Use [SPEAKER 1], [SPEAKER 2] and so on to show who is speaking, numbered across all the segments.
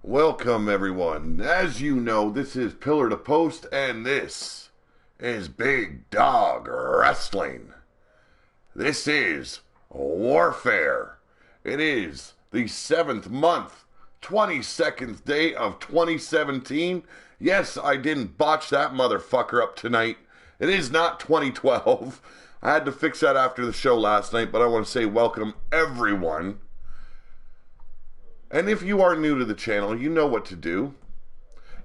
[SPEAKER 1] Welcome, everyone. As you know, this is Pillar to Post, and this is Big Dog Wrestling. This is Warfare. It is the 7th month, 22nd day of 2017. Yes, I didn't botch that motherfucker up tonight. It is not 2012. I had to fix that after the show last night, but I want to say welcome, everyone. And if you are new to the channel, you know what to do.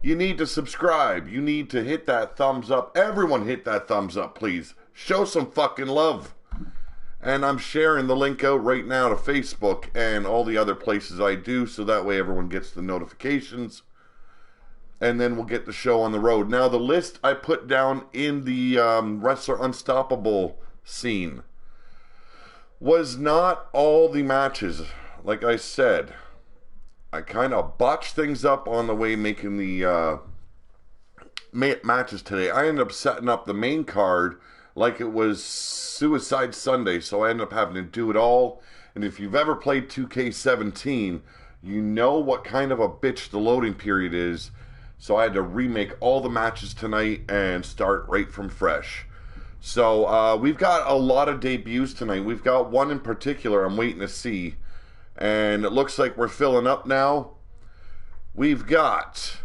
[SPEAKER 1] You need to subscribe. You need to hit that thumbs up. Everyone hit that thumbs up, please. Show some fucking love. And I'm sharing the link out right now to Facebook and all the other places I do, so that way everyone gets the notifications. And then we'll get the show on the road. Now, the list I put down in the Wrestler Unstoppable scene was not all the matches. Like I said, I kind of botched things up on the way making the matches today. I ended up setting up the main card like it was Suicide Sunday, so I ended up having to do it all. And if you've ever played 2K17, you know what kind of a bitch the loading period is. So I had to remake all the matches tonight and start right from fresh. So we've got a lot of debuts tonight. We've got one in particular I'm waiting to see. And it looks like we're filling up now. We've got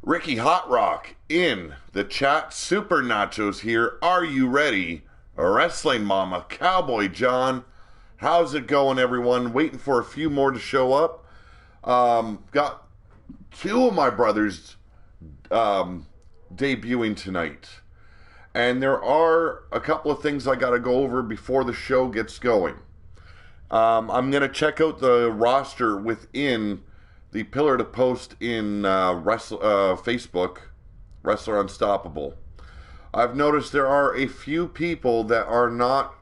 [SPEAKER 1] Ricky Hot Rock in the chat. Super Nachos here. Are you ready? Wrestling Mama. Cowboy John. How's it going, everyone? Waiting for a few more to show up. Got two of my brothers debuting tonight. And there are a couple of things I got to go over before the show gets going. I'm going to check out the roster within the Pillar to Post in Facebook, Wrestler Unstoppable. I've noticed there are a few people that are not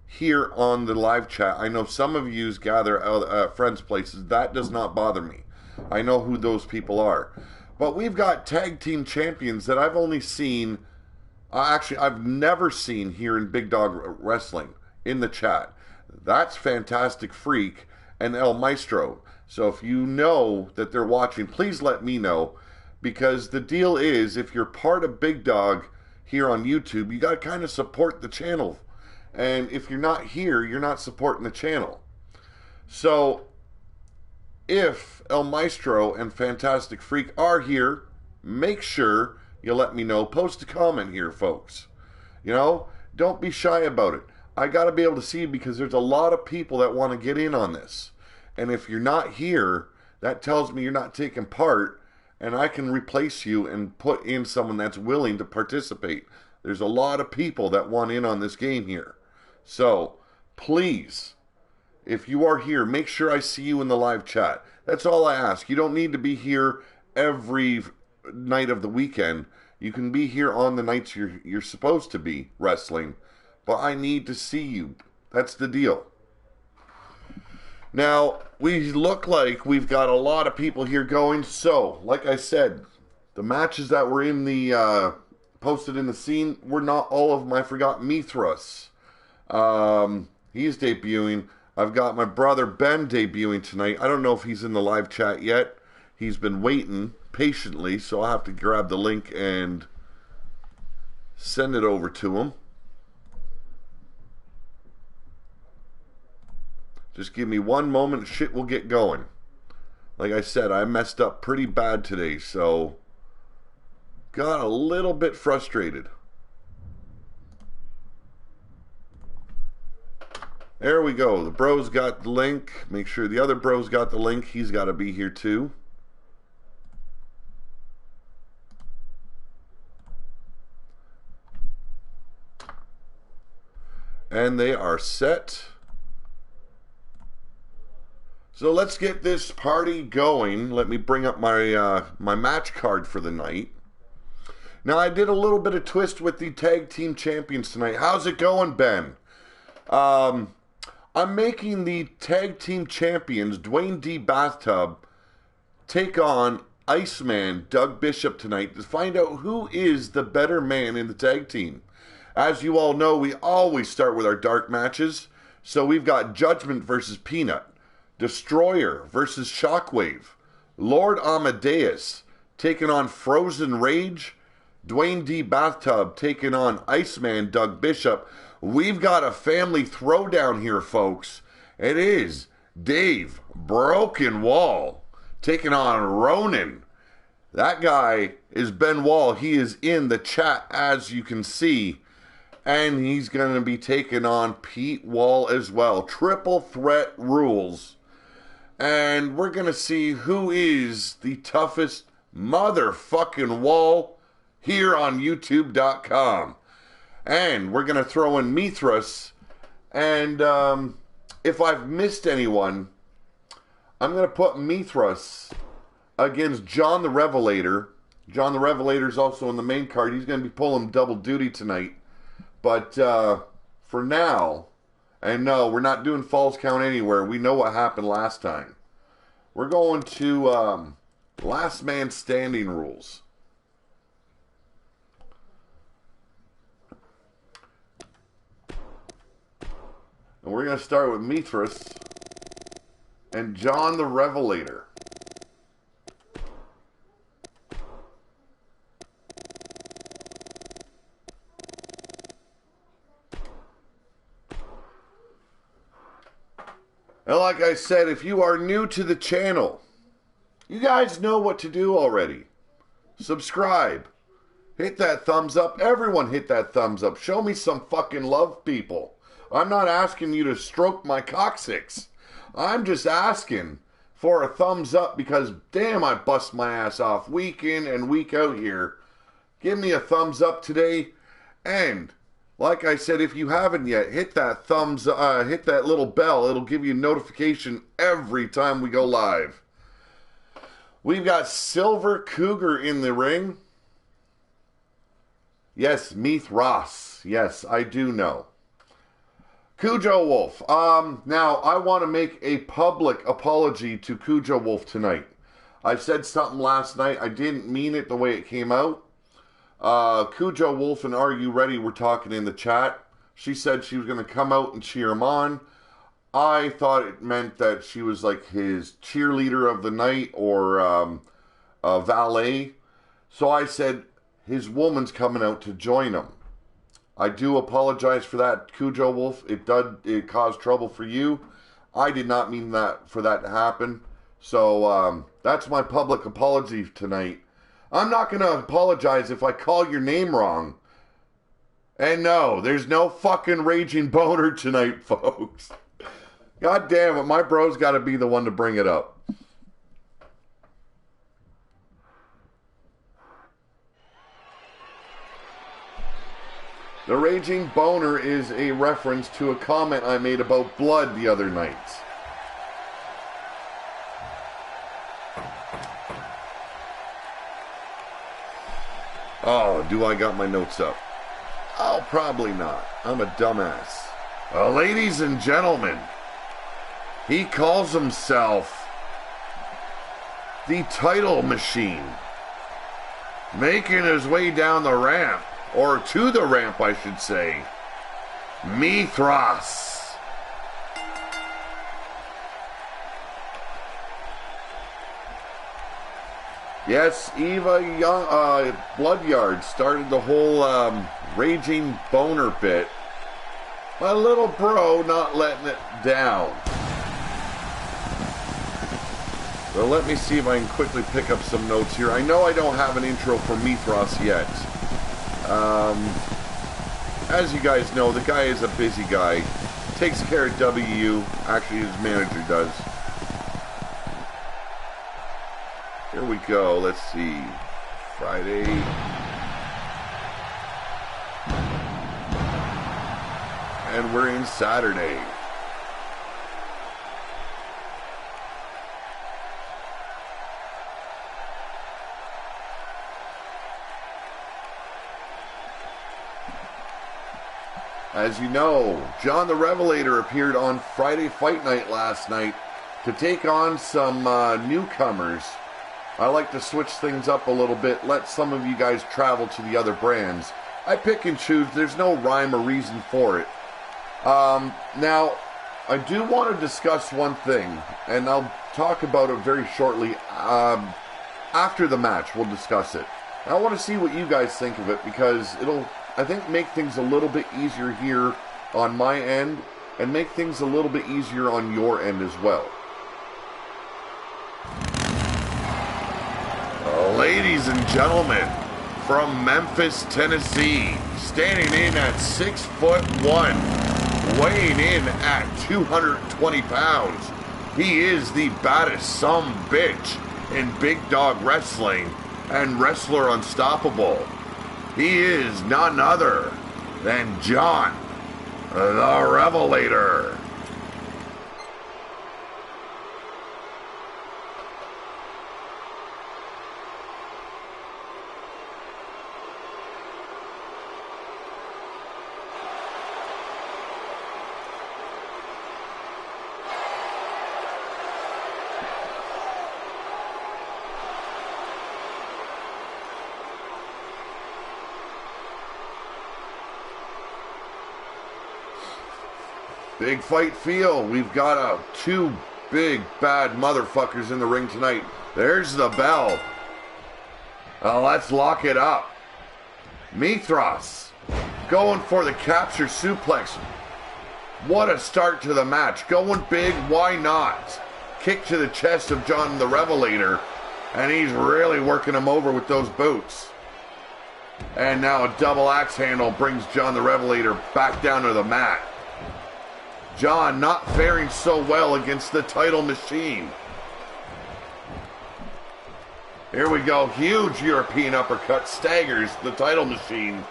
[SPEAKER 1] here on the live chat. I know some of you gather at friends' places. That does not bother me. I know who those people are. But we've got tag team champions that I've only seen, actually I've never seen here in Big Dog Wrestling in the chat. That's Fantastic Freak and El Maestro. So if you know that they're watching, please let me know. Because the deal is, if you're part of Big Dog here on YouTube, you got to kind of support the channel. And if you're not here, you're not supporting the channel. So if El Maestro and Fantastic Freak are here, make sure you let me know. Post a comment here, folks. You know, don't be shy about it. I got to be able to see, because there's a lot of people that want to get in on this. And if you're not here, that tells me you're not taking part, and I can replace you and put in someone that's willing to participate. There's a lot of people that want in on this game here. So, please, if you are here, make sure I see you in the live chat. That's all I ask. You don't need to be here every night of the weekend. You can be here on the nights you're supposed to be wrestling. But I need to see you. That's the deal. Now, we look like we've got a lot of people here going. So, like I said, the matches that were in the posted in the scene were not all of them. I forgot Mithras. He's debuting. I've got my brother Ben debuting tonight. I don't know if he's in the live chat yet. He's been waiting patiently, so I'll have to grab the link and send it over to him. Just give me one moment, shit will get going. Like I said, I messed up pretty bad today, so got a little bit frustrated. There we go. The bros got the link. Make sure the other bros got the link. He's got to be here too. And they are set. So let's get this party going. Let me bring up my my match card for the night. Now, I did a little bit of twist with the tag team champions tonight. How's it going, Ben? I'm making the tag team champions, Dwayne D. Bathtub, take on Iceman, Doug Bishop, tonight to find out who is the better man in the tag team. As you all know, we always start with our dark matches. So we've got Judgment versus Peanut, Destroyer versus Shockwave, Lord Amadeus taking on Frozen Rage. Dwayne D. Bathtub taking on Iceman Doug Bishop. We've got a family throwdown here, folks. It is Dave Broken Wall taking on Ronan. That guy is Ben Wall. He is in the chat, as you can see. And he's going to be taking on Pete Wall as well. Triple threat rules. And we're going to see who is the toughest motherfucking Wall here on YouTube.com. And we're going to throw in Mithras. And if I've missed anyone, I'm going to put Mithras against John the Revelator. John the Revelator is also in the main card. He's going to be pulling double duty tonight. But for now, and no, we're not doing Falls Count Anywhere. We know what happened last time. We're going to Last Man Standing rules. And we're going to start with Mithras and John the Revelator. And like I said, if you are new to the channel, you guys know what to do already. Subscribe. Hit that thumbs up. Everyone hit that thumbs up. Show me some fucking love, people. I'm not asking you to stroke my coccyx. I'm just asking for a thumbs up because, damn, I bust my ass off week in and week out here. Give me a thumbs up today. And like I said, if you haven't yet, hit that hit that little bell. It'll give you a notification every time we go live. We've got Silver Cougar in the ring. Yes, Meath Ross. Yes, I do know. Cujo Wolf. Now, I want to make a public apology to Cujo Wolf tonight. I said something last night. I didn't mean it the way it came out. Cujo Wolf and Are You Ready were talking in the chat. She said she was going to come out and cheer him on. I thought it meant that she was like his cheerleader of the night or a valet. So I said his woman's coming out to join him. I do apologize for that, Cujo Wolf. It caused trouble for you. I did not mean that for that to happen. So that's my public apology tonight. I'm not going to apologize if I call your name wrong. And no, there's no fucking raging boner tonight, folks. God damn it, my bro's got to be the one to bring it up. The raging boner is a reference to a comment I made about blood the other night. Oh, do I got my notes up? Oh, probably not. I'm a dumbass. Ladies and gentlemen, he calls himself the Title Machine. Making his way down the ramp, or to the ramp, I should say, Mithras. Yes, Eva Bloodyard started the whole raging boner bit. My little bro not letting it down. So let me see if I can quickly pick up some notes here. I know I don't have an intro for Mithras yet. As you guys know, the guy is a busy guy. Takes care of WU. Actually, his manager does. Here we go. Let's see. Friday. And we're in Saturday. As you know, John the Revelator appeared on Friday Fight Night last night to take on some newcomers. I like to switch things up a little bit, let some of you guys travel to the other brands. I pick and choose, there's no rhyme or reason for it. Now, I do want to discuss one thing, and I'll talk about it very shortly. After the match, we'll discuss it. I want to see what you guys think of it, because it'll, I think, make things a little bit easier here on my end, and make things a little bit easier on your end as well. Ladies and gentlemen, from Memphis, Tennessee, standing in at 6'1", weighing in at 220 pounds, he is the baddest sumbitch in Big Dog Wrestling and Wrestler Unstoppable. He is none other than John the Revelator. Big fight feel. We've got two big bad motherfuckers in the ring tonight. There's the bell. Let's lock it up. Mithras going for the capture suplex. What a start to the match. Going big, why not? Kick to the chest of John the Revelator, and he's really working him over with those boots. And now a double axe handle brings John the Revelator back down to the mat. John not faring so well against the title machine. Here we go. Huge European uppercut staggers the title machine.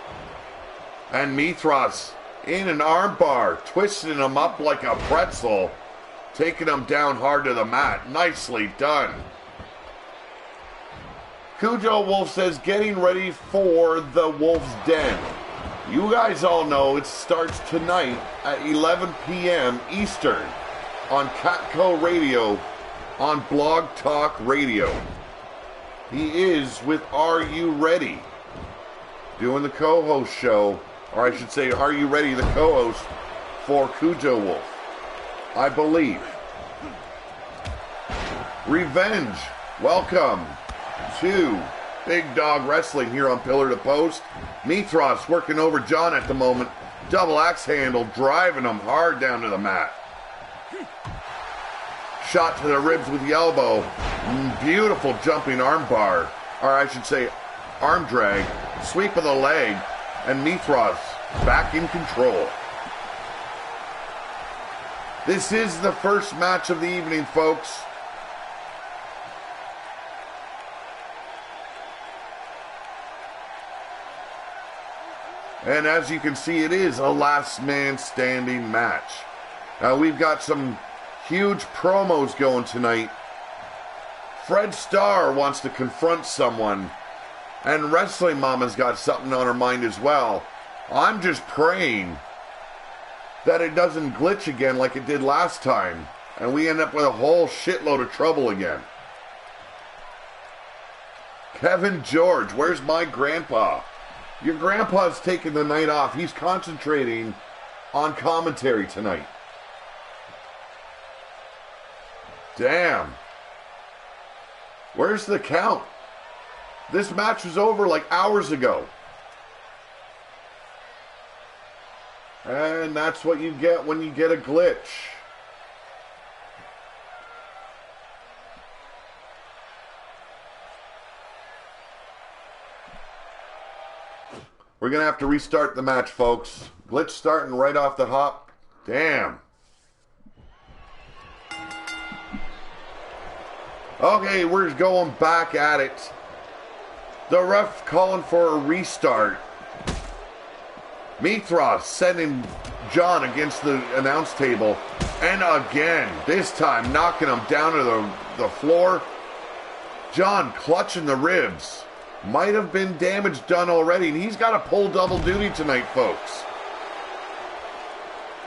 [SPEAKER 1] And Mithras in an armbar, twisting him up like a pretzel, taking him down hard to the mat. Nicely done. Cujo Wolf says, getting ready for the Wolf's Den. You guys all know it starts tonight at 11 p.m. Eastern on Catco Radio, on Blog Talk Radio. He is with Are You Ready? Doing the co-host show, or I should say, Are You Ready? The co-host for Cujo Wolf, I believe. Revenge, welcome to Big Dog Wrestling here on Pillar to Post. Mithras working over John at the moment. Double axe handle, driving him hard down to the mat. Shot to the ribs with the elbow. Beautiful jumping arm bar. Or I should say arm drag. Sweep of the leg. And Mithras back in control. This is the first match of the evening, folks. And as you can see, it is a last man standing match. Now we've got some huge promos going tonight. Fred Starr wants to confront someone. And Wrestling Mama's got something on her mind as well. I'm just praying that it doesn't glitch again like it did last time. And we end up with a whole shitload of trouble again. Kevin George, where's my grandpa? Your grandpa's taking the night off. He's concentrating on commentary tonight. Damn. Where's the count? This match was over like hours ago. And that's what you get when you get a glitch. We're going to have to restart the match, folks. Glitch starting right off the hop. Damn. Okay, we're going back at it. The ref calling for a restart. Mithras sending John against the announce table. And again, this time knocking him down to the floor. John clutching the ribs. Might have been damage done already, and he's got to pull double duty tonight, folks.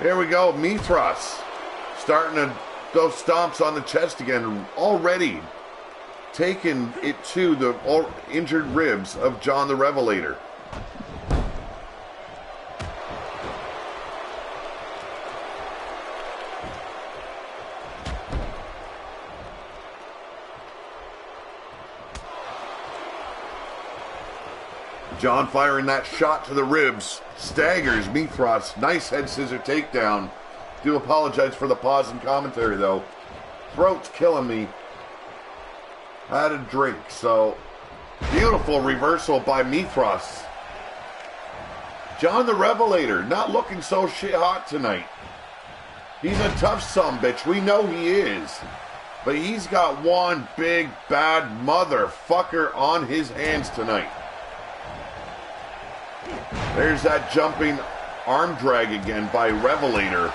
[SPEAKER 1] Here we go, Mithras starting to those stomps on the chest again, already taking it to the injured ribs of John the Revelator. John firing that shot to the ribs. Staggers Mithras. Nice head scissor takedown. Do apologize for the pause in commentary, though. Throat's killing me. Had a drink, so... Beautiful reversal by Mithras. John the Revelator, not looking so shit hot tonight. He's a tough sumbitch, we know he is. But he's got one big bad motherfucker on his hands tonight. There's that jumping arm drag again by Revelator.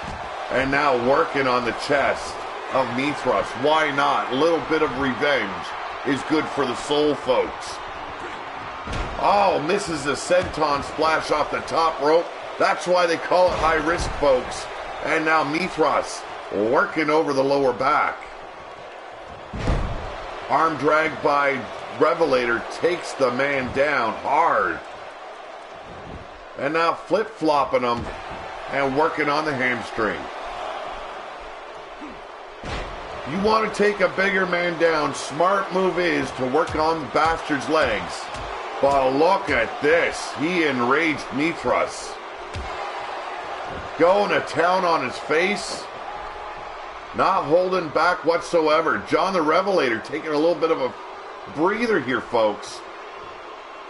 [SPEAKER 1] And now working on the chest of Mithras. Why not? A little bit of revenge is good for the soul, folks. Oh, misses the senton splash off the top rope. That's why they call it high risk, folks. And now Mithras working over the lower back. Arm drag by Revelator takes the man down hard. And now flip-flopping him and working on the hamstring. You want to take a bigger man down, smart move is to work on the bastard's legs. But look at this. He enraged Mithras. Going to town on his face. Not holding back whatsoever. John the Revelator taking a little bit of a breather here, folks.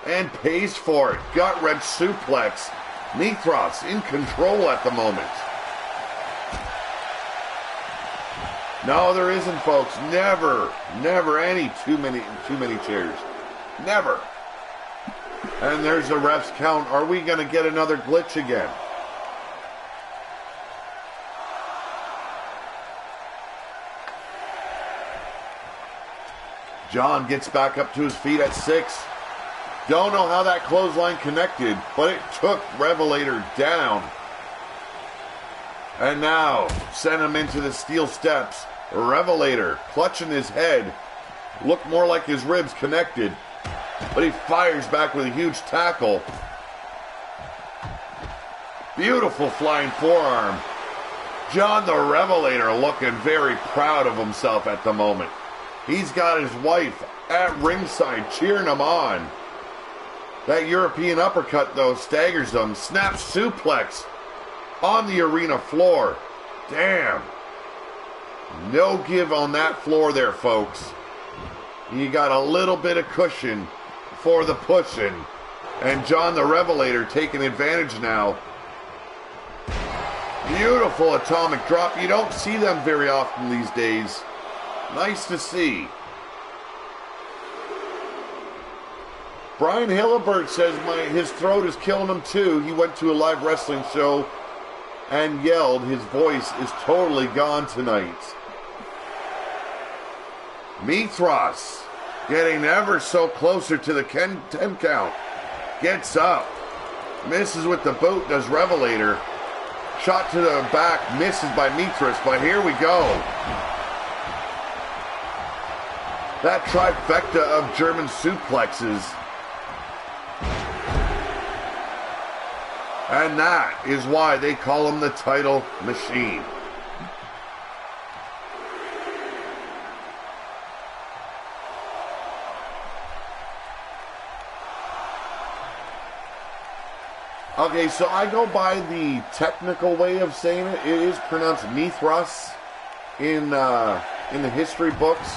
[SPEAKER 1] And pays for it. Gut wrench suplex. Mithras in control at the moment. No, there isn't, folks. Never any too many chairs. Never. And there's the ref's count. Are we going to get another glitch again? John gets back up to his feet at 6. Don't know how that clothesline connected, but it took Revelator down. And now, send him into the steel steps. Revelator clutching his head. Looked more like his ribs connected. But he fires back with a huge tackle. Beautiful flying forearm. John the Revelator looking very proud of himself at the moment. He's got his wife at ringside cheering him on. That European uppercut, though, staggers him. Snap suplex on the arena floor. Damn. No give on that floor there, folks. You got a little bit of cushion for the pushing. And John the Revelator taking advantage now. Beautiful atomic drop. You don't see them very often these days. Nice to see. Brian Hillibert says his throat is killing him too. He went to a live wrestling show and yelled. His voice is totally gone tonight. Mithras getting ever so closer to the 10 count. Gets up. Misses with the boot, does Revelator. Shot to the back, misses by Mithras, but here we go. That trifecta of German suplexes. And that is why they call him the title machine. Okay, so I go by the technical way of saying it. It is pronounced Mithras in the history books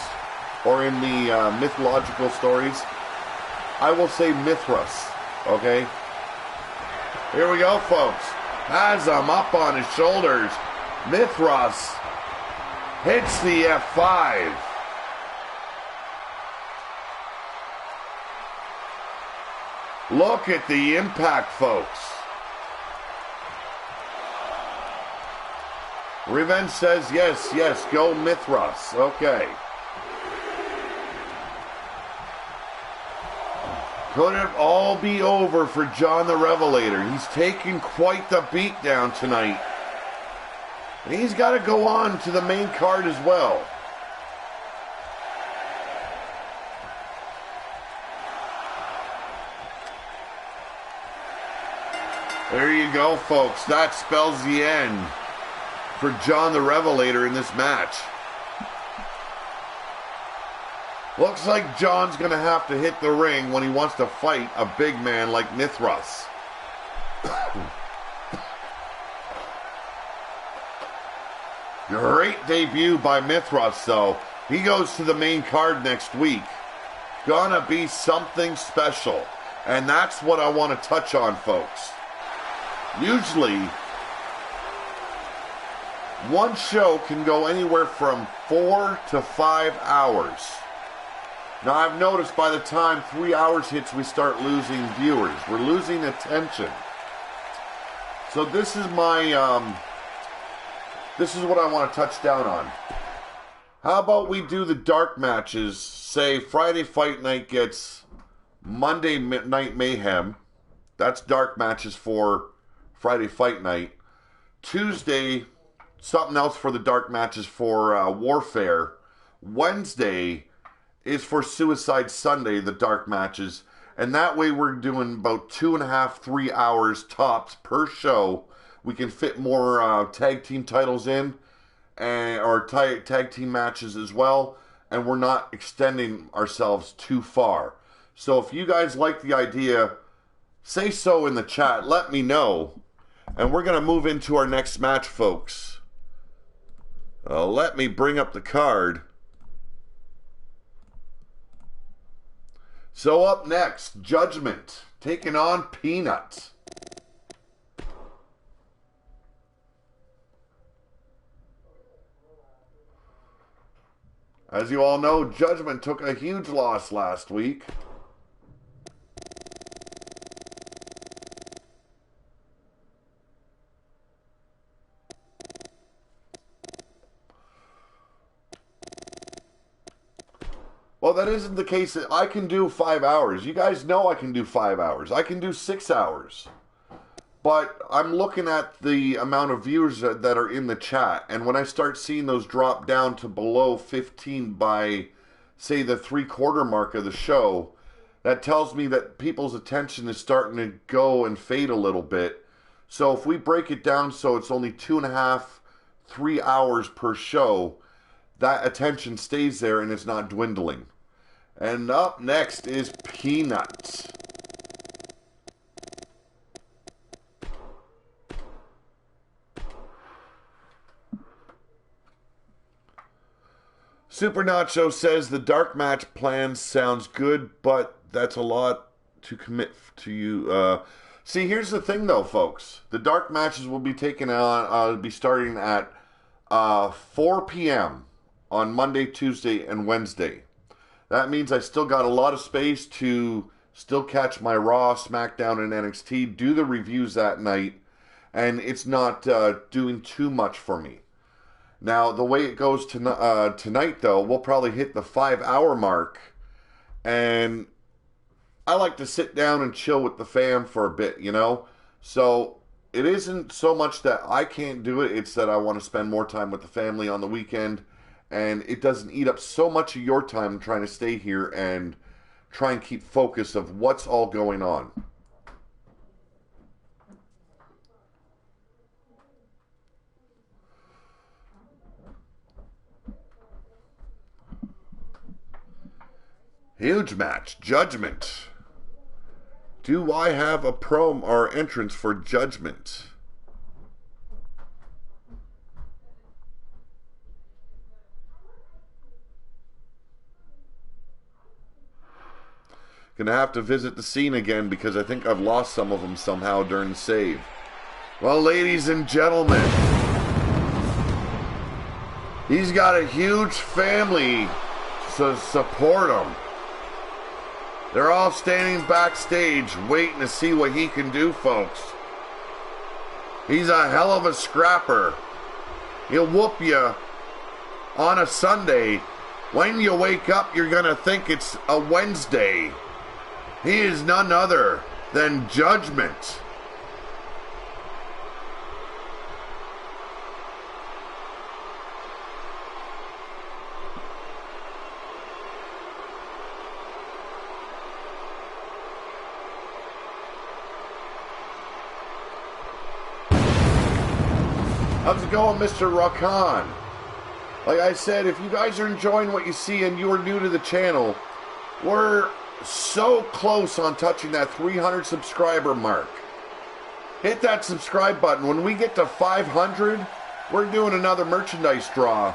[SPEAKER 1] or in the mythological stories. I will say Mithras, okay? Here we go, folks. Has him up on his shoulders. Mithras hits the F5. Look at the impact, folks. Revenge says yes, yes, go Mithras. Okay. Could it all be over for John the Revelator? He's taking quite the beat down tonight. And he's got to go on to the main card as well. There you go, folks. That spells the end for John the Revelator in this match. Looks like John's going to have to hit the ring when he wants to fight a big man like Mithras. Great debut by Mithras, though. He goes to the main card next week. Gonna be something special. And that's what I want to touch on, folks. Usually, one show can go anywhere from 4 to 5 hours. Now, I've noticed by the time 3 hours hits, we start losing viewers. We're losing attention. So this is my, this is what I want to touch down on. How about we do the dark matches? Say Friday Fight Night gets Monday Night Mayhem. That's dark matches for Friday Fight Night. Tuesday, something else for the dark matches for Warfare. Wednesday is for Suicide Sunday, the dark matches. And that way we're doing about 2.5, 3 hours tops per show. We can fit more tag team titles in, or tag team matches as well. And we're not extending ourselves too far. So if you guys like the idea, say so in the chat. Let me know. And we're going to move into our next match, folks. Let me bring up the card. So up next, Judgment taking on Peanut. As you all know, Judgment took a huge loss last week. Well, that isn't the case. I can do 5 hours. You guys know I can do 5 hours. I can do 6 hours. But I'm looking at the amount of viewers that are in the chat. And when I start seeing those drop down to below 15 by, say, the 3/4 mark of the show, that tells me that people's attention is starting to go and fade a little bit. So if we break it down so it's only 2.5, 3 hours per show, that attention stays there and it's not dwindling. And up next is Peanut. Super Nacho says the dark match plan sounds good, but that's a lot to commit to you. See, here's the thing though, folks. The dark matches will be taken on, be starting at 4 p.m. on Monday, Tuesday, and Wednesday. That means I still got a lot of space to still catch my Raw, SmackDown, and NXT, do the reviews that night, and it's not doing too much for me. Now, the way it goes tonight, though, we'll probably hit the 5-hour mark, and I like to sit down and chill with the fam for a bit, you know? So it isn't so much that I can't do it, it's that I want to spend more time with the family on the weekend, and it doesn't eat up so much of your time trying to stay here and try and keep focus of what's all going on. Huge match, Judgment. Do I have a promo or entrance for Judgment? Gonna have to visit the scene again because I think I've lost some of them somehow during the save. Well, ladies and gentlemen, he's got a huge family to support him. They're all standing backstage waiting to see what he can do, folks. He's a hell of a scrapper. He'll whoop you on a Sunday. When you wake up, you're gonna think it's a Wednesday. He is none other than Judgment. How's it going, Mr. Rakan? Like I said, if you guys are enjoying what you see and you are new to the channel, we're so close on touching that 300 subscriber mark. Hit that subscribe button. When we get to 500, we're doing another merchandise draw.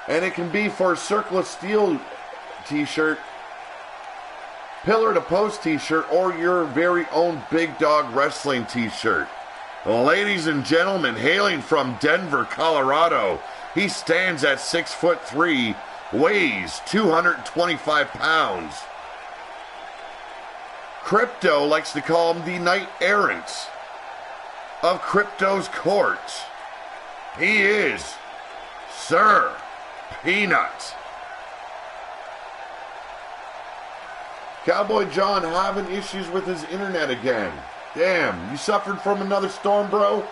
[SPEAKER 1] And it can be for a Circle of Steel t-shirt, Pillar to Post t-shirt, or your very own Big Dog Wrestling t-shirt. Ladies and gentlemen, hailing from Denver, Colorado, he stands at 6'3", weighs 225 pounds. Crypto likes to call him the Knight Errant of Crypto's court. He is Sir Peanut. Cowboy John having issues with his internet again. Damn, you suffered from another storm, bro?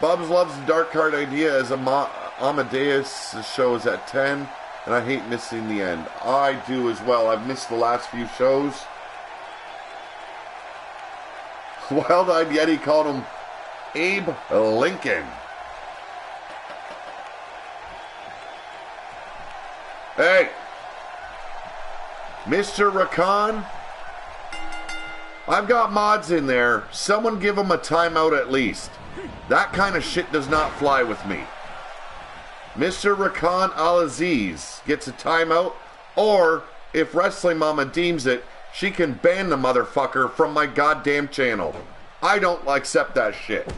[SPEAKER 1] Bubs loves the dark card idea as Amadeus show is at 10, and I hate missing the end. I do as well. I've missed the last few shows. Wild-Eyed Yeti called him Abe Lincoln. Hey, Mr. Rakan, I've got mods in there. Someone give him a timeout at least. That kind of shit does not fly with me. Mr. Rakan Al-Aziz gets a timeout, or if Wrestling Mama deems it, she can ban the motherfucker from my goddamn channel. I don't accept that shit.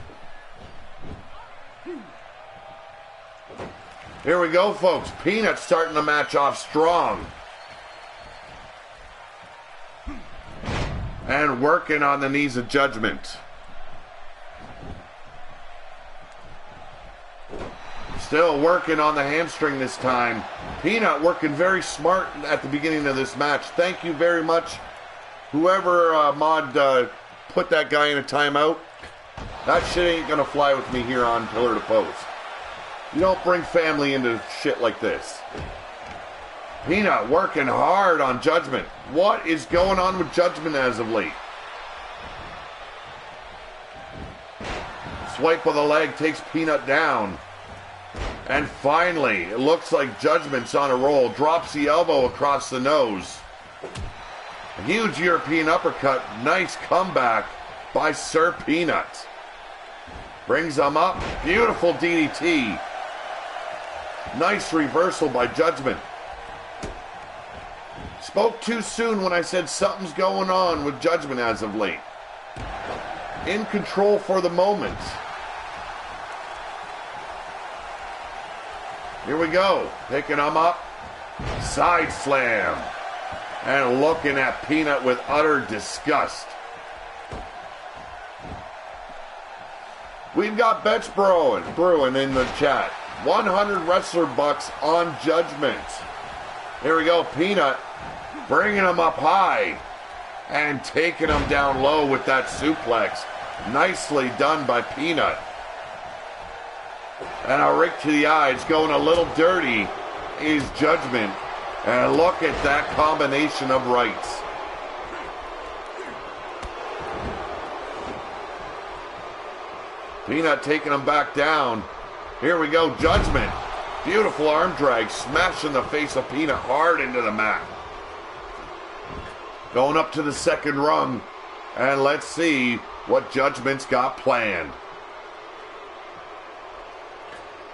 [SPEAKER 1] Here we go, folks. Peanut starting the match off strong. And working on the knees of Judgment. Still working on the hamstring this time. Peanut working very smart at the beginning of this match. Thank you very much. Whoever mod put that guy in a timeout. That shit ain't gonna fly with me here on Pillar to Post. You don't bring family into shit like this. Peanut working hard on Judgment. What is going on with Judgment as of late? Swipe of the leg takes Peanut down. And finally, it looks like Judgment's on a roll. Drops the elbow across the nose. A huge European uppercut. Nice comeback by Sir Peanut. Brings him up. Beautiful DDT. Nice reversal by Judgment. Spoke too soon when I said something's going on with Judgment as of late. In control for the moment. Here we go. Picking him up. Side slam. And looking at Peanut with utter disgust. We've got bets brewing in the chat. 100 wrestler bucks on Judgment. Here we go. Peanut bringing him up high and taking him down low with that suplex. Nicely done by Peanut. And a rake to the eyes, going a little dirty, is Judgment. And look at that combination of rights. Peanut taking him back down. Here we go, Judgment. Beautiful arm drag, smashing the face of Peanut hard into the mat. Going up to the second rung. And let's see what Judgment's got planned.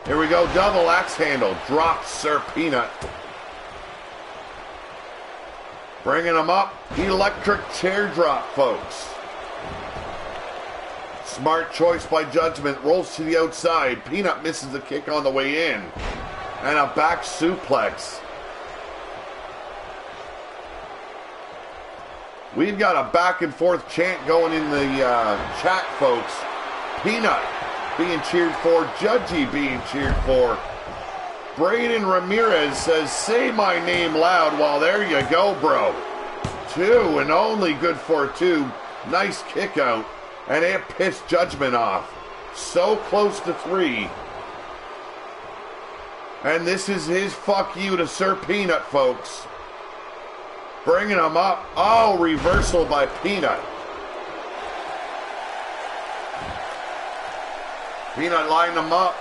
[SPEAKER 1] Here we go, double axe handle. Drops Sir Peanut. Bringing him up. Electric chair drop, folks. Smart choice by Judgment. Rolls to the outside. Peanut misses the kick on the way in. And a back suplex. We've got a back and forth chant going in the chat, folks. Peanut being cheered for. Judgy being cheered for. Braden Ramirez says, say my name loud. Well, there you go, bro. 2 and only good for 2. Nice kick out. And it pissed Judgment off. So close to 3. And this is his fuck you to Sir Peanut, folks. Bringing him up. Oh, reversal by Peanut. Peanut lined him up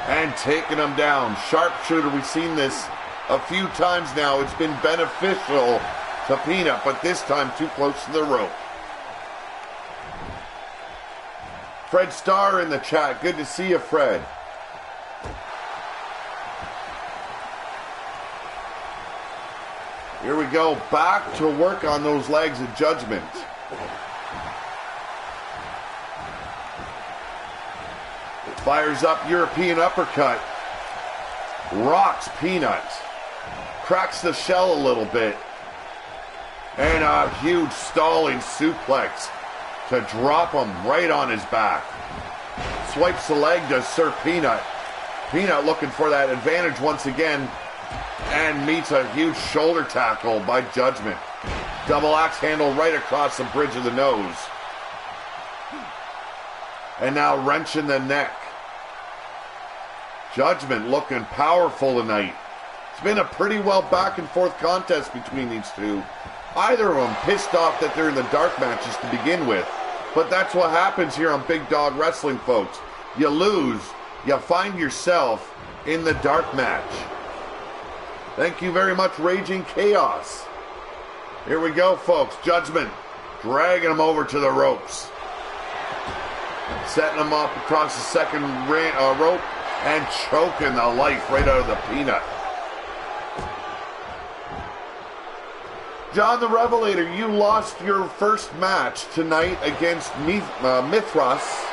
[SPEAKER 1] and taking him down. Sharpshooter, we've seen this a few times now. It's been beneficial to Peanut, but this time too close to the rope. Fred Starr in the chat. Good to see you, Fred. Here we go. Back to work on those legs of Judgment. Fires up European uppercut. Rocks Peanut. Cracks the shell a little bit. And a huge stalling suplex to drop him right on his back. Swipes the leg to Sir Peanut. Peanut looking for that advantage once again. And meets a huge shoulder tackle by Judgment. Double axe handle right across the bridge of the nose. And now wrenching the neck. Judgment looking powerful tonight. It's been a pretty well back and forth contest between these two. Either of them pissed off that they're in the dark matches to begin with. But that's what happens here on Big Dog Wrestling, folks. You lose, you find yourself in the dark match. Thank you very much, Raging Chaos. Here we go, folks. Judgment dragging him over to the ropes. Setting him up across the second rope and choking the life right out of the Peanut. John the Revelator, you lost your first match tonight against Mithras,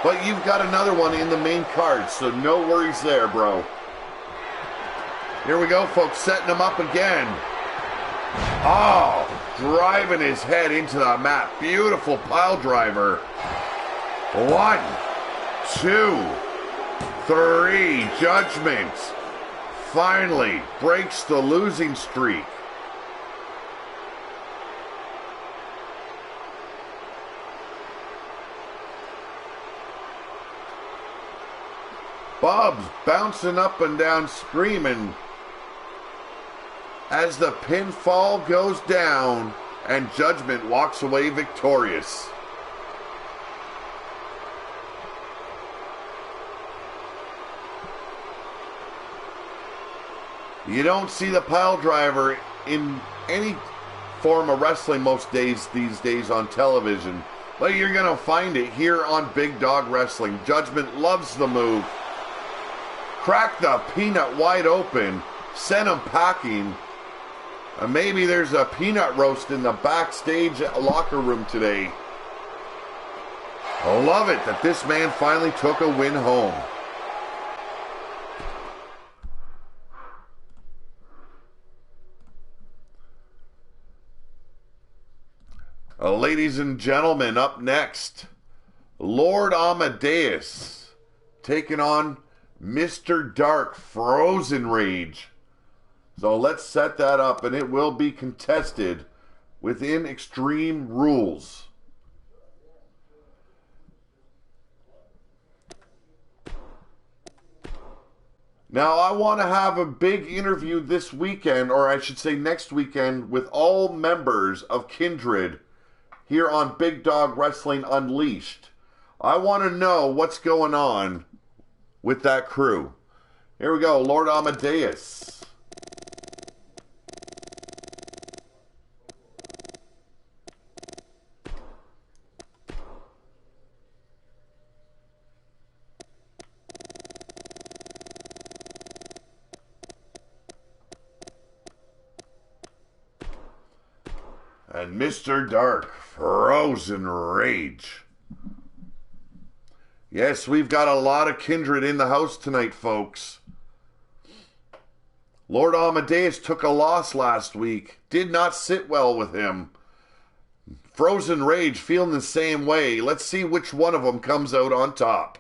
[SPEAKER 1] but you've got another one in the main card, so no worries there, bro. Here we go, folks, setting him up again. Oh, driving his head into the mat. Beautiful pile driver. 1, 2, 3. Judgment finally breaks the losing streak. Bob's bouncing up and down, screaming as the pinfall goes down and Judgment walks away victorious. You don't see the pile driver in any form of wrestling most days these days on television, but you're going to find it here on Big Dog Wrestling. Judgment loves the move. Cracked the Peanut wide open, sent him packing. And maybe there's a peanut roast in the backstage locker room today. I love it that this man finally took a win home. Ladies and gentlemen, up next, Lord Amadeus taking on Mr. Dark Frozen Rage. So let's set that up, and it will be contested within Extreme Rules. Now, I want to have a big interview this weekend, or I should say next weekend, with all members of Kindred here on Big Dog Wrestling Unleashed. I want to know what's going on with that crew. Here we go, Lord Amadeus. And Mr. Dark, Frozen Rage. Yes, we've got a lot of Kindred in the house tonight, folks. Lord Amadeus took a loss last week. Did not sit well with him. Frozen Rage feeling the same way. Let's see which one of them comes out on top.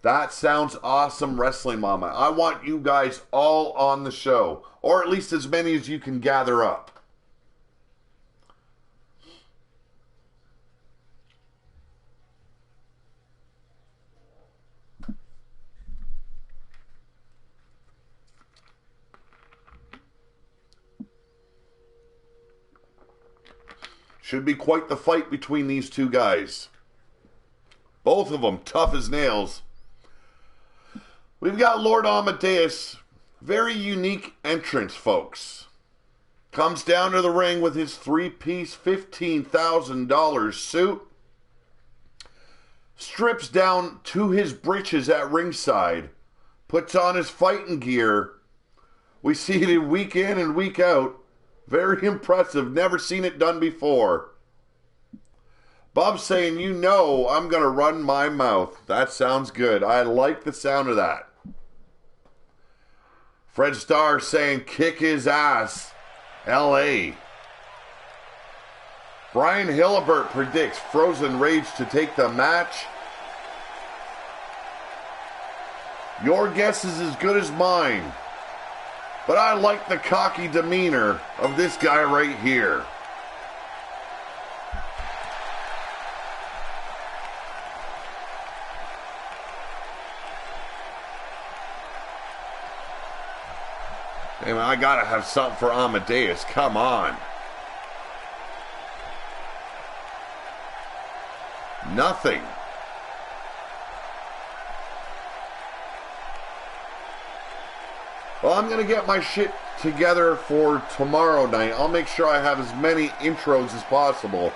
[SPEAKER 1] That sounds awesome, Wrestling Mama. I want you guys all on the show, or at least as many as you can gather up. Should be quite the fight between these two guys. Both of them tough as nails. We've got Lord Amadeus. Very unique entrance, folks. Comes down to the ring with his three-piece $15,000 suit. Strips down to his britches at ringside. Puts on his fighting gear. We see it week in and week out. Very impressive. Never seen it done before. Bob's saying, you know I'm going to run my mouth. That sounds good. I like the sound of that. Fred Starr saying, kick his ass, L.A. Brian Hillibert predicts Frozen Rage to take the match. Your guess is as good as mine. But I like the cocky demeanor of this guy right here. Hey man, I gotta have something for Amadeus. Come on. Nothing. Well, I'm going to get my shit together for tomorrow night. I'll make sure I have as many intros as possible.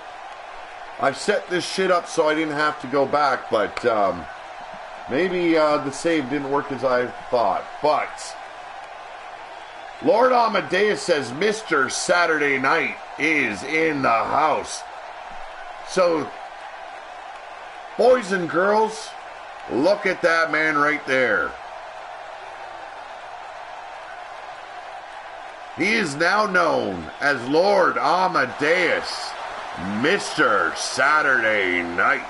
[SPEAKER 1] I set this shit up so I didn't have to go back, but maybe the save didn't work as I thought. But Lord Amadeus says Mr. Saturday Night is in the house. So, boys and girls, look at that man right there. He is now known as Lord Amadeus, Mr. Saturday Night.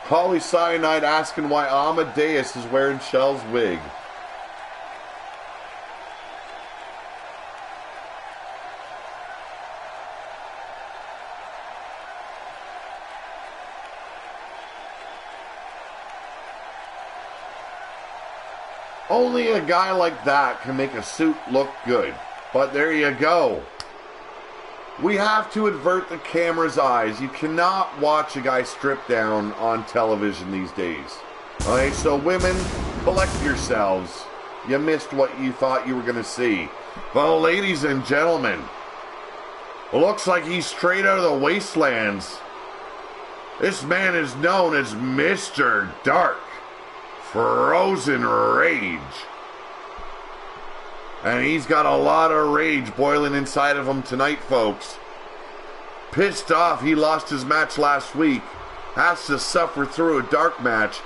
[SPEAKER 1] Holly Cyanide asking why Amadeus is wearing Shell's wig. Only a guy like that can make a suit look good. But there you go. We have to avert the camera's eyes. You cannot watch a guy strip down on television these days. Okay, so women, collect yourselves. You missed what you thought you were going to see. Well, ladies and gentlemen, looks like he's straight out of the wastelands. This man is known as Mr. Dark. Frozen Rage. And he's got a lot of rage boiling inside of him tonight, folks. Pissed off he lost his match last week. Has to suffer through a dark match.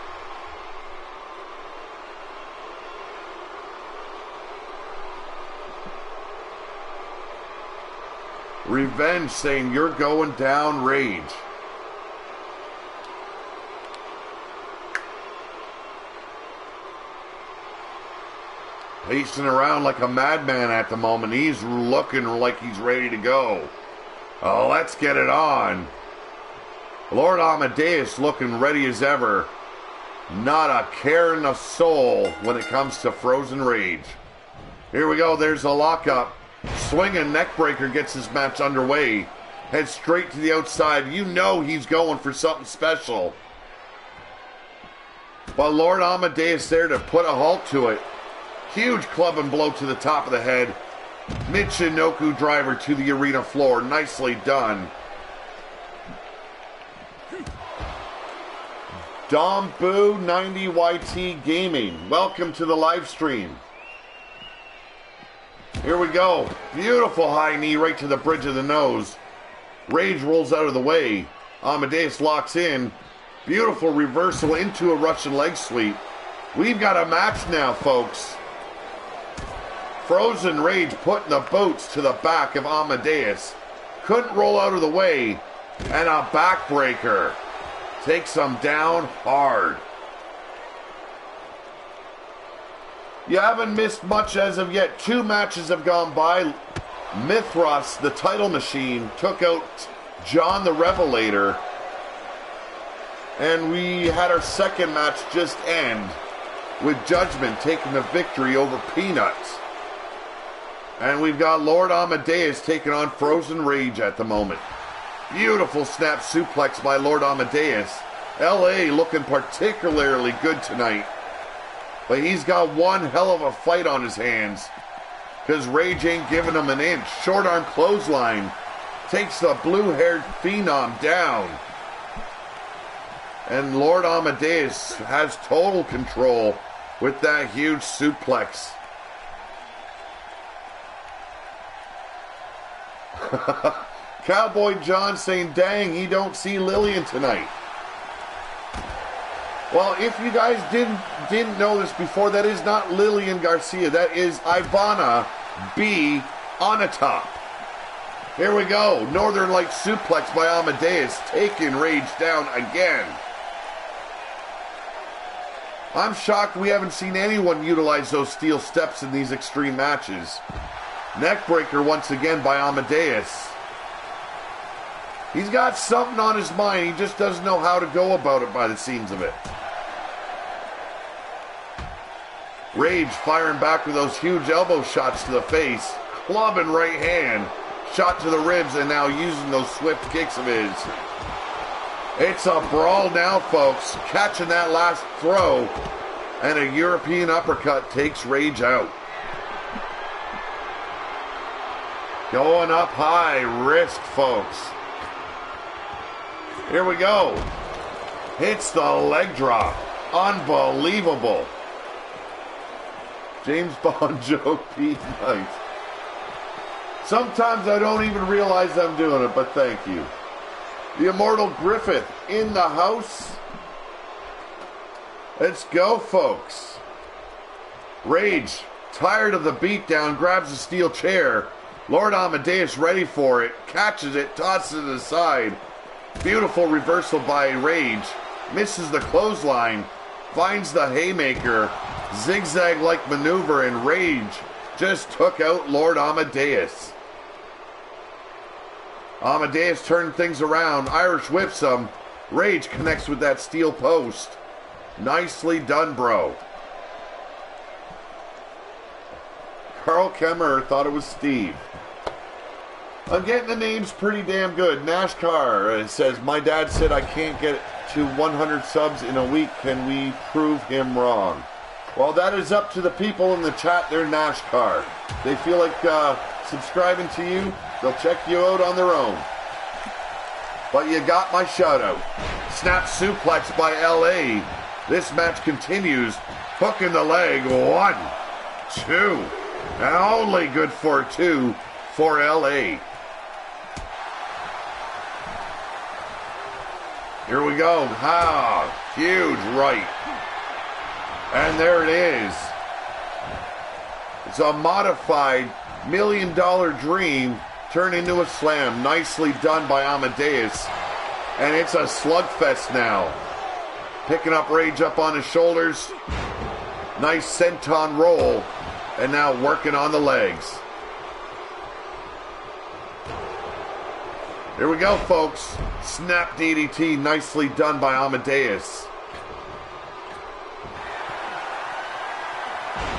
[SPEAKER 1] Revenge saying, you're going down, Rage. Pacing around like a madman at the moment. He's looking like he's ready to go. Oh, let's get it on. Lord Amadeus looking ready as ever. Not a care in the soul when it comes to Frozen Rage. Here we go. There's a lockup. Swinging neckbreaker gets his match underway. Heads straight to the outside. You know he's going for something special. But Lord Amadeus there to put a halt to it. Huge club and blow to the top of the head. Michinoku driver to the arena floor. Nicely done. Dombu 90YT Gaming. Welcome to the live stream. Here we go. Beautiful high knee right to the bridge of the nose. Rage rolls out of the way. Amadeus locks in. Beautiful reversal into a Russian leg sweep. We've got a match now, folks. Frozen Rage putting the boots to the back of Amadeus. Couldn't roll out of the way. And a backbreaker. Takes him down hard. You haven't missed much as of yet. 2 matches have gone by. Mithras, the title machine, took out John the Revelator. And we had our second match just end with Judgment taking the victory over Peanuts. And we've got Lord Amadeus taking on Frozen Rage at the moment. Beautiful snap suplex by Lord Amadeus. LA looking particularly good tonight. But he's got one hell of a fight on his hands, because Rage ain't giving him an inch. Short arm clothesline. Takes the blue-haired Phenom down. And Lord Amadeus has total control with that huge suplex. Cowboy John saying, dang, he don't see Lillian tonight. Well, if you guys didn't know this before, that is not Lillian Garcia. That is Ivana B. Onatop. Here we go. Northern Light suplex by Amadeus, taking Rage down again. I'm shocked we haven't seen anyone utilize those steel steps in these extreme matches. Neckbreaker once again by Amadeus. He's got something on his mind. He just doesn't know how to go about it by the seams of it. Rage firing back with those huge elbow shots to the face. Club and right hand. Shot to the ribs, and now using those swift kicks of his. It's a brawl now, folks. Catching that last throw. And a European uppercut takes Rage out. Going up high. Risk, folks. Here we go. Hits the leg drop. Unbelievable. James Bond joke, Pete Knight. Sometimes I don't even realize I'm doing it, but thank you. The Immortal Griffith in the house. Let's go, folks. Rage, tired of the beatdown, grabs a steel chair. Lord Amadeus ready for it, catches it, tosses it aside. Beautiful reversal by Rage. Misses the clothesline, finds the haymaker. Zigzag-like maneuver, and Rage just took out Lord Amadeus. Amadeus turned things around. Irish whips him. Rage connects with that steel post. Nicely done, bro. Carl Kemmer thought it was Steve. I'm getting the names pretty damn good. NASCAR says, my dad said I can't get to 100 subs in a week. Can we prove him wrong? Well, that is up to the people in the chat. They're NASCAR. They feel like subscribing to you, they'll check you out on their own. But you got my shout out. Snap suplex by LA. This match continues. Hook in the leg. 1, 2. And only good for 2 for LA. Here we go. Huge right. And there it is. It's a modified $1 Million Dream turned into a slam. Nicely done by Amadeus. And it's a slugfest now. Picking up Rage up on his shoulders. Nice senton roll. And now working on the legs. Here we go, folks. Snap DDT, nicely done by Amadeus.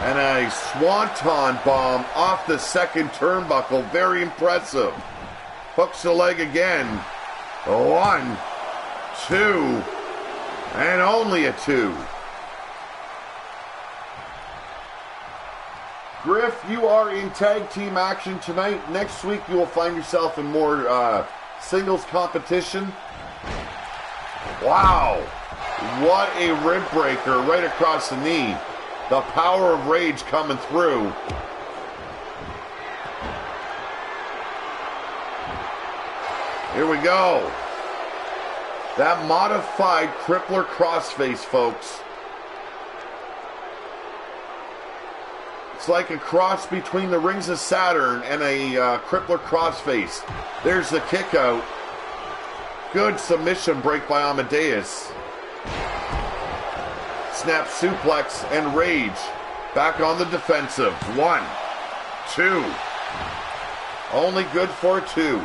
[SPEAKER 1] And a swanton bomb off the second turnbuckle. Very impressive. Hooks the leg again. 1, 2, and only a 2. Griff, you are in tag team action tonight. Next week you will find yourself in more singles competition. Wow. What a rib breaker right across the knee. The power of Rage coming through. Here we go. That modified crippler crossface, folks. It's like a cross between the Rings of Saturn and a crippler crossface. There's the kick out. Good submission break by Amadeus. Snap suplex and Rage back on the defensive. 1, 2. Only good for 2.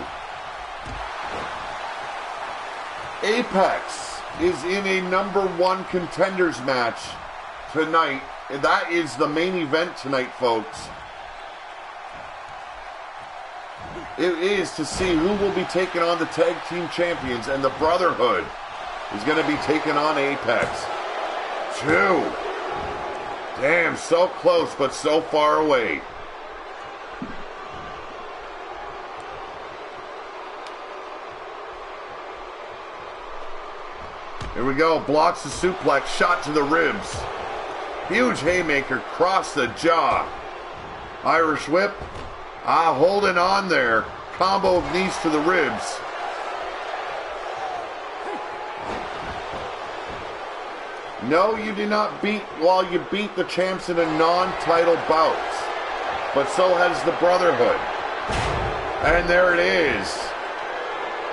[SPEAKER 1] Apex is in a #1 contenders match tonight. And that is the main event tonight, folks. it is to see who will be taking on the tag team champions, and the Brotherhood is going to be taking on Apex. 2. Damn, so close, but so far away. Here we go, blocks the suplex, shot to the ribs. Huge haymaker, cross the jaw. Irish whip, holding on there. Combo of knees to the ribs. No, you do not beat, while you beat the champs in a non-title bouts. But so has the Brotherhood. And there it is.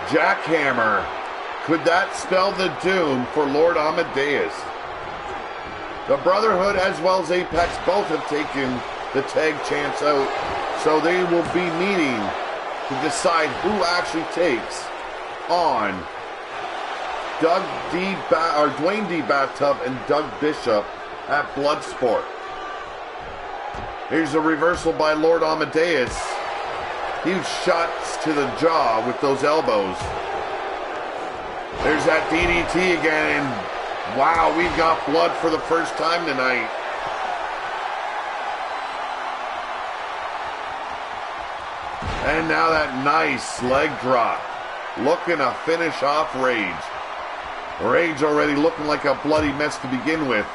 [SPEAKER 1] Jackhammer. Could that spell the doom for Lord Amadeus? The Brotherhood as well as Apex both have taken the tag champs out, so they will be meeting to decide who actually takes on Dwayne D. Bathtub and Doug Bishop at Bloodsport. Here's a reversal by Lord Amadeus. Huge shots to the jaw with those elbows. There's that DDT again, and wow, we've got blood for the first time tonight. And now that nice leg drop, looking to finish off Rage. Rage already looking like a bloody mess to begin with.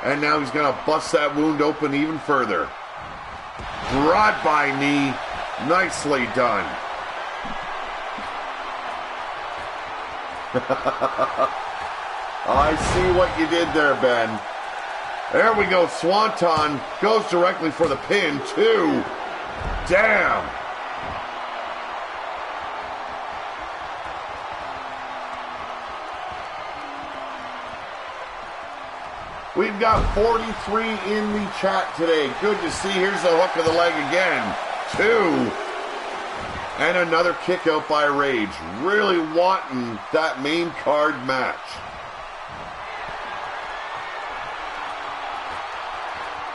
[SPEAKER 1] And now he's going to bust that wound open even further. Drive-by knee, nicely done. I see what you did there, Ben. There we go. Swanton goes directly for the pin, too. Damn. We've got 43 in the chat today. Good to see. Here's the hook of the leg again. 2. And another kick out by Rage. Really wanting that main card match.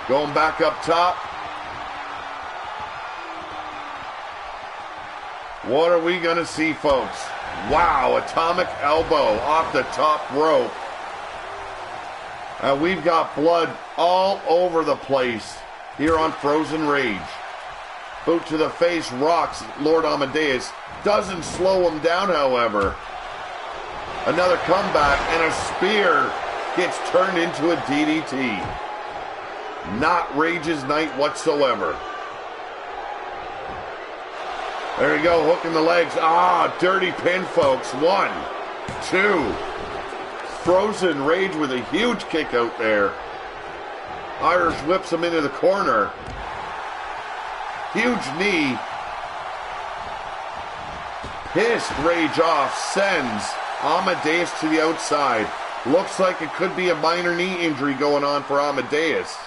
[SPEAKER 1] Going back up top. What are we going to see, folks? Wow, atomic elbow off the top rope. And we've got blood all over the place here on Frozen Rage. Boot to the face rocks Lord Amadeus. Doesn't slow him down, however. Another comeback, and a spear gets turned into a DDT. Not Rage's night whatsoever. There you go, hooking the legs. Dirty pin, folks. 1, 2. Frozen Rage with a huge kick out there. Irish whips him into the corner. Huge knee. Pissed Rage off. Sends Amadeus to the outside. Looks like it could be a minor knee injury going on for Amadeus.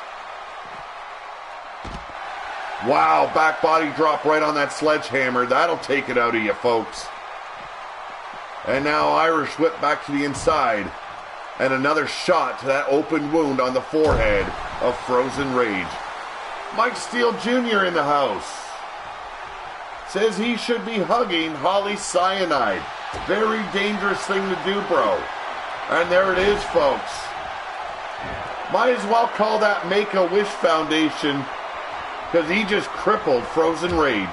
[SPEAKER 1] Wow, back body drop right on that sledgehammer. That'll take it out of you, folks. And now Irish whip back to the inside. And another shot to that open wound on the forehead of Frozen Rage. Mike Steele Jr. in the house. Says he should be hugging Holly Cyanide. Very dangerous thing to do, bro. And there it is, folks. Might as well call that Make-A-Wish Foundation, because he just crippled Frozen Rage.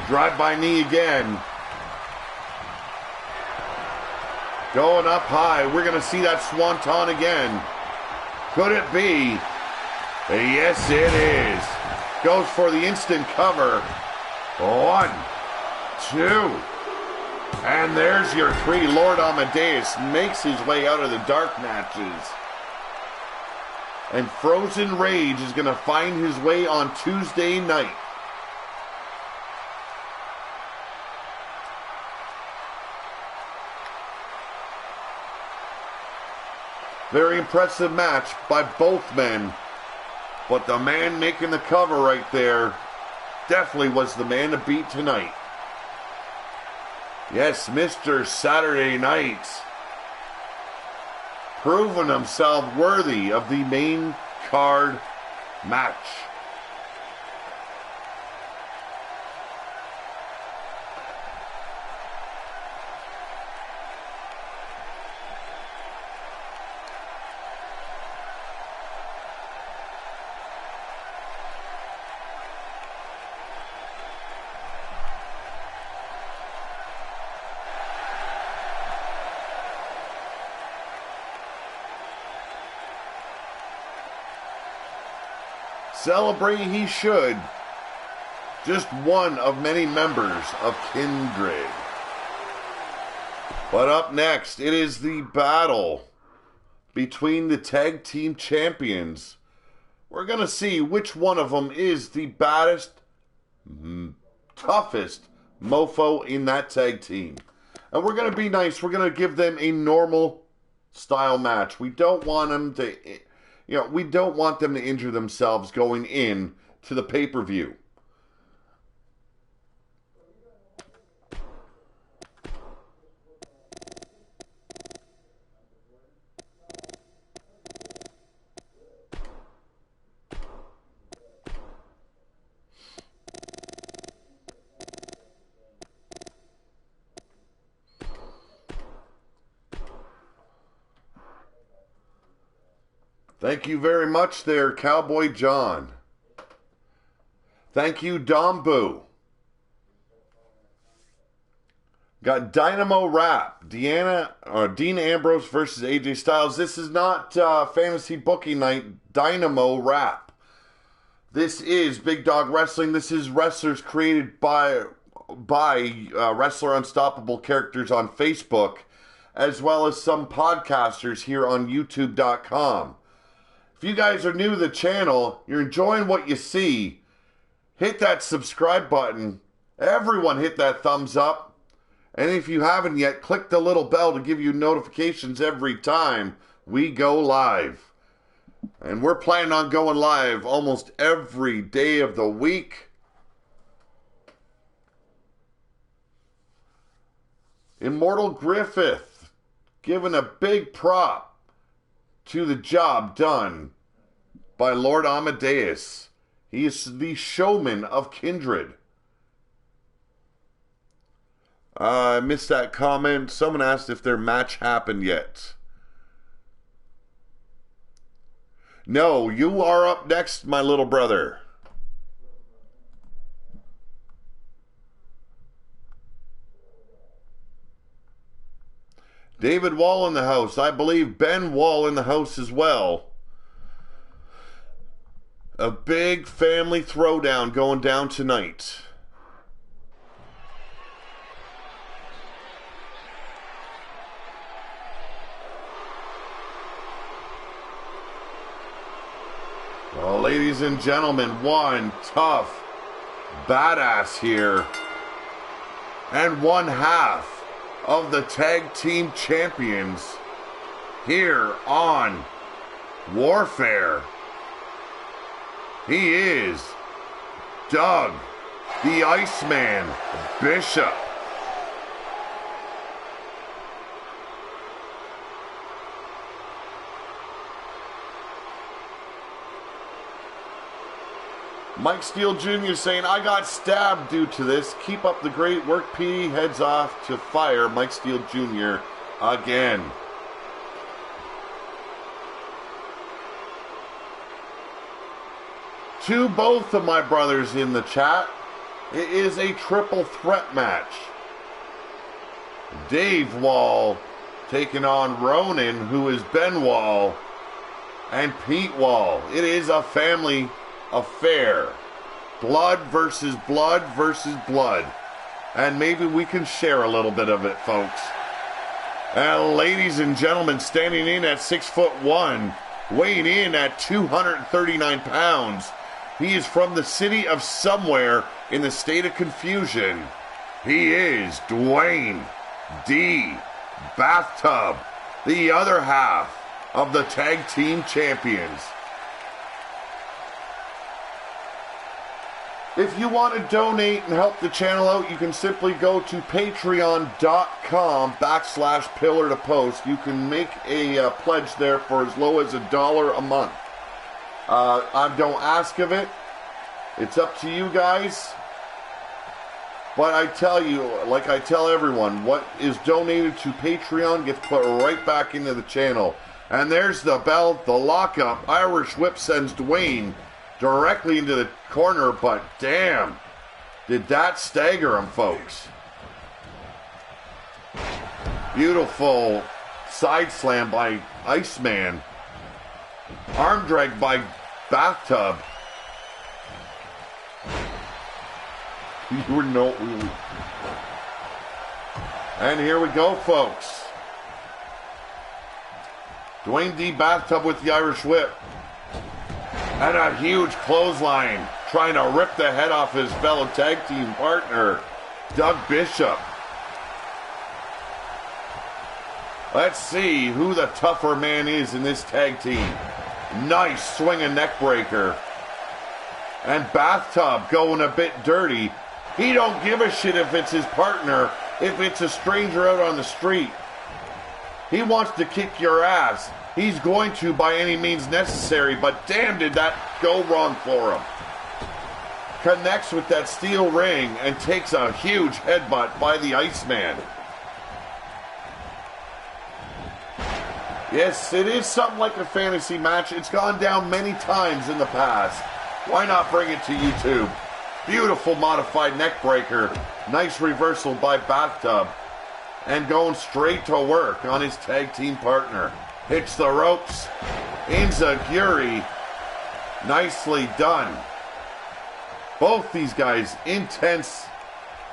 [SPEAKER 1] Drive-by knee again. Going up high. We're going to see that swanton again. Could it be? Yes, it is. Goes for the instant cover. 1, 2. And there's your 3. Lord Amadeus makes his way out of the dark matches. And Frozen Rage is going to find his way on Tuesday night. Very impressive match by both men. But the man making the cover right there definitely was the man to beat tonight. Yes, Mr. Saturday Night. Proven himself worthy of the main card match. Celebrate he should. Just one of many members of Kindred. But up next, it is the battle between the tag team champions. We're going to see which one of them is the baddest, toughest mofo in that tag team. And we're going to be nice. We're going to give them a normal style match. We don't want them to... we don't want them to injure themselves going in to the pay-per-view. Thank you very much there, Cowboy John. Thank you, Dombu. Got Dynamo Rap. Dean Ambrose versus AJ Styles. This is not Fantasy Booking Night. Dynamo Rap. This is Big Dog Wrestling. This is wrestlers created by Wrestler Unstoppable characters on Facebook, as well as some podcasters here on YouTube.com. If you guys are new to the channel, you're enjoying what you see, hit that subscribe button. Everyone hit that thumbs up. And if you haven't yet, click the little bell to give you notifications every time we go live. And we're planning on going live almost every day of the week. Immortal Griffith, given a big prop to the job done by Lord Amadeus. He is the showman of Kindred. I missed that comment. Someone asked if their match happened yet. No, you are up next, my little brother. David Wall in the house. I believe Ben Wall in the house as well. A big family throwdown going down tonight. Well, ladies and gentlemen, one tough badass here. And one half of the tag team champions here on Warfare. He is Dawg, the Iceman Bishop. Mike Steele Jr. saying, I got stabbed due to this. Keep up the great work, P. Heads off to fire Mike Steele Jr. again. To both of my brothers in the chat, it is a triple threat match. Dave Wall taking on Ronan, who is Ben Wall, and Pete Wall. It is a family affair. Blood versus blood versus blood. And maybe we can share a little bit of it, folks. And ladies and gentlemen, standing in at 6'1", weighing in at 239 pounds. He is from the city of somewhere in the state of confusion. He is Dwayne D. Bathtub, the other half of the tag team champions. If you want to donate and help the channel out, you can simply go to patreon.com/pillar to post. You can make a pledge there for as low as $1 a month. Don't ask of it. It's up to you guys. But I tell you, like I tell everyone, what is donated to Patreon gets put right back into the channel. And there's the bell, the lockup. Irish whip sends Dwayne directly into the corner, but damn, did that stagger him, folks. Beautiful side slam by Iceman. Arm drag by Bathtub. And here we go, folks. Dwayne D. Bathtub with the Irish whip. And a huge clothesline, trying to rip the head off his fellow tag team partner, Doug Bishop. Let's see who the tougher man is in this tag team. Nice swinging neck breaker. And Bathtub going a bit dirty. He don't give a shit if it's his partner, if it's a stranger out on the street. He wants to kick your ass. He's going to by any means necessary, but damn did that go wrong for him. Connects with that steel ring and takes a huge headbutt by the Iceman. Yes, it is something like a fantasy match. It's gone down many times in the past. Why not bring it to YouTube? Beautiful modified neck breaker. Nice reversal by Bathtub. And going straight to work on his tag team partner. Hits the ropes. Inzaguri. Nicely done. Both these guys intense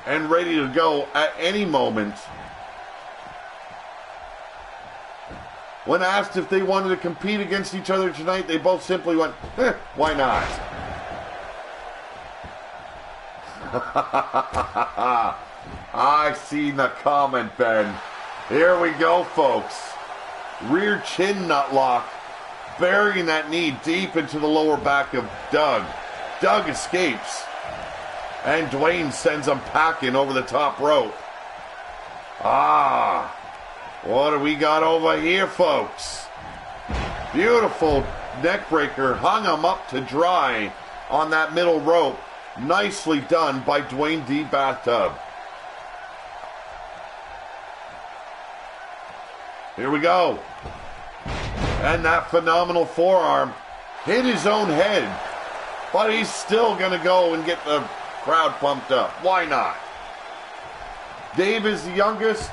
[SPEAKER 1] and ready to go at any moment. When asked if they wanted to compete against each other tonight, they both simply went, why not? I seen the comment, Ben. Here we go, folks. Rear chin nut lock, burying that knee deep into the lower back of Doug. Doug escapes, and Dwayne sends him packing over the top rope. What do we got over here, folks? Beautiful neck breaker, hung him up to dry on that middle rope. Nicely done by Dwayne D. Bathtub. Here we go. And that phenomenal forearm hit his own head. But he's still going to go and get the crowd pumped up. Why not? Dave is the youngest.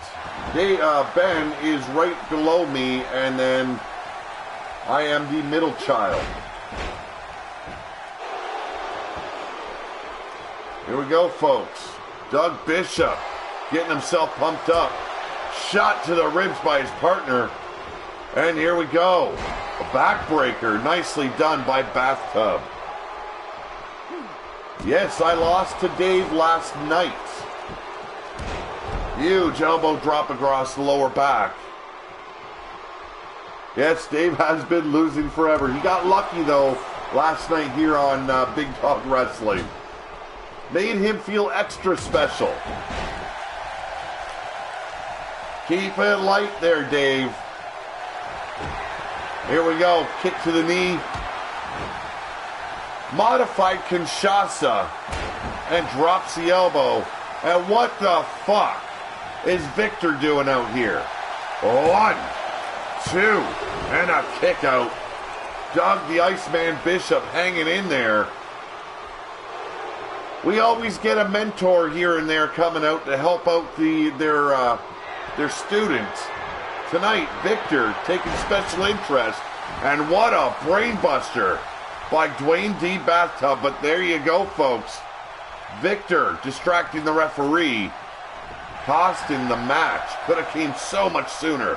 [SPEAKER 1] Ben is right below me. And then I am the middle child. Here we go, folks. Doug Bishop getting himself pumped up. Shot to the ribs by his partner. And here we go. A backbreaker. Nicely done by Bathtub. Yes, I lost to Dave last night. Huge elbow drop across the lower back. Yes, Dave has been losing forever. He got lucky, though, last night here on Big Dog Wrestling. Made him feel extra special. Keep it light there, Dave. Here we go. Kick to the knee. Modified Kinshasa. And drops the elbow. And what the fuck is Victor doing out here? 1, 2, and a kick out. Doug the Iceman Bishop hanging in there. We always get a mentor here and there coming out to help out their students. Tonight, Victor taking special interest. And what a brainbuster by Dwayne D. Bathtub. But there you go, folks. Victor distracting the referee. Costing the match. Could have came so much sooner.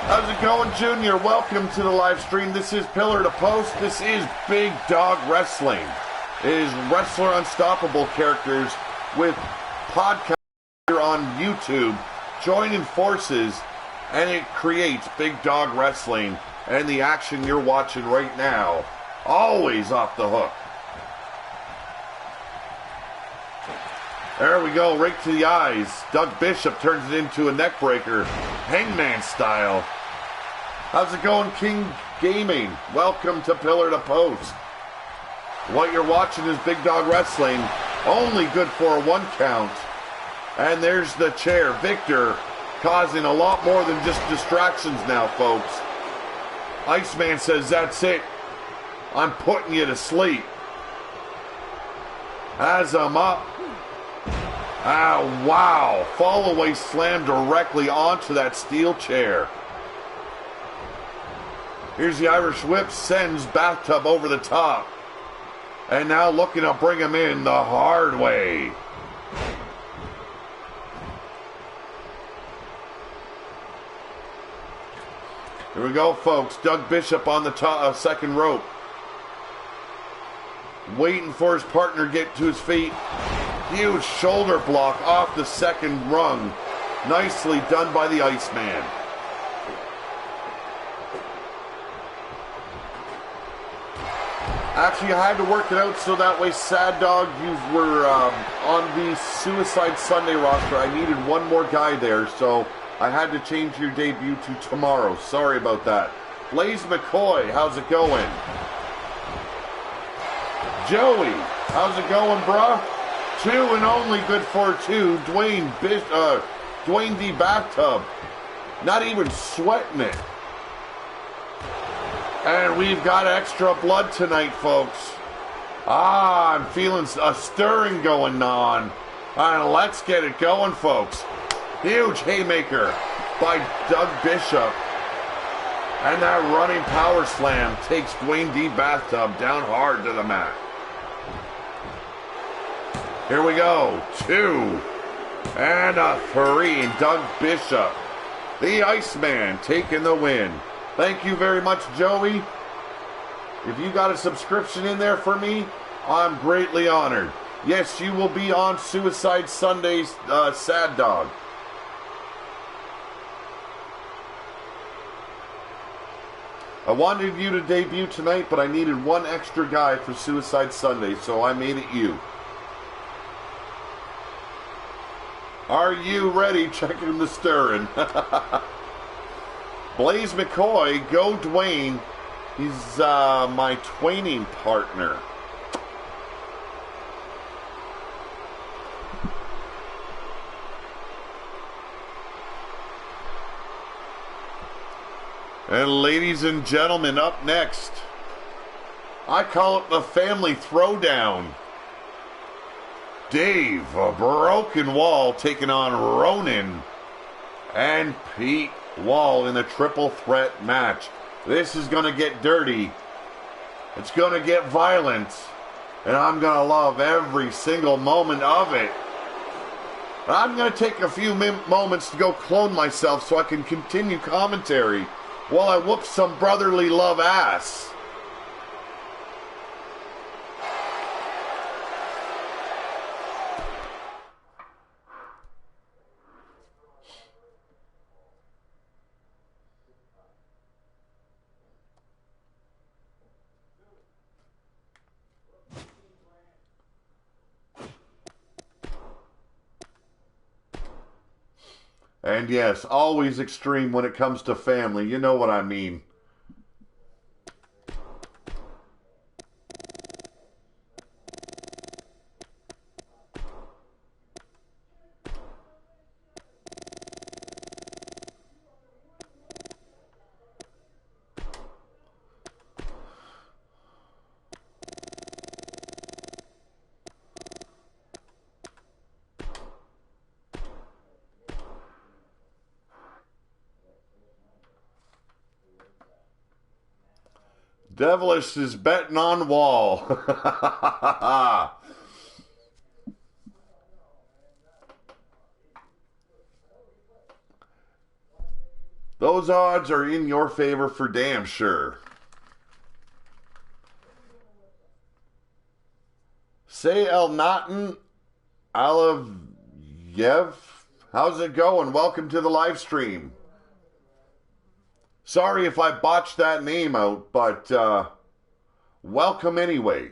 [SPEAKER 1] How's it going, Junior? Welcome to the live stream. This is Pillar to Post. This is Big Dog Wrestling. It is Wrestler Unstoppable characters with podcasts here on YouTube joining forces, and it creates Big Dog Wrestling and the action you're watching right now. Always off the hook. There we go, right to the eyes. Doug Bishop turns it into a neck breaker, Hangman style. How's it going, King Gaming? Welcome to Pillar to Post. What you're watching is Big Dog Wrestling, only good for a 1 count. And there's the chair. Victor causing a lot more than just distractions now, folks. Iceman says, that's it. I'm putting you to sleep. Has him up. Ah, wow. Fall away slam directly onto that steel chair. Here's the Irish whip, sends Bathtub over the top. And now looking to bring him in the hard way. Here we go, folks. Doug Bishop on the top, second rope. Waiting for his partner to get to his feet. Huge shoulder block off the second rung. Nicely done by the Iceman. Actually, I had to work it out so that way, Sad Dog, you were on the Suicide Sunday roster. I needed one more guy there, so I had to change your debut to tomorrow. Sorry about that. Blaze McCoy, how's it going? Joey, how's it going, bruh? 2 and only good for 2. Dwayne D. Bathtub. Not even sweating it. And we've got extra blood tonight, folks. Ah, I'm feeling a stirring going on. All right, let's get it going, folks. Huge haymaker by Doug Bishop. And that running power slam takes Dwayne D. Bathtub down hard to the mat. Here we go. 2 and a 3. And Doug Bishop, the Iceman, taking the win. Thank you very much, Joey. If you got a subscription in there for me, I'm greatly honored. Yes, you will be on Suicide Sunday's Sad Dog. I wanted you to debut tonight, but I needed one extra guy for Suicide Sunday, so I made it you. Are you ready? Checking the stirring. Blaze McCoy, go Dwayne. He's my twaining partner. And ladies and gentlemen, up next, I call it the family throwdown. Dave, a broken wall, taking on Ronan and Pete Wall in a triple threat match. This is going to get dirty. It's going to get violent. And I'm going to love every single moment of it. I'm going to take a few moments to go clone myself so I can continue commentary while I whoop some brotherly love ass. And yes, always extreme when it comes to family. You know what I mean. Devilish is betting on Wall. Those odds are in your favor for damn sure. Say El Natin Alayev. How's it going? Welcome to the live stream. Sorry if I botched that name out, but welcome anyway.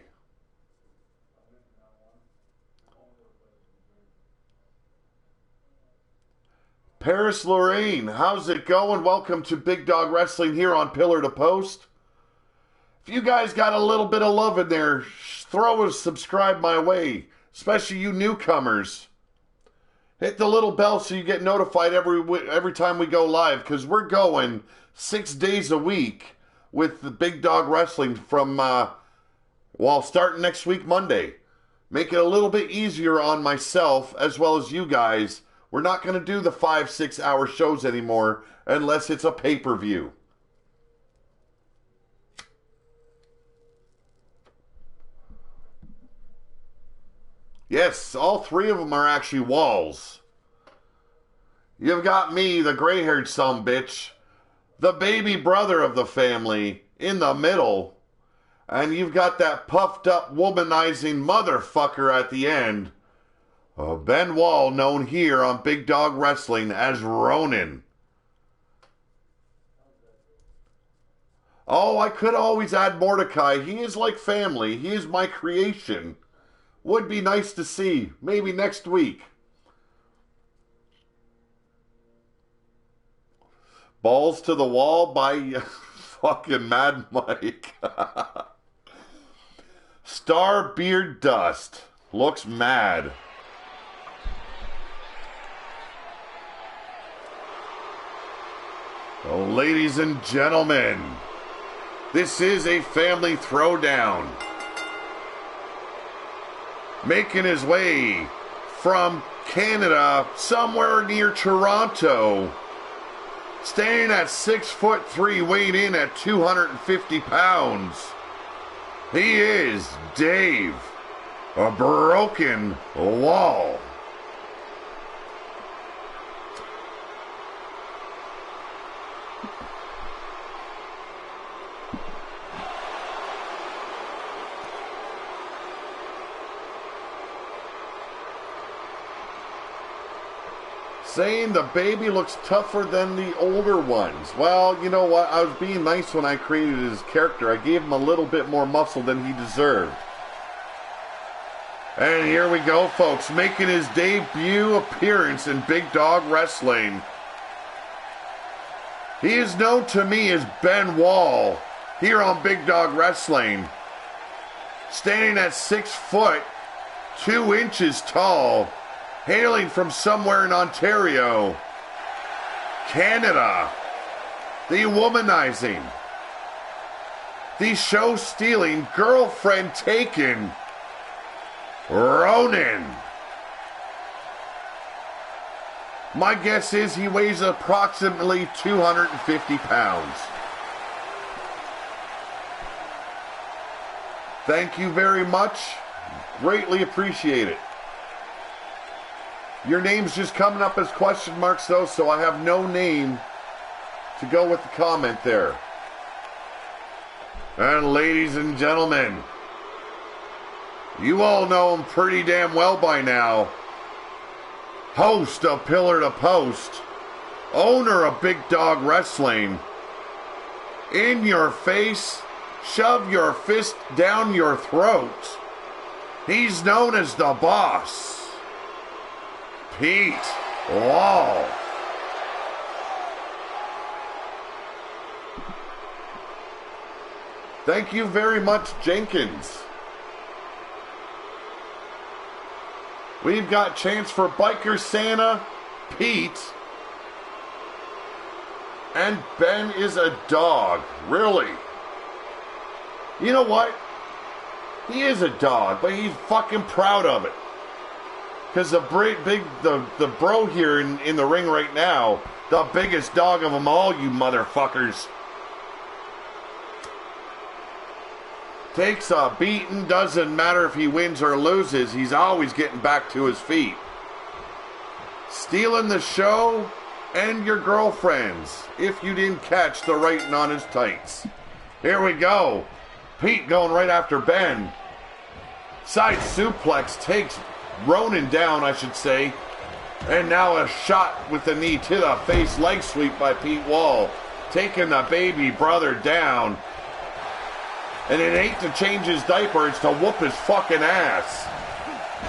[SPEAKER 1] Paris Lorraine, how's it going? Welcome to Big Dog Wrestling here on Pillar to Post. If you guys got a little bit of love in there, throw a subscribe my way, especially you newcomers. Hit the little bell so you get notified every time we go live, because we're going 6 days a week with the Big Dog Wrestling from, starting next week, Monday. Make it a little bit easier on myself as well as you guys. We're not going to do the 5-6 hour shows anymore unless it's a pay-per-view. Yes, all three of them are actually walls. You've got me, the gray-haired sumbitch, the baby brother of the family, in the middle. And you've got that puffed-up, womanizing motherfucker at the end. Ben Wall, known here on Big Dog Wrestling as Ronin. Oh, I could always add Mordecai. He is like family. He is my creation. Would be nice to see. Maybe next week. Balls to the Wall by fucking Mad Mike. Star Beard Dust. Looks mad. Oh, ladies and gentlemen, this is a family throwdown. Making his way from Canada, somewhere near Toronto. Standing at 6'3", weighed in at 250 pounds. He is Dave, a Broken Wall. Saying the baby looks tougher than the older ones. Well, you know what? I was being nice when I created his character. I gave him a little bit more muscle than he deserved. And here we go, folks. Making his debut appearance in Big Dog Wrestling. He is known to me as Ben Wall here on Big Dog Wrestling. Standing at 6 foot, 2 inches tall. Hailing from somewhere in Ontario, Canada, the womanizing, the show-stealing, girlfriend-taken, Ronin. My guess is he weighs approximately 250 pounds. Thank you very much. Greatly appreciate it. Your name's just coming up as question marks, though, so I have no name to go with the comment there. And ladies and gentlemen, you all know him pretty damn well by now. Host of Pillar to Post, owner of Big Dog Wrestling, in your face, shove your fist down your throat. He's known as the Boss. Pete Wall. Thank you very much, Jenkins. We've got chance for Biker Santa, Pete, and Ben is a dog. Really? You know what? He is a dog, but he's fucking proud of it. Because the bro here in the ring right now, the biggest dog of them all, you motherfuckers. Takes a beating, doesn't matter if he wins or loses, he's always getting back to his feet. Stealing the show and your girlfriends, if you didn't catch the writing on his tights. Here we go. Pete going right after Ben. Side suplex takes Ronin down, I should say. And now a shot with the knee to the face, leg sweep by Pete Wall. Taking the baby brother down. And it ain't to change his diaper, it's to whoop his fucking ass.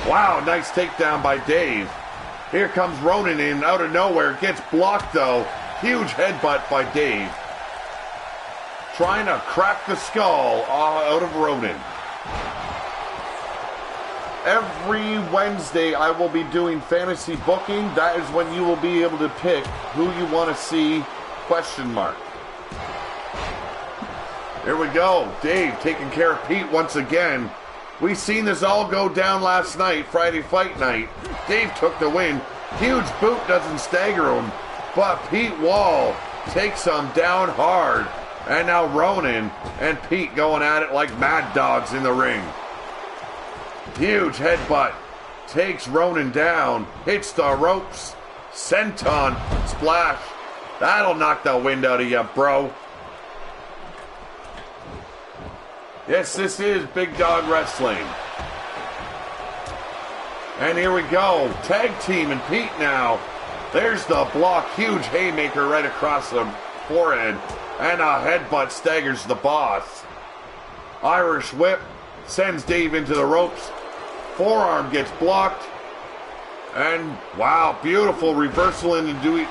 [SPEAKER 1] Wow, nice takedown by Dave. Here comes Ronan in out of nowhere. Gets blocked though. Huge headbutt by Dave. Trying to crack the skull out of Ronan. Every Wednesday I will be doing fantasy booking. That is when you will be able to pick who you want to see, question mark. Here we go. Dave taking care of Pete once again. We seen this all go down last night, Friday Fight Night. Dave took the win. Huge boot doesn't stagger him, but Pete Wall takes him down hard. And now Ronan and Pete going at it like mad dogs in the ring. Huge headbutt. Takes Ronan down. Hits the ropes. Senton splash. That'll knock the wind out of you, bro. Yes, this is Big Dog Wrestling. And here we go. Tag team and Pete now. There's the block. Huge haymaker right across the forehead. And a headbutt staggers the boss. Irish whip sends Dave into the ropes. Forearm gets blocked. And wow, beautiful reversal into a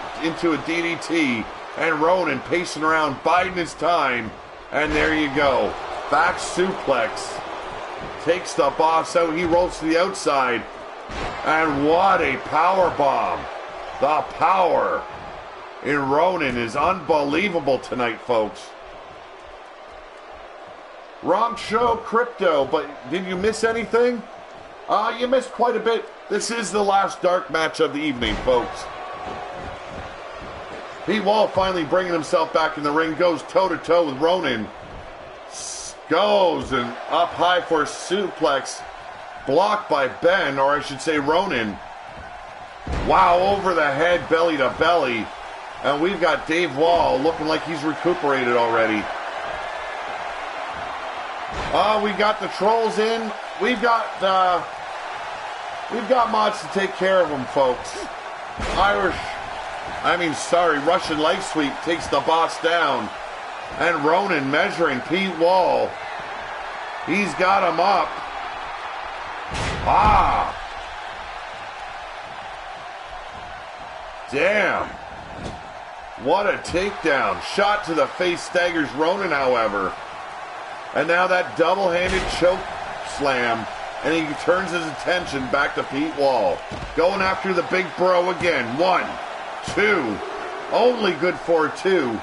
[SPEAKER 1] DDT. And Ronan pacing around, biding his time. And there you go. Back suplex. Takes the boss out. He rolls to the outside. And what a power bomb. The power in Ronan is unbelievable tonight, folks. Wrong show, Crypto, but did you miss anything? You missed quite a bit. This is the last dark match of the evening, folks. Pete Wall finally bringing himself back in the ring, goes toe-to-toe with Ronan. Goes and up high for a suplex. Blocked by Ben, or I should say Ronan. Wow, over the head, belly to belly. And we've got Dave Wall looking like he's recuperated already. We got the trolls in. We've got mods to take care of them, folks. Russian leg sweep takes the boss down. And Ronan measuring Pete Wall. He's got him up. Damn. What a takedown. Shot to the face staggers Ronan, however. And now that double-handed choke slam. And he turns his attention back to Pete Wall. Going after the big bro again. 1, 2. Only good for 2.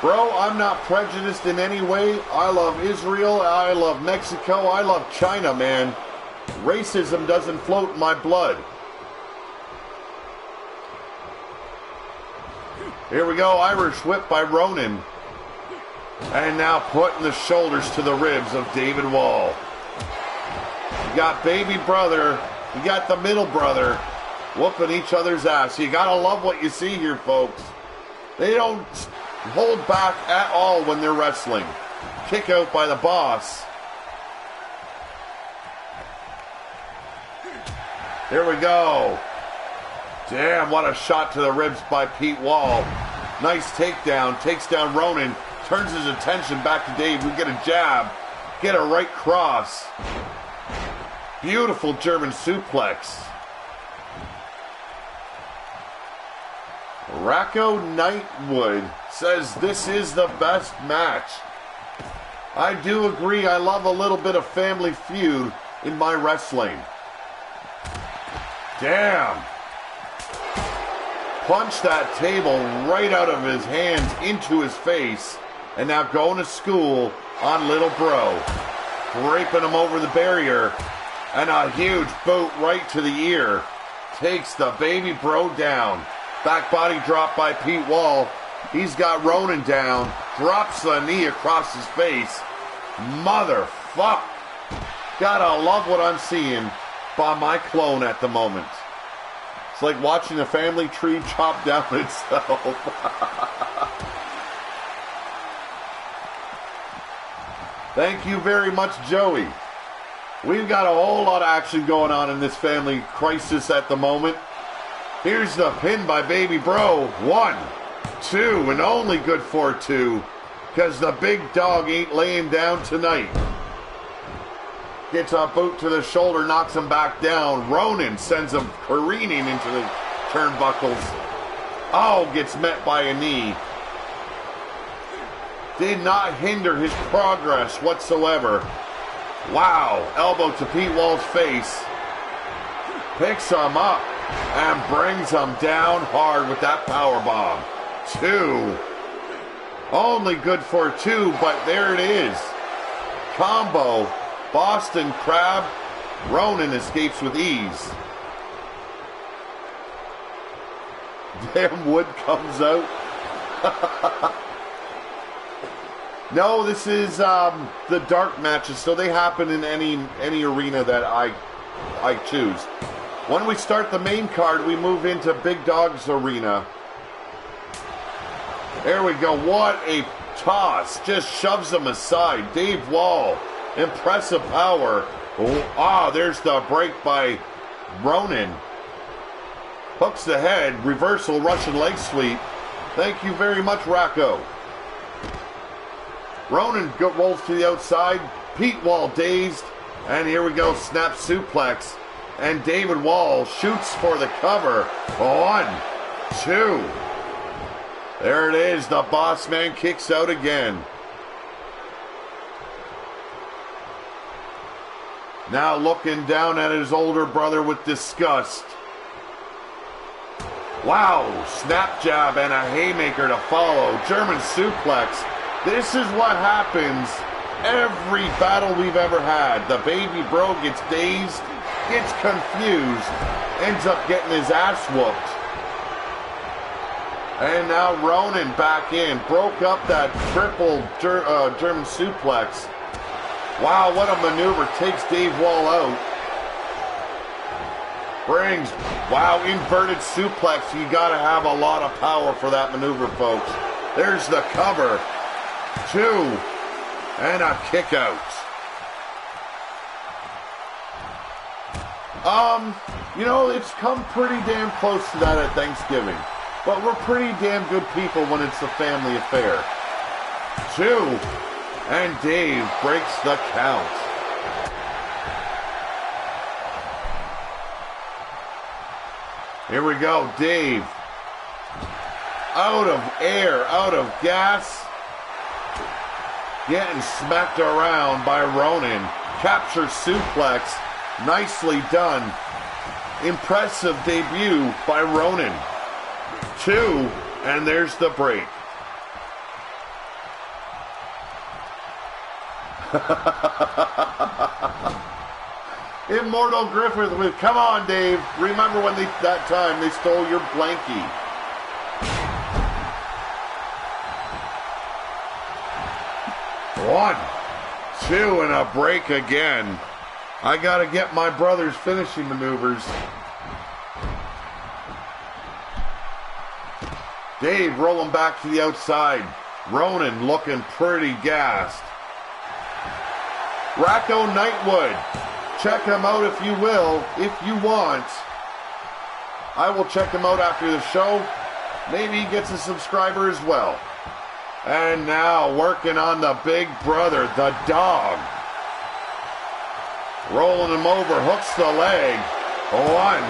[SPEAKER 1] Bro, I'm not prejudiced in any way. I love Israel. I love Mexico. I love China, man. Racism doesn't float in my blood. Here we go. Irish whip by Ronan. And now putting the shoulders to the ribs of David Wall. You got baby brother. You got the middle brother whooping each other's ass. You gotta love what you see here, folks. They don't hold back at all when they're wrestling. Kick out by the boss. Here we go. Damn, what a shot to the ribs by Pete Wall. Nice takedown. Takes down Ronan. Turns his attention back to Dave. We get a jab. Get a right cross. Beautiful German suplex. Racco Knightwood says this is the best match. I do agree. I love a little bit of family feud in my wrestling. Damn. Punch that table right out of his hands into his face. And now going to school on little bro. Draping him over the barrier. And a huge boot right to the ear. Takes the baby bro down. Back body drop by Pete Wall. He's got Ronan down. Drops the knee across his face. Motherfuck. Gotta love what I'm seeing by my clone at the moment. It's like watching a family tree chop down itself. Thank you very much, Joey. We've got a whole lot of action going on in this family crisis at the moment. Here's the pin by Baby Bro. 1, 2, and only good for 2. Because the big dog ain't laying down tonight. gets a boot to the shoulder, knocks him back down. Ronan sends him careening into the turnbuckles. Oh, gets met by a knee. Did not hinder his progress whatsoever. Wow, elbow to Pete Wall's face. Picks him up and brings him down hard with that powerbomb. 2. Only good for 2, but there it is. Combo. Boston Crab. Ronan escapes with ease. Damn wood comes out. No, this is the dark matches, so they happen in any arena that I choose. When we start the main card, we move into Big Dog's arena. There we go. What a toss. Just shoves him aside. Dave Wall. Impressive power. Oh, there's the break by Ronan. Hooks the head. Reversal Russian leg sweep. Thank you very much, Racco. Ronan rolls to the outside. Pete Wall dazed. And here we go. Snap suplex. And David Wall shoots for the cover. 1, 2. There it is. The boss man kicks out again. Now looking down at his older brother with disgust. Wow. Snap jab and a haymaker to follow. German suplex. This is what happens every battle we've ever had. The baby bro gets dazed, gets confused, ends up getting his ass whooped. And now Ronan back in. Broke up that triple German suplex. Wow, what a maneuver. Takes Dave Wall out. Brings, wow, inverted suplex. You got to have a lot of power for that maneuver, folks. There's the cover. 2. And a kick out. You know, it's come pretty damn close to that at Thanksgiving. But we're pretty damn good people when it's a family affair. 2. And Dave breaks the count. Here we go, Dave. Out of air, out of gas. Getting smacked around by Ronan. Capture suplex. Nicely done. Impressive debut by Ronan. 2. And there's the break. Immortal Griffith with, come on, Dave. Remember when that time they stole your blankie. One, 2, and a break again. I gotta get my brother's finishing maneuvers. Dave rolling back to the outside. Ronan looking pretty gassed. Racco Nightwood. Check him out if you will, if you want. I will check him out after the show. Maybe he gets a subscriber as well. And now working on the big brother, the Dawg. Rolling him over, hooks the leg. 1,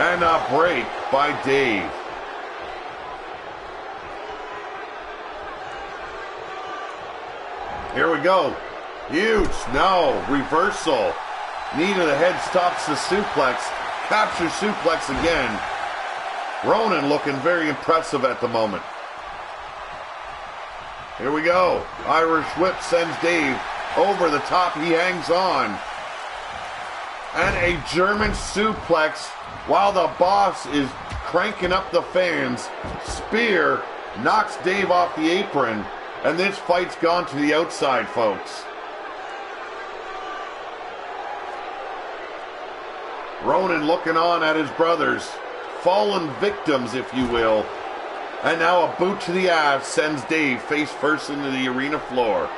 [SPEAKER 1] and a break by Dave. Here we go. Huge, no, reversal. Knee to the head stops the suplex. Capture suplex again. Ronan looking very impressive at the moment. Here we go. Irish whip sends Dave over the top. He hangs on. And a German suplex while the boss is cranking up the fans. Spear knocks Dave off the apron. And this fight's gone to the outside, folks. Ronan looking on at his brothers. Fallen victims, if you will. And now a boot to the ass sends Dave face first into the arena floor.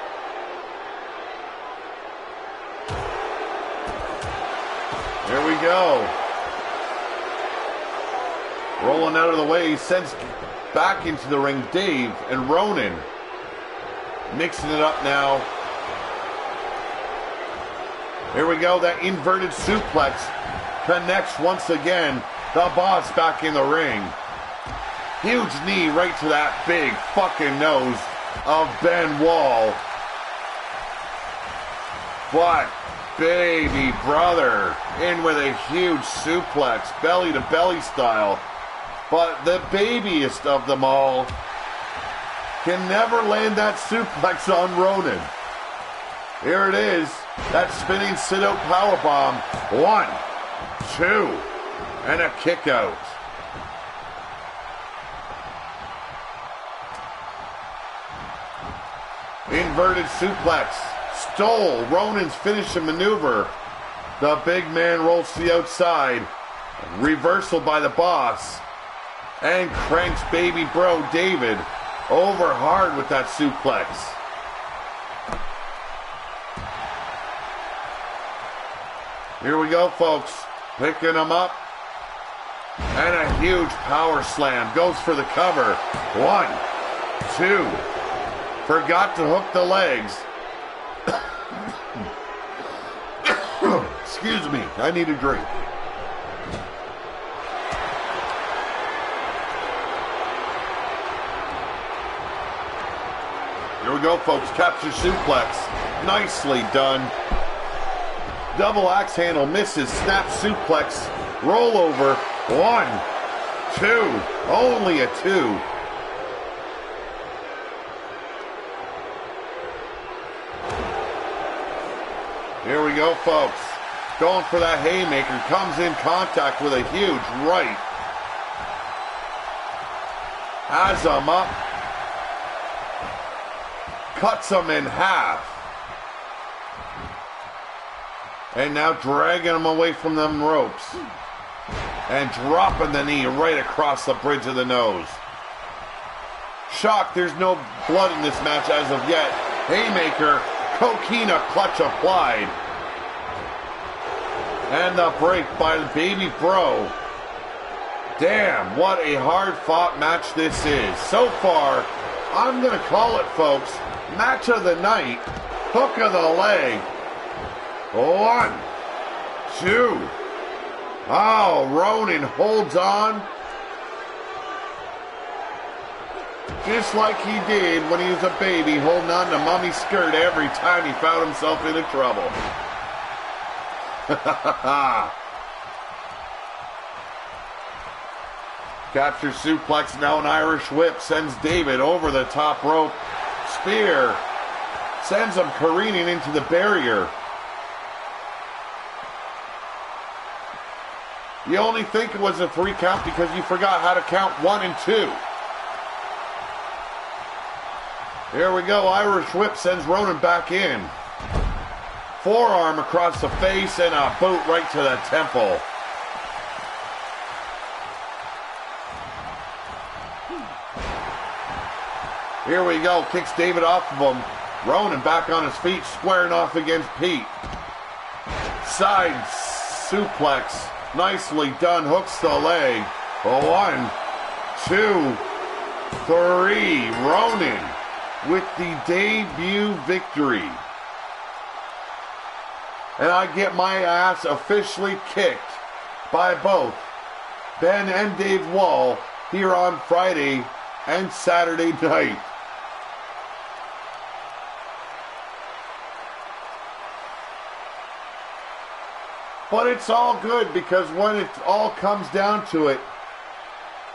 [SPEAKER 1] There we go. Rolling out of the way, sends back into the ring Dave and Ronan. Mixing it up now. Here we go, that inverted suplex connects once again. The Boss back in the ring. Huge knee right to that big fucking nose of Ben Wall. But baby brother in with a huge suplex, belly to belly style. But the babiest of them all can never land that suplex on Ronan. Here it is, that spinning sit-out powerbomb. 1, 2, and a kick out. Inverted suplex. Stole Ronan's finishing maneuver. The big man rolls to the outside. Reversal by the Boss. And cranks baby bro David over hard with that suplex. Here we go, folks. Picking him up. And a huge power slam. Goes for the cover. 1, 2. Forgot to hook the legs. Excuse me, I need a drink. Here we go, folks. Capture suplex. Nicely done. Double axe handle misses. Snap suplex. Roll over. 1, 2. Only a 2. Here we go, folks. Going for that haymaker. Comes in contact with a huge right. Has him up. Cuts him in half. And now dragging him away from them ropes. And dropping the knee right across the bridge of the nose. Shocked there's no blood in this match as of yet. Haymaker. Coquina clutch applied. And the break by the baby bro. Damn, what a hard-fought match this is. So far, I'm going to call it, folks, match of the night, hook of the leg. 1, 2. Oh, Ronan holds on. Just like he did when he was a baby, holding on to mommy's skirt every time he found himself into trouble. Capture suplex, now an Irish whip, sends David over the top rope. Spear sends him careening into the barrier. You only think it was a 3 count because you forgot how to count 1 and 2. Here we go, Irish whip sends Ronan back in. Forearm across the face and a boot right to the temple. Here we go, kicks David off of him. Ronan back on his feet, squaring off against Pete. Side suplex, nicely done, hooks the leg. 1, 2, 3, Ronan with the debut victory. And I get my ass officially kicked by both Ben and Dave Wall here on Friday and Saturday night. But it's all good because when it all comes down to it,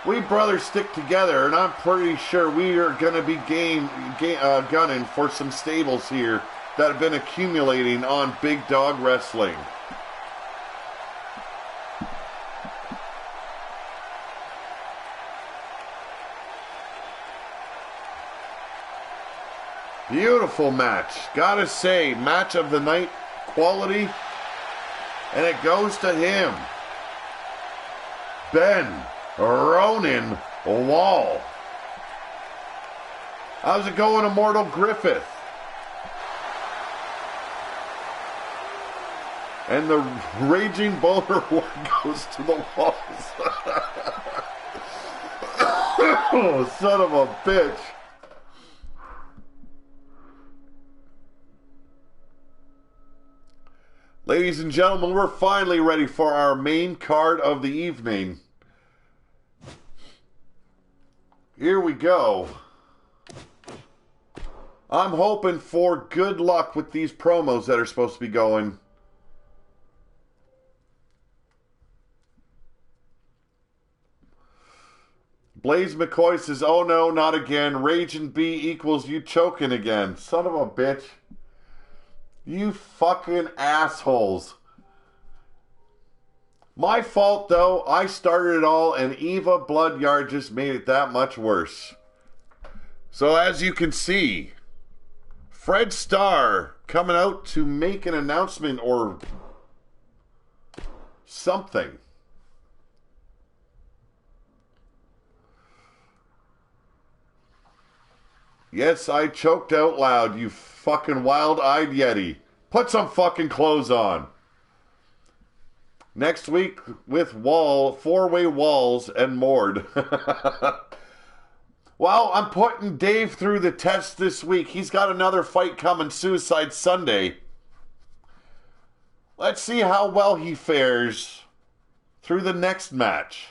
[SPEAKER 1] we brothers stick together, and I'm pretty sure we are going to be gunning for some stables here that have been accumulating on Big Dog Wrestling. Beautiful match. Gotta say, match of the night quality. And it goes to him. Ben Ronan Wall. How's it going, Immortal Griffith? And the Raging Bowler One goes to the walls. Oh, son of a bitch. Ladies and gentlemen, we're finally ready for our main card of the evening. Here we go. I'm hoping for good luck with these promos that are supposed to be going. Blaze McCoy says, oh no, not again. Raging B equals you choking again. Son of a bitch. You fucking assholes. My fault though. I started it all and Eva Bloodyard just made it that much worse. So as you can see, Fred Starr coming out to make an announcement or something. Yes, I choked out loud, you fucking wild-eyed Yeti. Put some fucking clothes on. Next week with four-way walls and Mord. Well, I'm putting Dave through the test this week. He's got another fight coming, Suicide Sunday. Let's see how well he fares through the next match.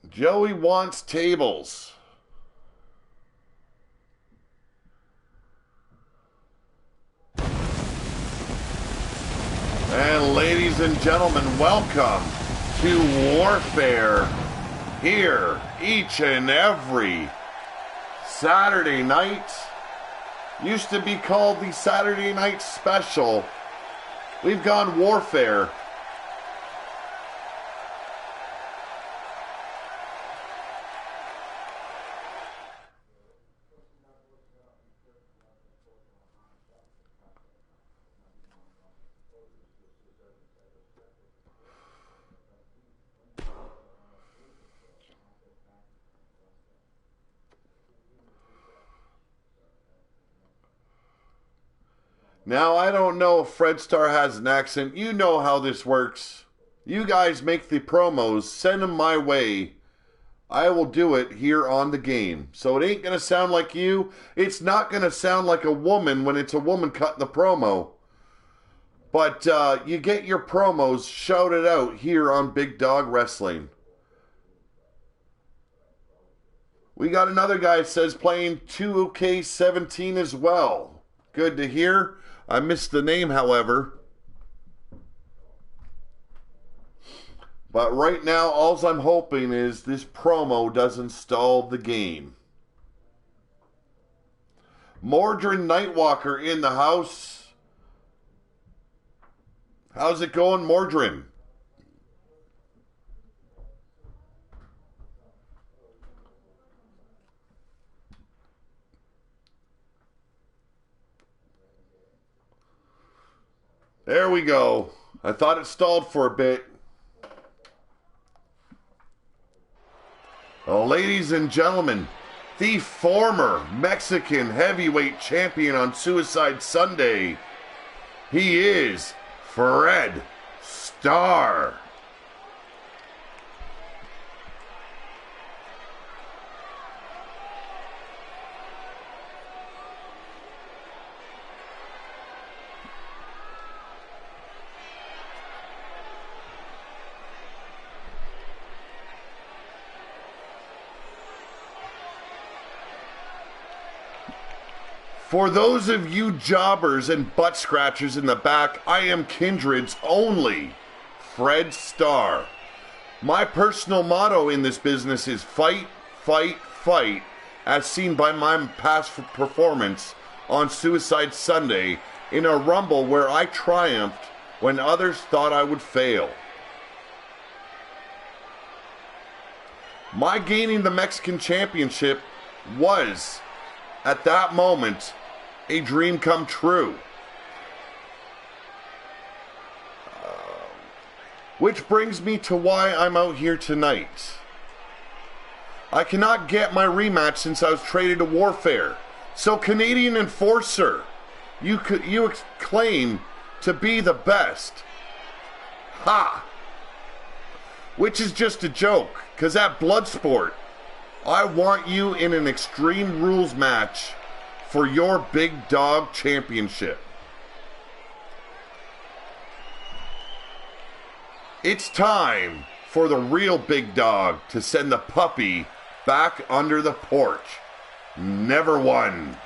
[SPEAKER 1] Joey wants tables. And ladies and gentlemen, welcome to Warfare here each and every Saturday night. Used to be called the Saturday Night Special. We've gone Warfare. Now, I don't know if Fred Starr has an accent. You know how this works. You guys make the promos. Send them my way. I will do it here on the game. So it ain't going to sound like you. It's not going to sound like a woman when it's a woman cutting the promo. But you get your promos shouted out here on Big Dog Wrestling. We got another guy that says playing 2K17 as well. Good to hear. I missed the name, however. But right now, all I'm hoping is this promo doesn't stall the game. Mordrin Nightwalker in the house. How's it going, Mordrin? There we go. I thought it stalled for a bit. Well, ladies and gentlemen, the former Mexican heavyweight champion on Suicide Sunday, he is Fred Starr. For those of you jobbers and butt scratchers in the back, I am Kindred's only Fred Starr. My personal motto in this business is fight, fight, fight, as seen by my past performance on Suicide Sunday in a Rumble where I triumphed when others thought I would fail. My gaining the Mexican Championship was, at that moment, a dream come true. Which brings me to why I'm out here tonight. I cannot get my rematch since I was traded to Warfare. So Canadian Enforcer, You claim to be the best. Ha! Which is just a joke, because at Bloodsport, I want you in an Extreme Rules match for your Big Dog Championship. It's time for the real Big Dog to send the puppy back under the porch. Never won.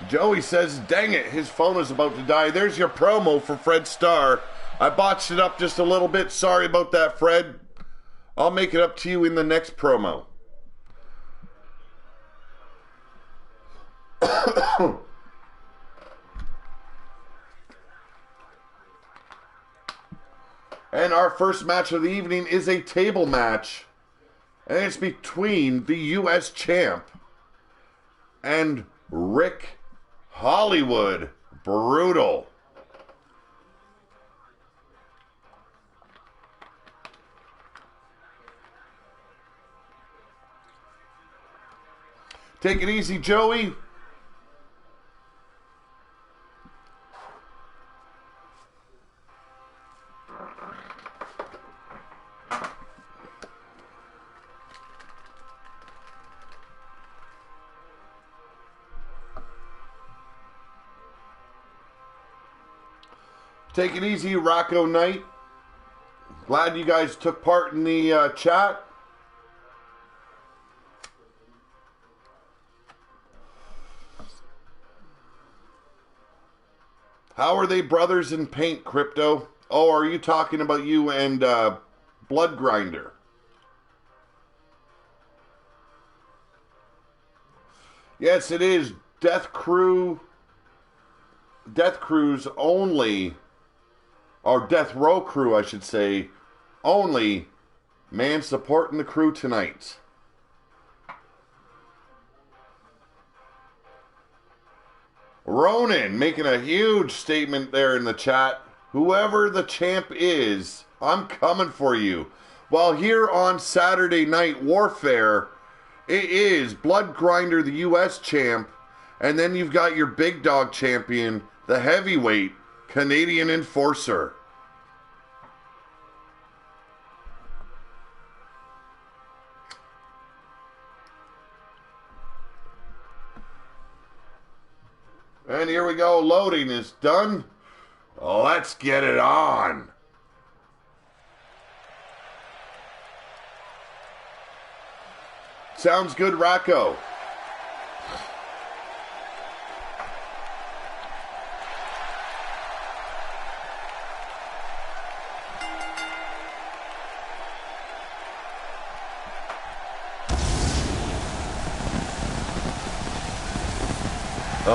[SPEAKER 1] Joey says, dang it, his phone is about to die. There's your promo for Fred Starr. I botched it up just a little bit. Sorry about that, Fred. I'll make it up to you in the next promo. And our first match of the evening is a table match. And it's between the U.S. champ and Rick Hollywood Brutal. Take it easy, Joey. Take it easy, Rocco Knight. Glad you guys took part in the chat. How are they brothers in paint, Crypto? Oh, are you talking about you and Blood Grinder? Yes, it is Death Crew's only, or Death Row Crew, I should say, only man supporting the crew tonight. Ronan making a huge statement there in the chat. Whoever the champ is, I'm coming for you. Well, here on Saturday Night Warfare, it is Blood Grinder, the U.S. champ, and then you've got your big dog champion, the heavyweight Canadian Enforcer. And here we go. Loading is done. Let's get it on. Sounds good, Rocco.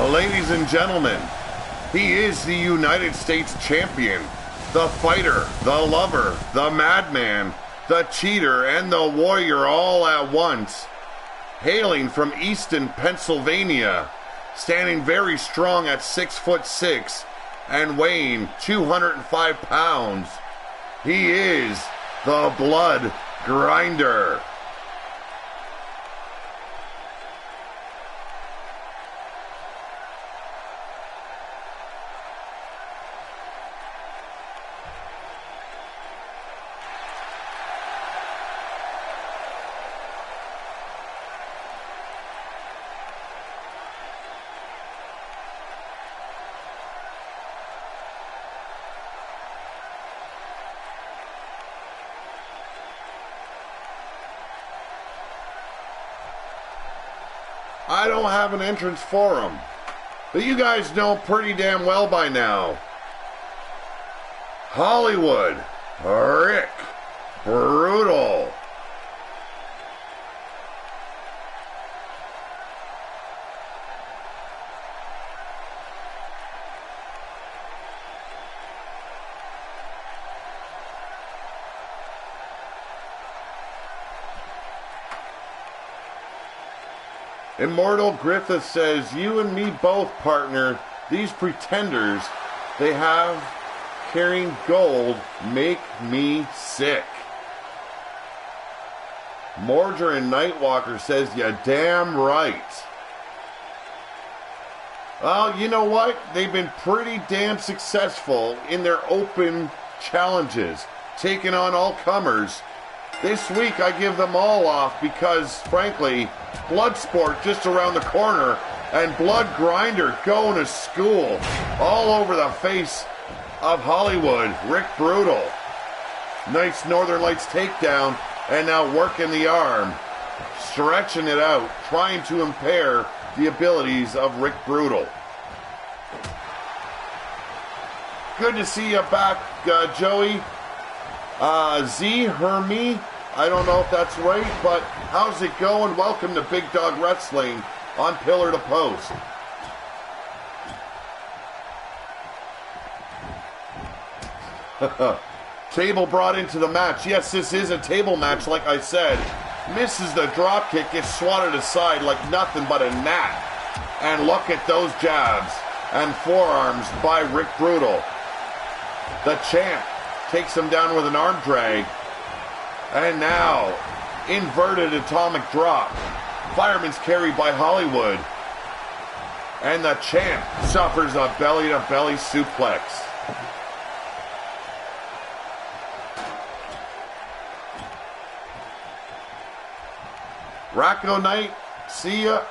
[SPEAKER 1] Ladies and gentlemen, he is the United States champion, the fighter, the lover, the madman, the cheater, and the warrior all at once. Hailing from Easton, Pennsylvania, standing very strong at 6'6" and weighing 205 pounds. He is the Blood Grinder. I don't have an entrance for him, but you guys know pretty damn well by now. Hollywood Rick Brutal. Immortal Griffith says, you and me both, partner. These pretenders they have carrying gold make me sick. Mordred Nightwalker says, "You damn right." Well, you know what? They've been pretty damn successful in their open challenges, taking on all comers. This week, I give them all off because, frankly, Bloodsport just around the corner and Blood Grinder going to school all over the face of Hollywood. Rick Brutal. Nice Northern Lights takedown and now working the arm, stretching it out, trying to impair the abilities of Rick Brutal. Good to see you back, Joey. Z Hermie, I don't know if that's right, but how's it going? Welcome to Big Dog Wrestling on Pillar to Post. Table brought into the match. Yes, this is a table match, like I said. Misses the drop kick, gets swatted aside like nothing but a gnat. And look at those jabs and forearms by Rick Brutal. The champ takes him down with an arm drag. And now, inverted atomic drop. Fireman's carry by Hollywood. And the champ suffers a belly-to-belly suplex. Racco Knight, see ya.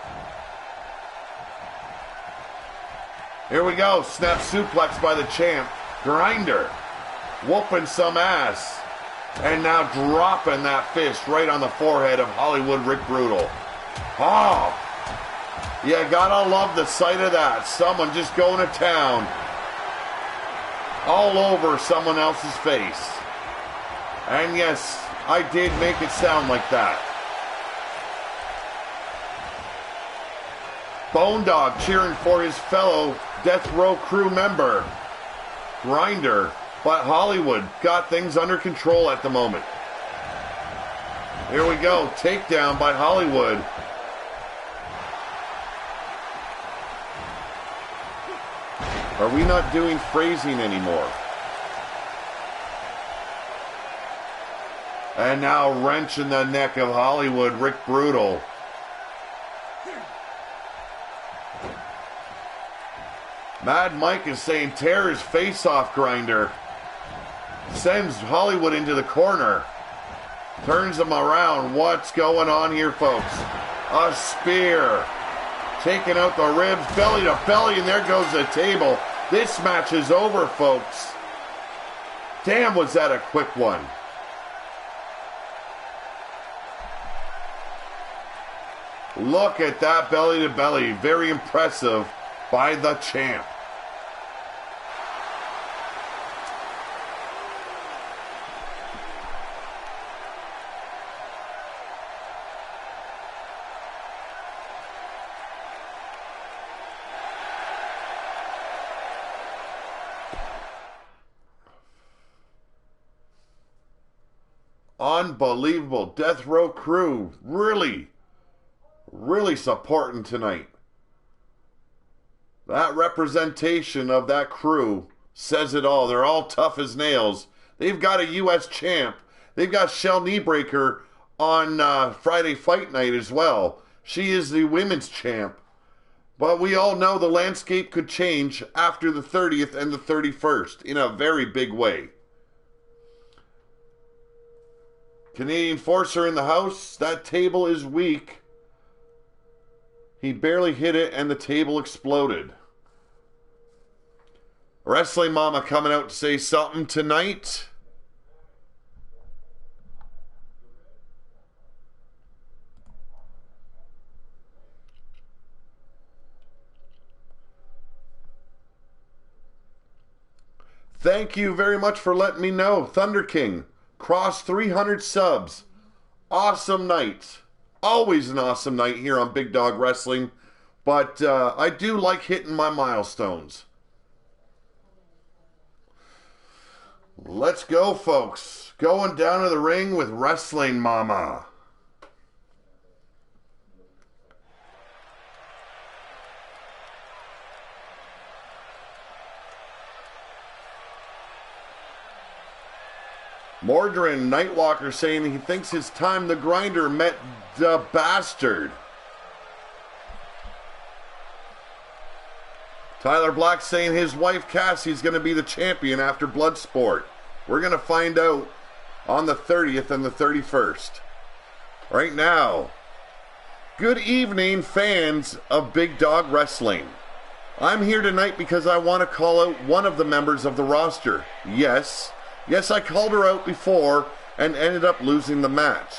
[SPEAKER 1] Here we go, snap suplex by the champ. Grinder, whooping some ass. And now dropping that fist right on the forehead of Hollywood Rick Brutal. Oh, you gotta love the sight of that. Someone just going to town. All over someone else's face. And yes, I did make it sound like that. Bone Dog cheering for his fellow Death Row crew member. Grinder, but Hollywood got things under control at the moment. Here we go, takedown by Hollywood. Are we not doing phrasing anymore? And now wrenching the neck of Hollywood, Rick Brutal. Mad Mike is saying tear his face off, Grinder. Sends Hollywood into the corner. Turns him around. What's going on here, folks? A spear. Taking out the ribs, belly to belly, and there goes the table. This match is over, folks. Damn, was that a quick one. Look at that belly to belly. Very impressive by the champ. Unbelievable. Death Row crew really supporting tonight. That representation of that crew says it all. They're all tough as nails. They've got a U.S. champ. They've got Shell Kneebreaker on Friday Fight Night as well. She is the women's champ. But we all know the landscape could change after the 30th and the 31st in a very big way. Canadian Forcer in the house. That table is weak. He barely hit it and the table exploded. Wrestling Mama coming out to say something tonight. Thank you very much for letting me know. Thunder King, cross 300 subs. Awesome night. Always an awesome night here on Big Dog Wrestling. But I do like hitting my milestones. Let's go, folks. Going down to the ring with Wrestling Mama. Mordrin Nightwalker saying he thinks his time the grinder met the bastard. Tyler Black saying his wife Cassie's going to be the champion after Bloodsport. We're going to find out on the 30th and the 31st. Right now, good evening, fans of Big Dog Wrestling. I'm here tonight because I want to call out one of the members of the roster. Yes, I called her out before and ended up losing the match.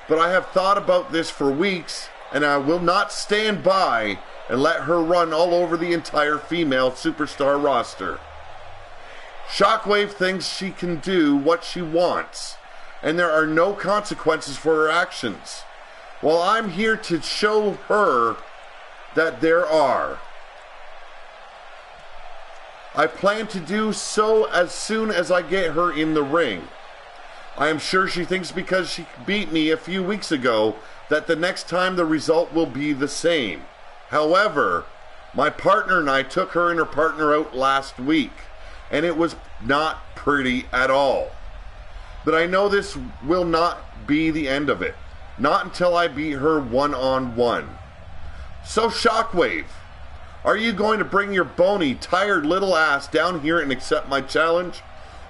[SPEAKER 1] But I have thought about this for weeks, and I will not stand by and let her run all over the entire female superstar roster. Shockwave thinks she can do what she wants, and there are no consequences for her actions. Well, I'm here to show her that there are. I plan to do so as soon as I get her in the ring. I am sure she thinks because she beat me a few weeks ago that the next time the result will be the same. However, my partner and I took her and her partner out last week, and it was not pretty at all. But I know this will not be the end of it. Not until I beat her one-on-one. So Shockwave, are you going to bring your bony, tired little ass down here and accept my challenge?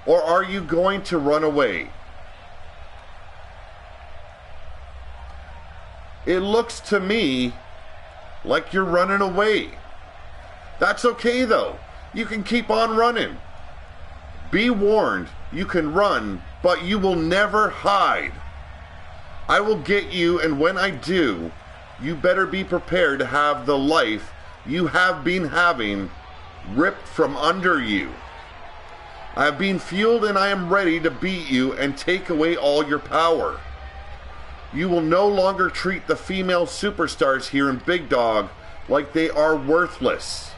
[SPEAKER 1] Or are you going to run away? It looks to me like you're running away. That's okay though. You can keep on running. Be warned, you can run, but you will never hide. I will get you, and when I do, you better be prepared to have the life you have been having ripped from under you. I have been fueled and I am ready to beat you and take away all your power. You will no longer treat the female superstars here in Big Dog like they are worthless.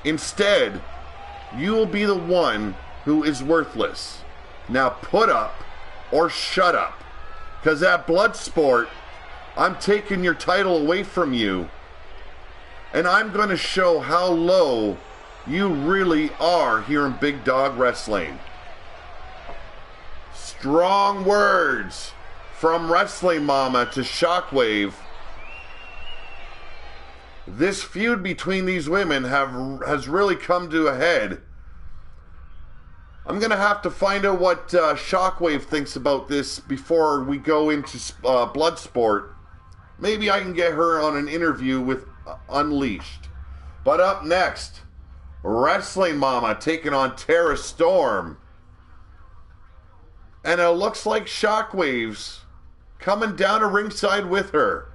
[SPEAKER 1] Instead, you will be the one who is worthless. Now put up or shut up. Because at Bloodsport, I'm taking your title away from you. And I'm going to show how low you really are here in Big Dog Wrestling. Strong words from Wrestling Mama to Shockwave. This feud between these women has really come to a head. I'm going to have to find out what Shockwave thinks about this before we go into Bloodsport. Maybe I can get her on an interview with Unleashed. But up next, Wrestling Mama taking on Tara Storm. And it looks like Shockwave's coming down to ringside with her.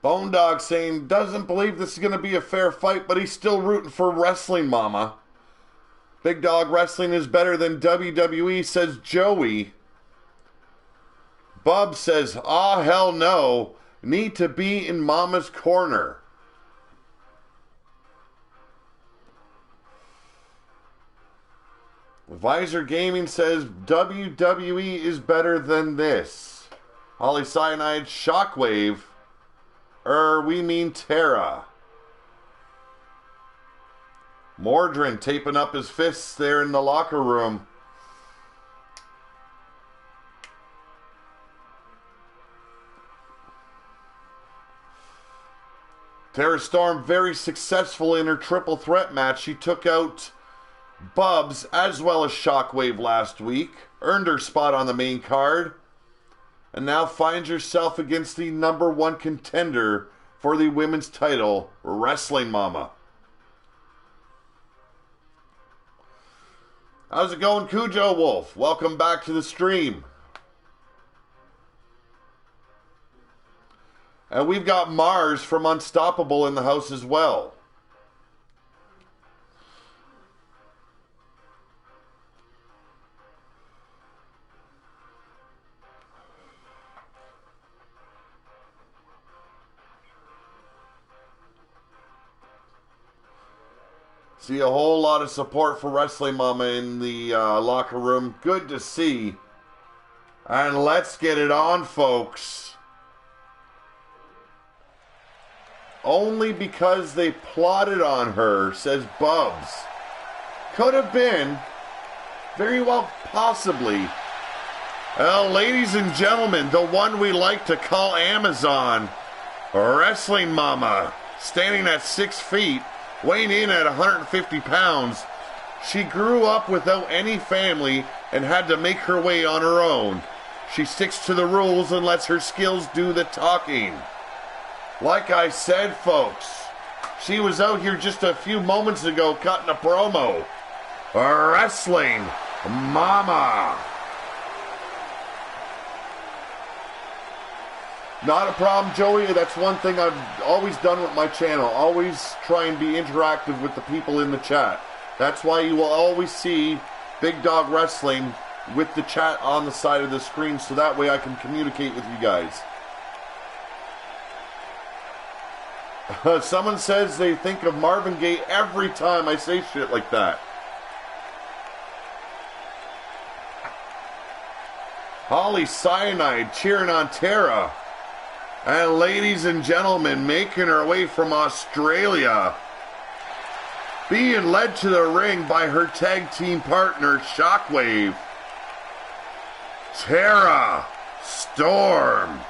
[SPEAKER 1] Bone Dog saying doesn't believe this is going to be a fair fight, but he's still rooting for Wrestling Mama. Big Dog Wrestling is better than WWE, says Joey. Bub says, ah, hell no. Need to be in Mama's corner. Visor Gaming says WWE is better than this. Holly Cyanide, Shockwave. We mean Tara. Mordrin taping up his fists there in the locker room. Tara Storm very successful in her triple threat match. She took out Bubs as well as Shockwave last week. Earned her spot on the main card. And now finds herself against the #1 contender for the women's title, Wrestling Mama. How's it going, Cujo Wolf? Welcome back to the stream. And we've got Mars from Unstoppable in the house as well. See a whole lot of support for Wrestling Mama in the locker room. Good to see. And let's get it on, folks. Only because they plotted on her, says Bubs. Could have been. Very well, possibly. Well, ladies and gentlemen, the one we like to call Amazon, Wrestling Mama, standing at 6 feet, weighing in at 150 pounds. She grew up without any family and had to make her way on her own. She sticks to the rules and lets her skills do the talking. Like I said, folks, she was out here just a few moments ago cutting a promo. Wrestling Mama. Not a problem, Joey. That's one thing I've always done with my channel. Always try and be interactive with the people in the chat. That's why you will always see Big Dog Wrestling with the chat on the side of the screen, so that way I can communicate with you guys. Someone says they think of Marvin Gaye every time I say shit like that. Holly Cyanide cheering on Tara. And ladies and gentlemen, making her way from Australia, being led to the ring by her tag team partner, Shockwave, Tara Storm.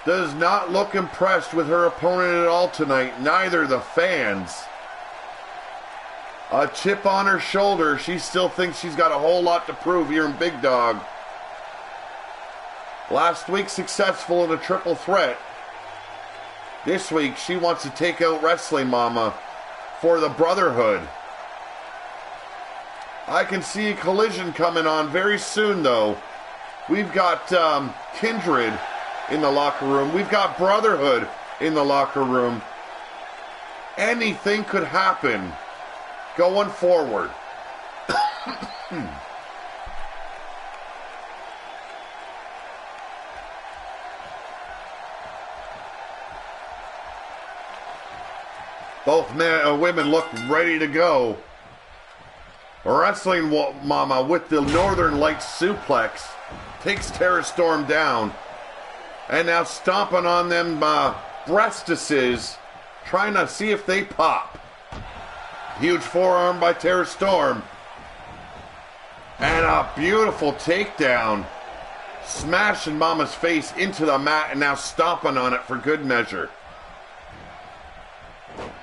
[SPEAKER 1] Does not look impressed with her opponent at all tonight, neither the fans. A chip on her shoulder. She still thinks she's got a whole lot to prove here in Big Dog. Last week successful in a triple threat. This week she wants to take out Wrestling Mama for the Brotherhood. I can see a collision coming on very soon, though. We've got Kindred in the locker room. We've got Brotherhood in the locker room. Anything could happen going forward. Both women look ready to go. Wrestling Mama with the Northern Lights suplex takes Tara Storm down. And now stomping on them breastises, trying to see if they pop. Huge forearm by Tara Storm. And a beautiful takedown. Smashing Mama's face into the mat and now stomping on it for good measure.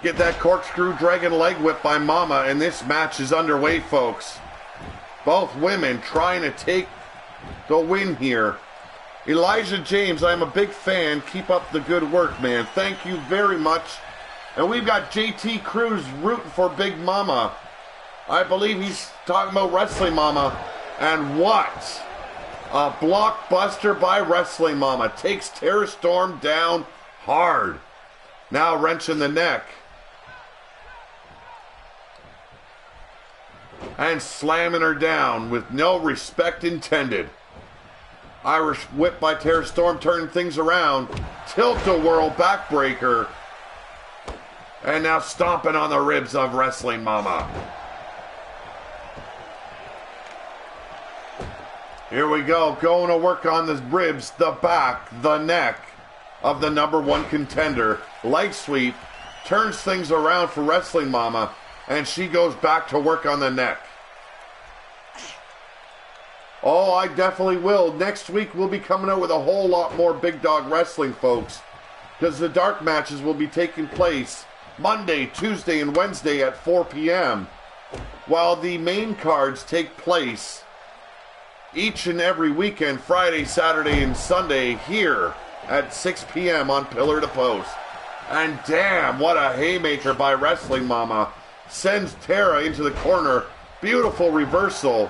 [SPEAKER 1] Get that corkscrew dragon leg whip by Mama, and this match is underway, folks. Both women trying to take the win here. Elijah James, I'm a big fan. Keep up the good work, man. Thank you very much. And we've got JT Cruz rooting for Big Mama. I believe he's talking about Wrestling Mama. And what? A blockbuster by Wrestling Mama. Takes Tara Storm down hard. Now wrenching the neck. And slamming her down with no respect intended. Irish whip by Tara Storm, turning things around. Tilt-a-whirl backbreaker. And now stomping on the ribs of Wrestling Mama. Here we go. Going to work on the ribs, the back, the neck of the #1 contender. Leg sweep. Turns things around for Wrestling Mama. And she goes back to work on the neck. Oh, I definitely will. Next week, we'll be coming out with a whole lot more Big Dog Wrestling, folks. Because the dark matches will be taking place Monday, Tuesday, and Wednesday at 4 p.m. While the main cards take place each and every weekend, Friday, Saturday, and Sunday, here at 6 p.m. on Pillar to Post. And damn, what a haymaker by Wrestling Mama. Sends Tara into the corner. Beautiful reversal.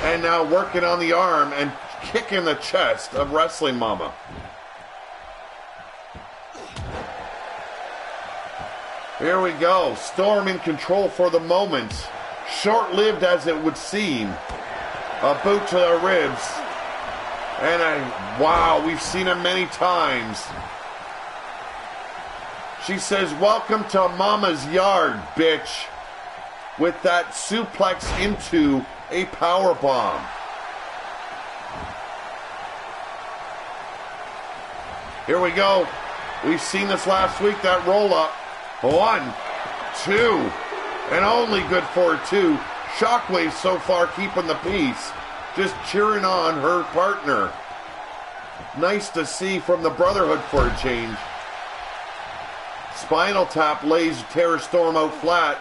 [SPEAKER 1] And now working on the arm and kicking the chest of Wrestling Mama. Here we go. Storm in control for the moment. Short-lived as it would seem. A boot to the ribs. And wow, we've seen him many times. She says, welcome to Mama's yard, bitch. With that suplex into a power bomb. Here we go. We've seen this last week, that roll-up. 1, 2, and only good for 2. Shockwave so far keeping the peace. Just cheering on her partner. Nice to see from the Brotherhood for a change. Spinal tap lays Tara Storm out flat.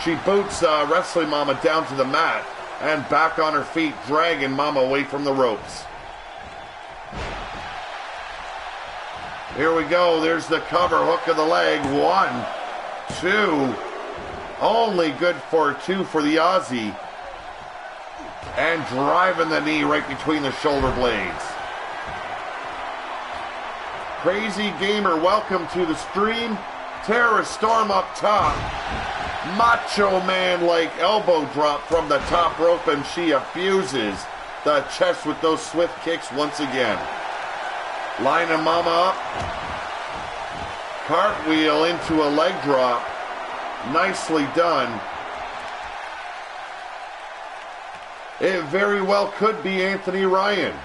[SPEAKER 1] She boots Wrestling Mama down to the mat and back on her feet, dragging Mama away from the ropes. Here we go. There's the cover, hook of the leg. 1, 2. Only good for 2 for the Aussie. And driving the knee right between the shoulder blades. Crazy Gamer, welcome to the stream. Tara Storm up top. Macho Man-like elbow drop from the top rope, and she abuses the chest with those swift kicks once again. Lining Mama up. Cartwheel into a leg drop. Nicely done. It very well could be Anthony Ryan.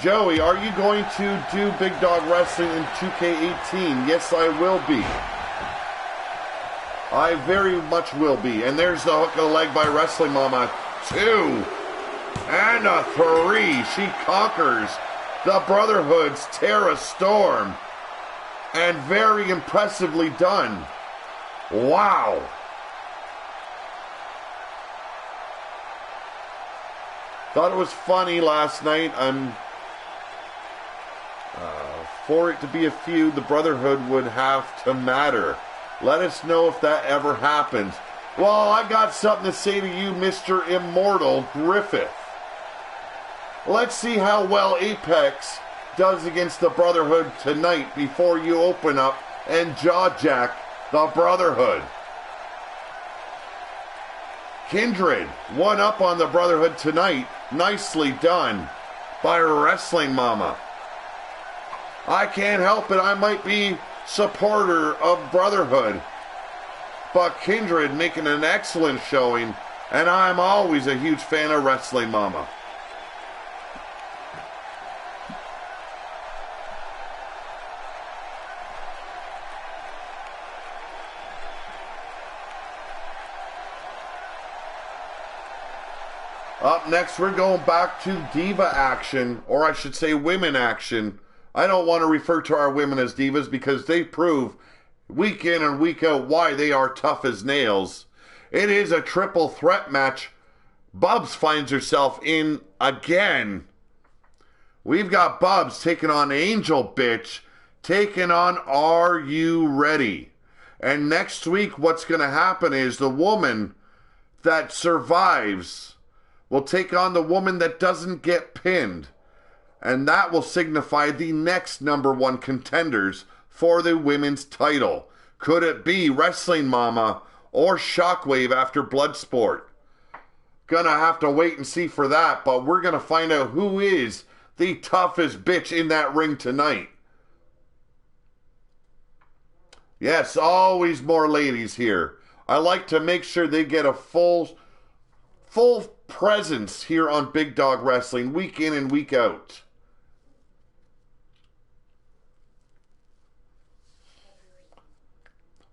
[SPEAKER 1] Joey, are you going to do Big Dog Wrestling in 2K18? Yes, I will be. I very much will be. And there's the hook of the leg by Wrestling Mama. 2. And a 3. She conquers the Brotherhood's Tara Storm. And very impressively done. Wow. Thought it was funny last night. For it to be a feud, the Brotherhood would have to matter. Let us know if that ever happens. Well, I got something to say to you, Mr. Immortal Griffith. Let's see how well Apex does against the Brotherhood tonight before you open up and jaw-jack the Brotherhood. Kindred, one up on the Brotherhood tonight. Nicely done by Wrestling Mama. I can't help it. I might be supporter of Brotherhood. But Kindred making an excellent showing. And I'm always a huge fan of Wrestling Mama. Up next, we're going back to Diva action, or I should say women action. I don't want to refer to our women as divas because they prove week in and week out why they are tough as nails. It is a triple threat match. Bubs finds herself in again. We've got Bubs taking on Angel Bitch, taking on Are You Ready? And next week, what's going to happen is the woman that survives will take on the woman that doesn't get pinned. And that will signify the next #1 contenders for the women's title. Could it be Wrestling Mama or Shockwave after Bloodsport? Gonna have to wait and see for that, but we're gonna find out who is the toughest bitch in that ring tonight. Yes, always more ladies here. I like to make sure they get a full presence here on Big Dog Wrestling week in and week out.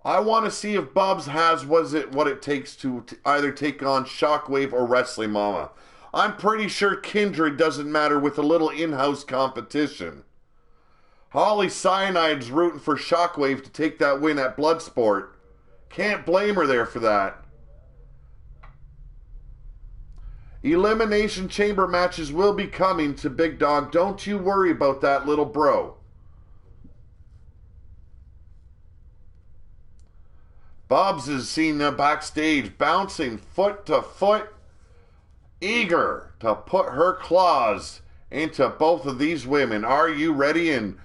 [SPEAKER 1] I want to see if Bubs has what it takes to either take on Shockwave or Wrestling Mama. I'm pretty sure Kindred doesn't matter with a little in-house competition. Holly Cyanide's rooting for Shockwave to take that win at Bloodsport. Can't blame her there for that. Elimination Chamber matches will be coming to Big Dog. Don't you worry about that, little bro. Bubs is seen backstage bouncing foot to foot, eager to put her claws into both of these women. Are you ready? And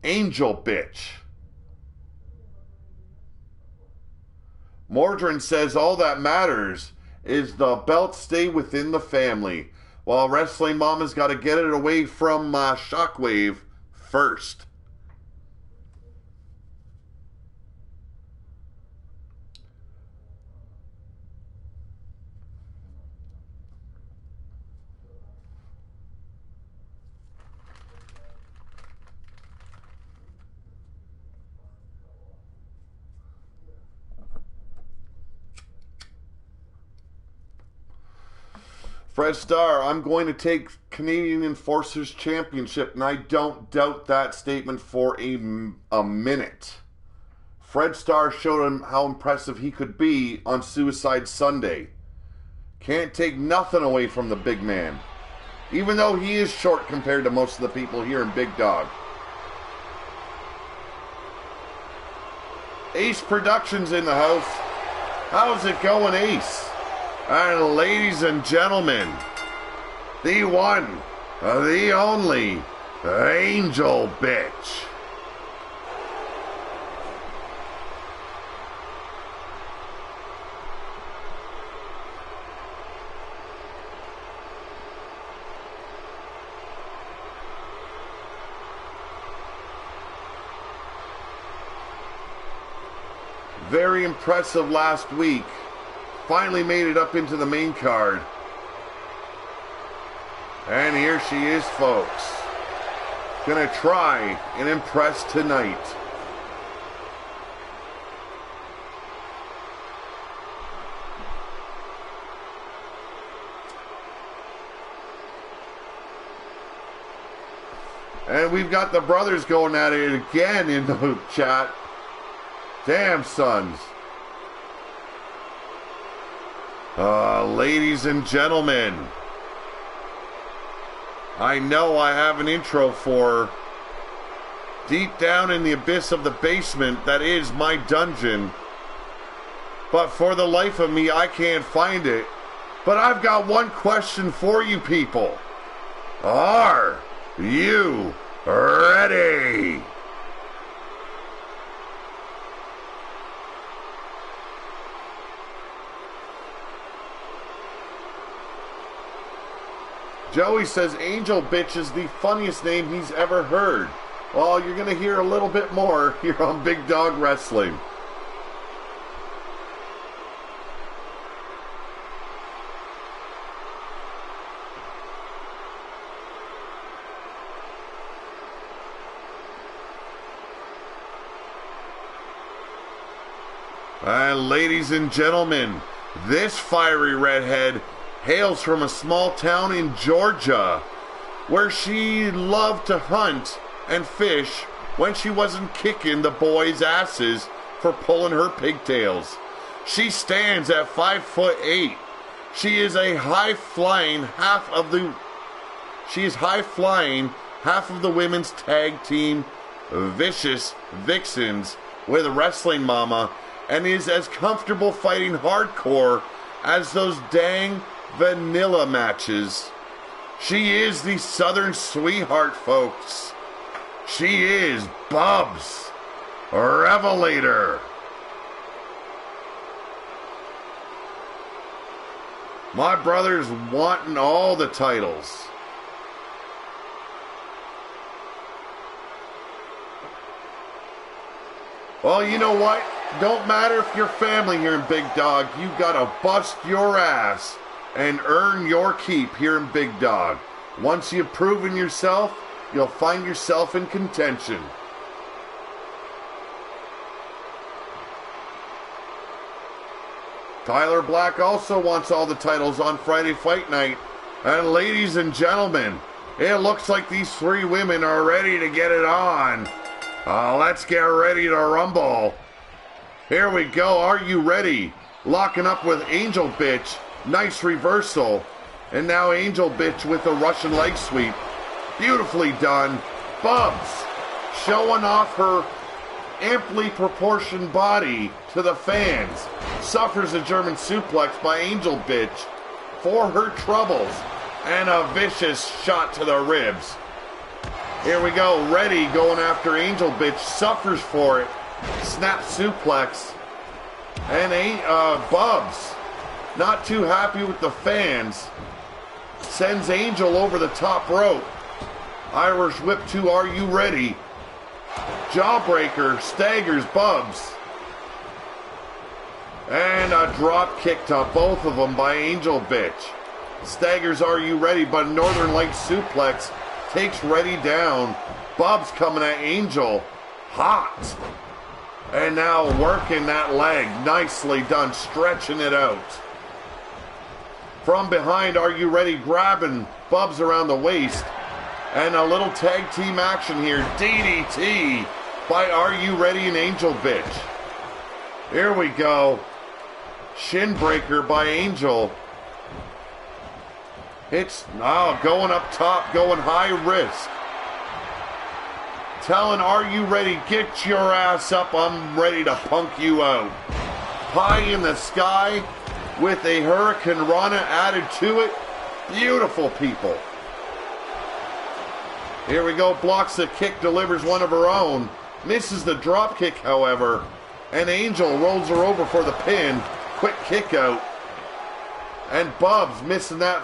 [SPEAKER 1] Angel Bitch. Mordrin says all that matters is the belt stay within the family, while Wrestling Mama's got to get it away from Shockwave first. Fred Starr, I'm going to take Canadian Enforcers Championship, and I don't doubt that statement for a minute. Fred Starr showed him how impressive he could be on Suicide Sunday. Can't take nothing away from the big man, even though he is short compared to most of the people here in Big Dog. Ace Productions in the house. How's it going, Ace? And ladies and gentlemen, the one, the only, Angel Bitch. Very impressive last week. Finally made it up into the main card. And here she is, folks. Gonna try and impress tonight. And we've got the brothers going at it again in the chat. Damn, sons. Ladies and gentlemen, I know I have an intro for deep down in the abyss of the basement that is my dungeon, but for the life of me I can't find it. But I've got one question for you people. Are you ready? Joey says Angel Bitch is the funniest name he's ever heard. Well, you're going to hear a little bit more here on Big Dog Wrestling. And ladies and gentlemen, this fiery redhead hails from a small town in Georgia where she loved to hunt and fish when she wasn't kicking the boys' asses for pulling her pigtails. She stands at 5'8". She is high-flying half of the women's tag team Vicious Vixens with Wrestling Mama, and is as comfortable fighting hardcore as those dang vanilla matches. She is the Southern sweetheart, folks. She is Bubs Revelator. My brother's wanting all the titles. Well, you know what? Don't matter if you're family here in Big Dog. You gotta bust your ass and earn your keep here in Big Dog. Once you've proven yourself, you'll find yourself in contention. Tyler Black also wants all the titles on Friday Fight Night. And ladies and gentlemen, it looks like these three women are ready to get it on. Let's get ready to rumble. Here we go. Are you ready? Locking up with Angel Bitch. Nice reversal. And now Angel Bitch with a Russian leg sweep. Beautifully done. Bubs showing off her amply proportioned body to the fans. Suffers a German suplex by Angel Bitch for her troubles. And a vicious shot to the ribs. Here we go. Reddy going after Angel Bitch. Suffers for it. Snap suplex. And Bubs, not too happy with the fans, sends Angel over the top rope. Irish whip to Are You Ready? Jawbreaker staggers Bubs. And a drop kick to both of them by Angel Bitch. Staggers Are You Ready? But Northern Light suplex takes Reddy down. Bubs coming at Angel. Hot. And now working that leg. Nicely done. Stretching it out. From behind, Are You Ready? Grabbing Bubs around the waist. And a little tag team action here. DDT by Are You Ready and Angel Bitch. Here we go. Shin breaker by Angel. It's going up top, going high risk. Telling Are You Ready? Get your ass up. I'm ready to punk you out. High in the sky with a Hurricane Rana added to it. Beautiful, people. Here we go. Blocks the kick, delivers one of her own. Misses the drop kick, however. And Angel rolls her over for the pin. Quick kick out. And Bubs missing that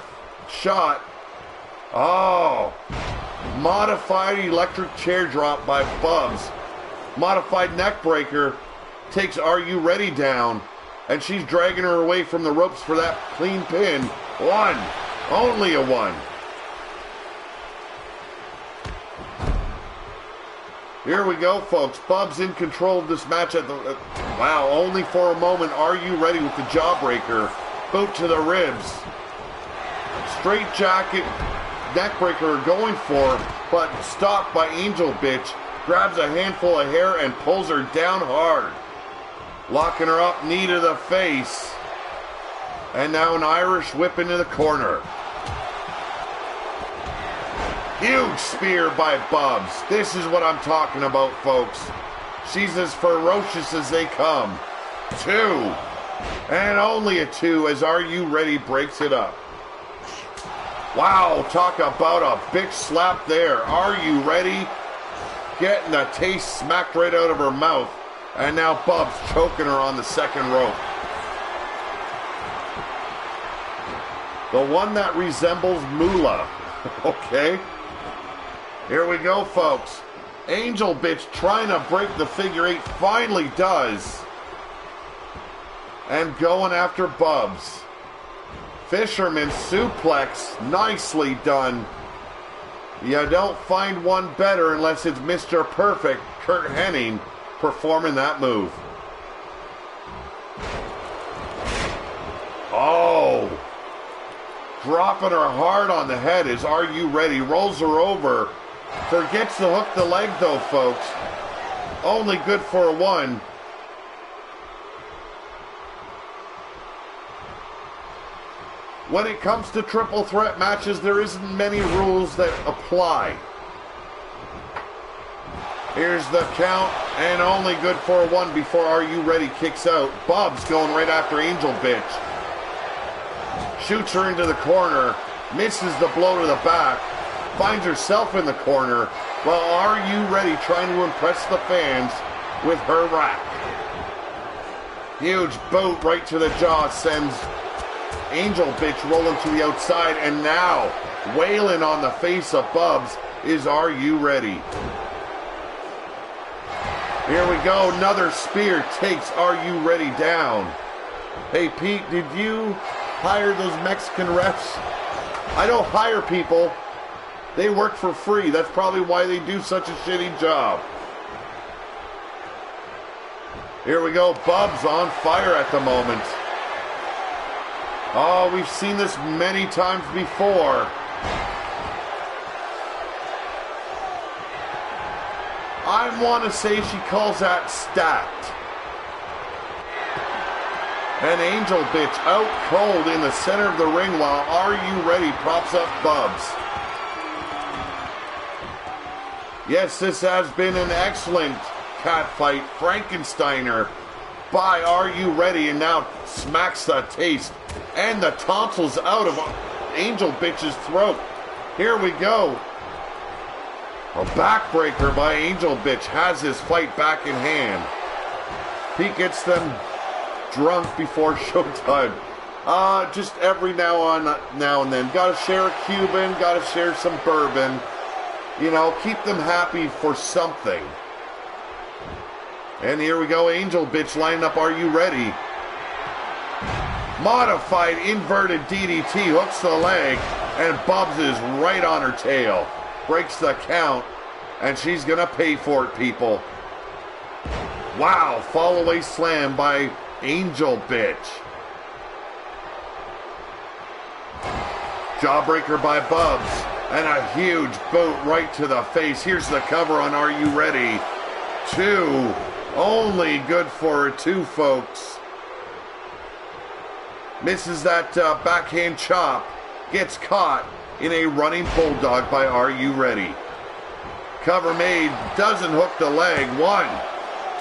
[SPEAKER 1] shot. Oh. Modified electric chair drop by Bubs. Modified neck breaker takes Are You Ready down. And she's dragging her away from the ropes for that clean pin. One. Only a one. Here we go, folks. Bubs in control of this match at the... wow, only for a moment. Are You Ready with the jawbreaker. Boot to the ribs. Straight jacket, neckbreaker going for, but stopped by Angel Bitch. Grabs a handful of hair and pulls her down hard. Locking her up, knee to the face. And now an Irish whip into the corner. Huge spear by Bubs. This is what I'm talking about, folks. She's as ferocious as they come. 2. And only a 2 as Are You Ready breaks it up. Wow, talk about a big slap there. Are You Ready? Getting the taste smacked right out of her mouth. And now Bubs choking her on the second rope. The one that resembles Moolah. Okay. Here we go, folks. Angel Bitch trying to break the figure 8. Finally does. And going after Bubs. Fisherman suplex. Nicely done. You don't find one better unless it's Mr. Perfect, Kurt Hennig, performing that move. Oh. Dropping her hard on the head is Are You Ready? Rolls her over. Forgets to hook the leg though, folks. Only good for a 1. When it comes to triple threat matches, there isn't many rules that apply. Here's the count, and only good for a 1 before Are You Ready kicks out. Bubs going right after Angel Bitch. Shoots her into the corner, misses the blow to the back, finds herself in the corner, while Are You Ready trying to impress the fans with her rack. Huge boot right to the jaw sends Angel Bitch rolling to the outside, and now wailing on the face of Bubs is Are You Ready? Here we go, another spear takes Are You Ready down. Hey Pete, did you hire those Mexican refs? I don't hire people. They work for free. That's probably why they do such a shitty job. Here we go, Bubs on fire at the moment. Oh, we've seen this many times before. I want to say she calls that stacked. And Angel Bitch out cold in the center of the ring while Are You Ready props up Bubs. Yes, this has been an excellent cat fight. Frankensteiner by Are You Ready? And now smacks the taste and the tonsils out of Angel Bitch's throat. Here we go. A backbreaker by Angel Bitch has his fight back in hand. He gets them drunk before showtime. Just every now and then. Gotta share a Cuban, gotta share some bourbon. You know, keep them happy for something. And here we go, Angel Bitch lining up Are You Ready? Modified inverted DDT, hooks the leg, and Bubs is right on her tail. Breaks the count, and she's gonna pay for it, people. Wow, fall away slam by Angel Bitch. Jawbreaker by Bubs, and a huge boot right to the face. Here's the cover on Are You Ready? 2. Only good for a 2, folks. Misses that backhand chop. Gets caught in a running bulldog by Are You Ready? Cover made. Doesn't hook the leg. 1,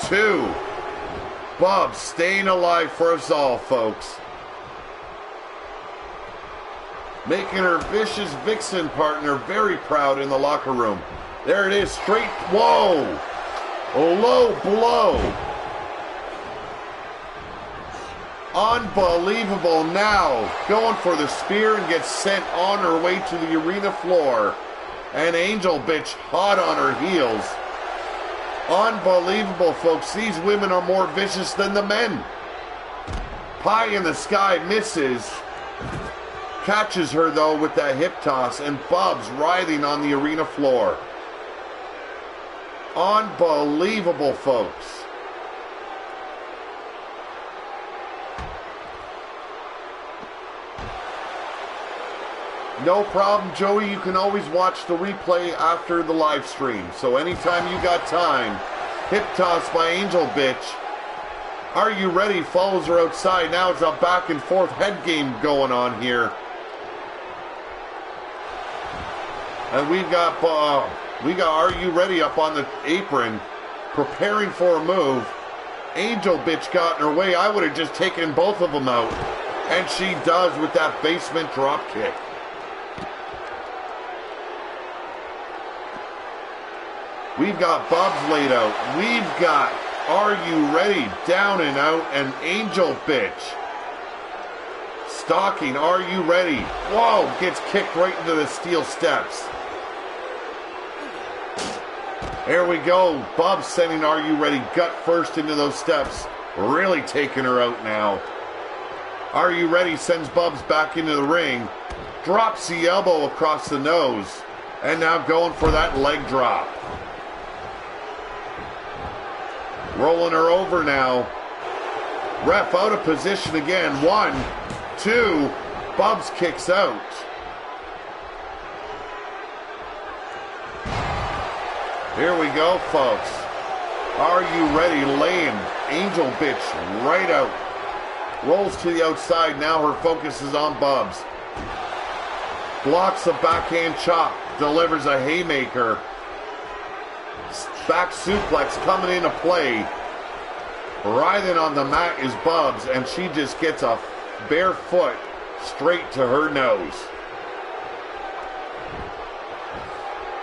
[SPEAKER 1] 2. Bubs staying alive for us all, folks. Making her vicious Vixen partner very proud in the locker room. There it is. Straight. Whoa. Low blow. Unbelievable. Now going for the spear and gets sent on her way to the arena floor. And Angel Bitch hot on her heels. Unbelievable, folks. These women are more vicious than the men. Pie in the sky misses. Catches her though with that hip toss, and Bubs writhing on the arena floor. Unbelievable, folks. No problem, Joey. You can always watch the replay after the live stream. So anytime you got time, hip toss by Angel Bitch. Are You Ready? Follows her outside. Now it's a back and forth head game going on here. And we got Are You Ready up on the apron, preparing for a move. Angel Bitch got in her way. I would have just taken both of them out. And she does with that basement drop kick. We've got Bubs laid out. We've got Are You Ready? Down and out, and Angel Bitch stalking Are You Ready? Whoa, gets kicked right into the steel steps. There we go. Bubs sending Are You Ready gut first into those steps. Really taking her out now. Are You Ready? Sends Bubs back into the ring. Drops the elbow across the nose. And now going for that leg drop. Rolling her over now. Ref out of position again. 1, 2. Bubs kicks out. Here we go, folks. Are You Ready? Laying Angel Bitch right out. Rolls to the outside. Now her focus is on Bubs. Blocks a backhand chop. Delivers a haymaker. Back suplex coming into play. Writhing on the mat is Bubs, and she just gets a bare foot straight to her nose.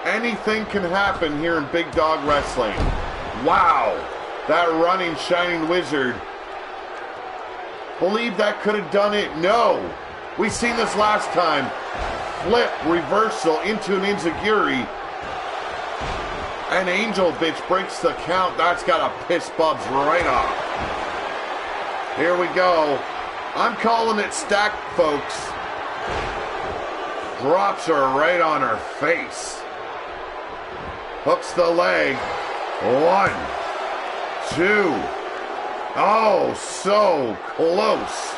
[SPEAKER 1] Anything can happen here in Big Dog Wrestling. Wow, that running shining wizard. Believe that could have done it? No. We seen this last time. Flip reversal into an enziguri. And Angel Bitch breaks the count. That's got to piss Bubs right off. Here we go. I'm calling it stacked, folks. Drops her right on her face. Hooks the leg. 1, 2. Oh, so close.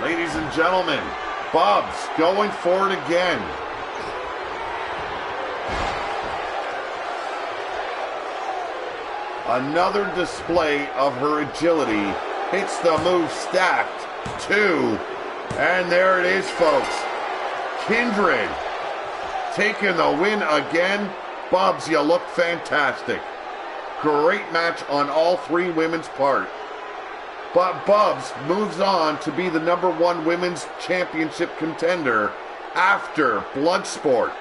[SPEAKER 1] Ladies and gentlemen, Bubs going for it again. Another display of her agility. Hits the move stacked. 2. And there it is, folks. Kindred taking the win again. Bubs, you look fantastic. Great match on all three women's part. But Bubs moves on to be the #1 women's championship contender after Bloodsport.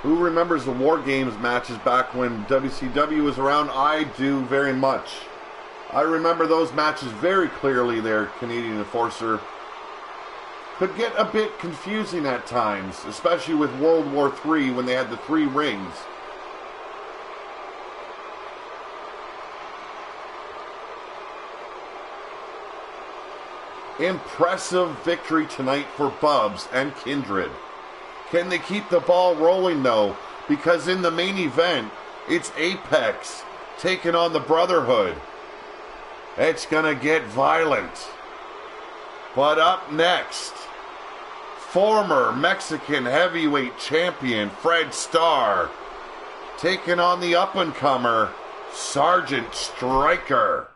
[SPEAKER 1] Who remembers the War Games matches back when WCW was around? I do very much. I remember those matches very clearly there, Canadian Enforcer. Could get a bit confusing at times, especially with World War III when they had the 3 rings. Impressive victory tonight for Bubs and Kindred. Can they keep the ball rolling though? Because in the main event, it's Apex taking on the Brotherhood. It's gonna get violent. But up next, former Mexican heavyweight champion Fred Starr taking on the up-and-comer Sergeant Striker.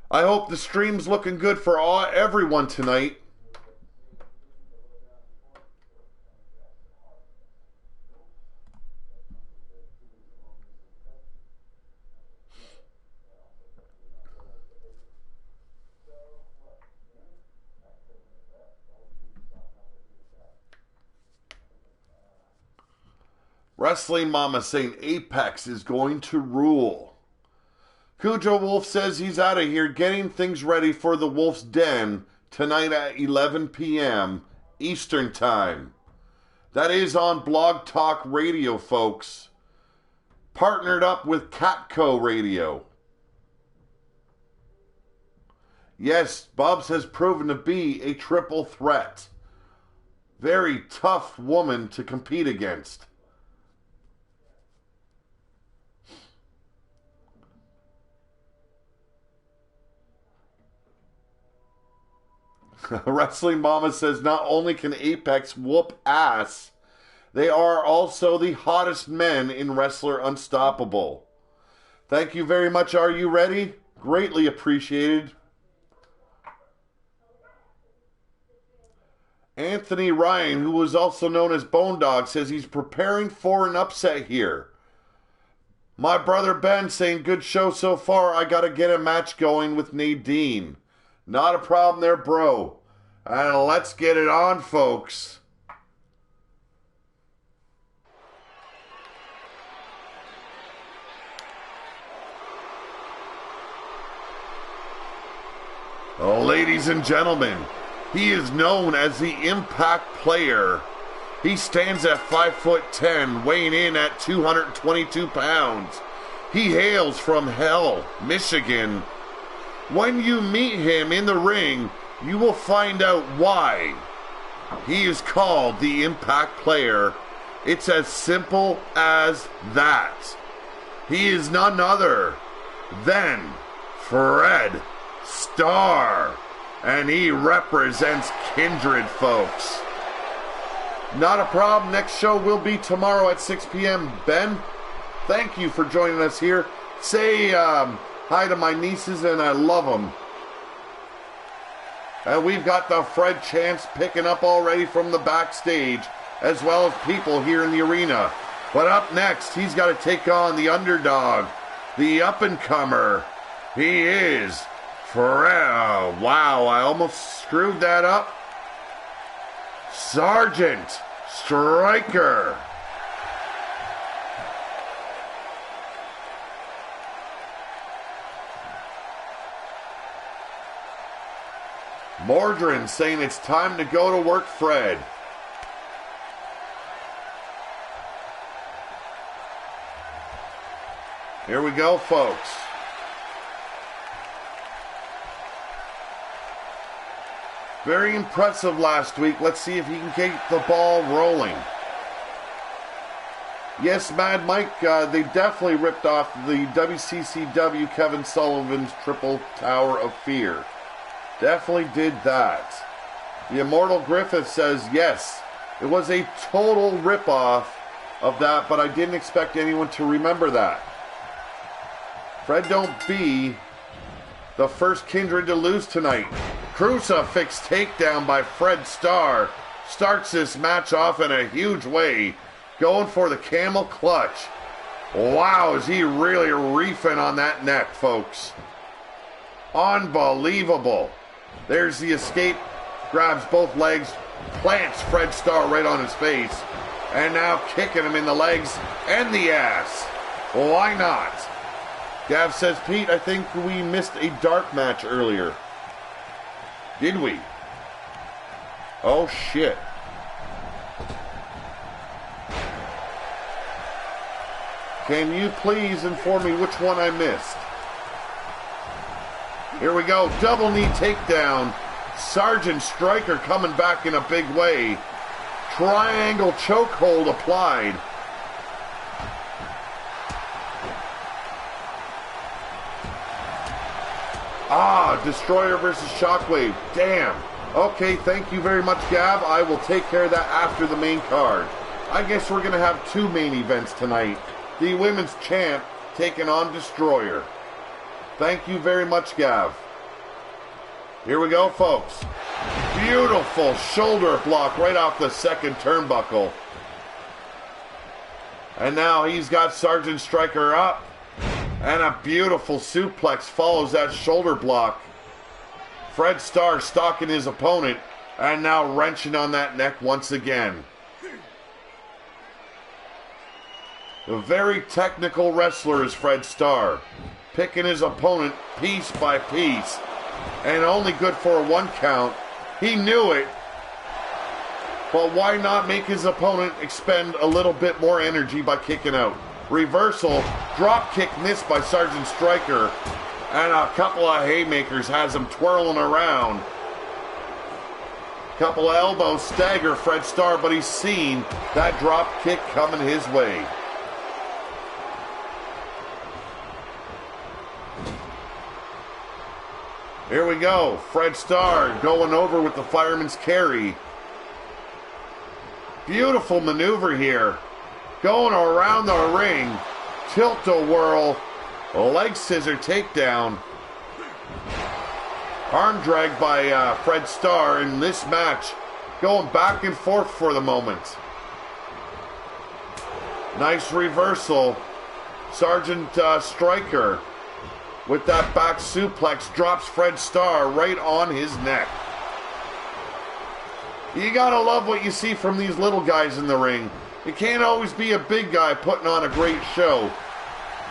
[SPEAKER 1] I hope the stream's looking good for everyone tonight. Wrestling Mama saying Apex is going to rule. Cujo Wolf says he's out of here getting things ready for the Wolf's Den tonight at 11 p.m. Eastern Time. That is on Blog Talk Radio, folks. Partnered up with Catco Radio. Yes, Bubs has proven to be a triple threat. Very tough woman to compete against. Wrestling Mama says not only can Apex whoop ass, they are also the hottest men in Wrestler Unstoppable. Thank you very much. Are you ready? Greatly appreciated. Anthony Ryan, who was also known as Bone Dog, says he's preparing for an upset here. My brother Ben saying good show so far. I gotta get a match going with Nadine. Not a problem there, bro. And let's get it on, folks. Oh, ladies and gentlemen, he is known as the Impact Player. He stands at 5'10", weighing in at 222 pounds. He hails from Hell, Michigan. When you meet him in the ring, you will find out why he is called the Impact Player. It's as simple as that. He is none other than Fred Starr, and he represents Kindred, folks. Not a problem. Next show will be tomorrow at 6 p.m. Ben, thank you for joining us here. Say hi to my nieces, and I love them. And we've got the Fred chants picking up already from the backstage, as well as people here in the arena. But up next, he's got to take on the underdog, the up-and-comer. He is Fred. Wow, I almost screwed that up. Sergeant Striker. Mordrin saying it's time to go to work, Fred. Here we go, folks. Very impressive last week. Let's see if he can keep the ball rolling. Yes, Mad Mike, they definitely ripped off the WCCW Kevin Sullivan's Triple Tower of Fear. Definitely did that. The Immortal Griffith says, yes, it was a total ripoff of that, but I didn't expect anyone to remember that. Fred don't be the first Kindred to lose tonight. Crucifix takedown by Fred Starr starts this match off in a huge way, going for the camel clutch. Wow, is he really reefing on that neck, folks. Unbelievable. There's the escape, grabs both legs, plants Fred Starr right on his face, and now kicking him in the legs and the ass. Why not? Gav says, Pete, I think we missed a dark match earlier. Did we? Oh, shit. Can you please inform me which one I missed? Here we go. Double knee takedown. Sergeant Striker coming back in a big way. Triangle chokehold applied. Ah, Destroyer versus Shockwave. Damn. Okay, thank you very much, Gab. I will take care of that after the main card. I guess we're going to have two main events tonight. The Women's Champ taking on Destroyer. Thank you very much, Gav. Here we go, folks. Beautiful shoulder block right off the second turnbuckle. And now he's got Sergeant Striker up. And a beautiful suplex follows that shoulder block. Fred Starr stalking his opponent and now wrenching on that neck once again. A very technical wrestler is Fred Starr, picking his opponent piece by piece, and only good for a 1 count. He knew it, but why not make his opponent expend a little bit more energy by kicking out? Reversal, drop kick missed by Sergeant Striker, and a couple of haymakers has him twirling around. Couple of elbows stagger Fred Starr, but he's seen that drop kick coming his way. Here we go. Fred Starr going over with the fireman's carry. Beautiful maneuver here. Going around the ring. Tilt-a-whirl. Leg scissor takedown. Arm drag by Fred Starr in this match. Going back and forth for the moment. Nice reversal. Sergeant Striker, with that back suplex, drops Fred Starr right on his neck. You gotta love what you see from these little guys in the ring. It can't always be a big guy putting on a great show.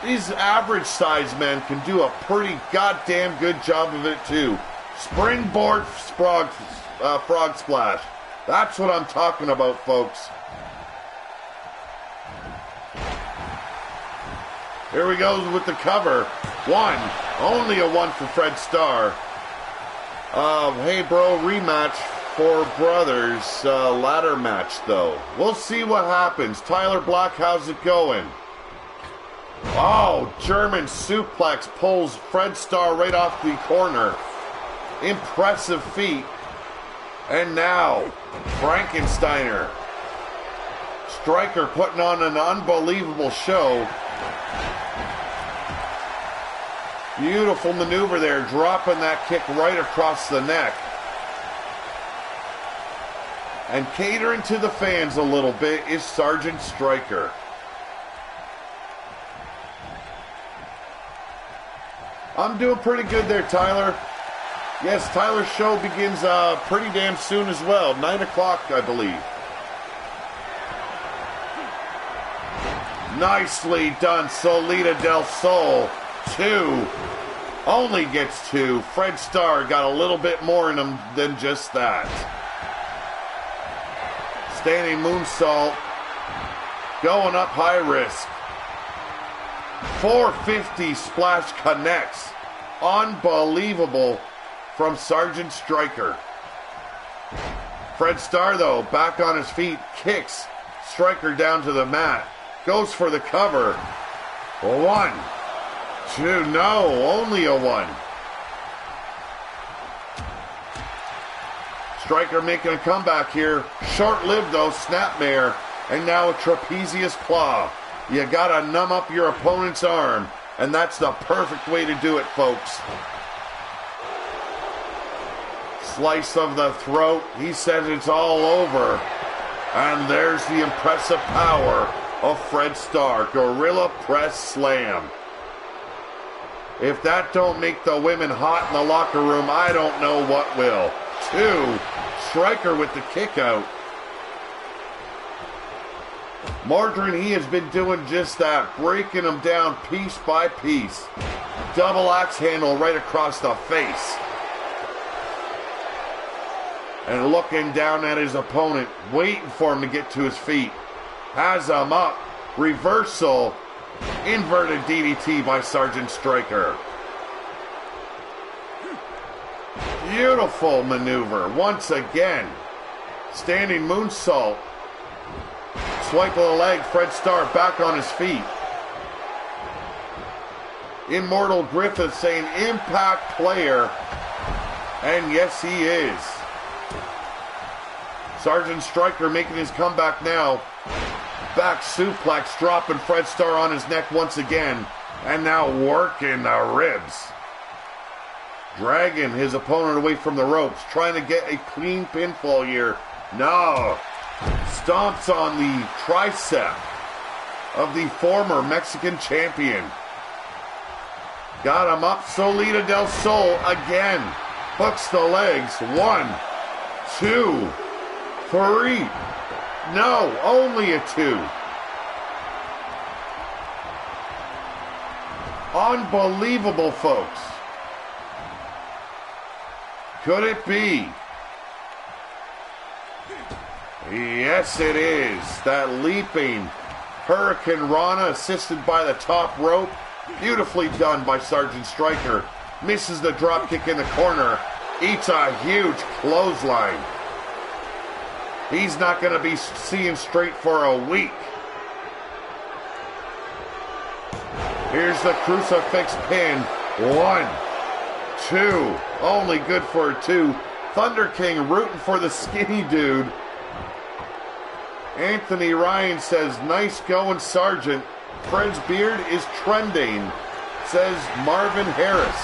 [SPEAKER 1] These average sized men can do a pretty goddamn good job of it too. Springboard frog splash. That's what I'm talking about, folks. Here we go with the cover. One. Only a one for Fred Starr. Hey, bro, rematch for brothers. Ladder match, though. We'll see what happens. Tyler Black, how's it going? Oh, German suplex pulls Fred Starr right off the corner. Impressive feat. And now, Frankensteiner. Striker putting on an unbelievable show. Beautiful maneuver there, dropping that kick right across the neck. And catering to the fans a little bit is Sergeant Striker. I'm doing pretty good there, Tyler. Yes, Tyler's show begins pretty damn soon as well. 9 o'clock, I believe. Nicely done, Solita del Sol. 2. Only gets 2. Fred Starr got a little bit more in him than just that. Standing moonsault. Going up high risk. 450 splash connects. Unbelievable from Sergeant Striker. Fred Starr, though, back on his feet, kicks Striker down to the mat. Goes for the cover. 1, 2, no, only a 1. Striker making a comeback here. Short-lived, though, snapmare. And now a trapezius claw. You gotta numb up your opponent's arm. And that's the perfect way to do it, folks. Slice of the throat. He says it's all over. And there's the impressive power of Fred Starr. Gorilla Press Slam. If that don't make the women hot in the locker room, I don't know what will. 2. Striker with the kick out. Margarine, he has been doing just that, breaking him down piece by piece. Double axe handle right across the face. And looking down at his opponent, waiting for him to get to his feet. Has him up. Reversal. Inverted DDT by Sergeant Striker. Beautiful maneuver once again. Standing moonsault. Swipe of the leg. Fred Starr back on his feet. Immortal Griffith saying impact player. And yes, he is. Sergeant Striker making his comeback now. Back suplex, dropping Fred Starr on his neck once again. And now working the ribs. Dragging his opponent away from the ropes. Trying to get a clean pinfall here. No. Stomps on the tricep of the former Mexican champion. Got him up. Solita del Sol again. Hooks the legs. 1, 2, 3. No, only a 2. Unbelievable, folks. Could it be? Yes, it is. That leaping Hurricane Rana assisted by the top rope. Beautifully done by Sergeant Striker. Misses the dropkick in the corner. Eats a huge clothesline. He's not going to be seeing straight for a week. Here's the crucifix pin. 1, 2. Only good for a 2. Thunder King rooting for the skinny dude. Anthony Ryan says, nice going, Sergeant. Fred's beard is trending, says Marvin Harris.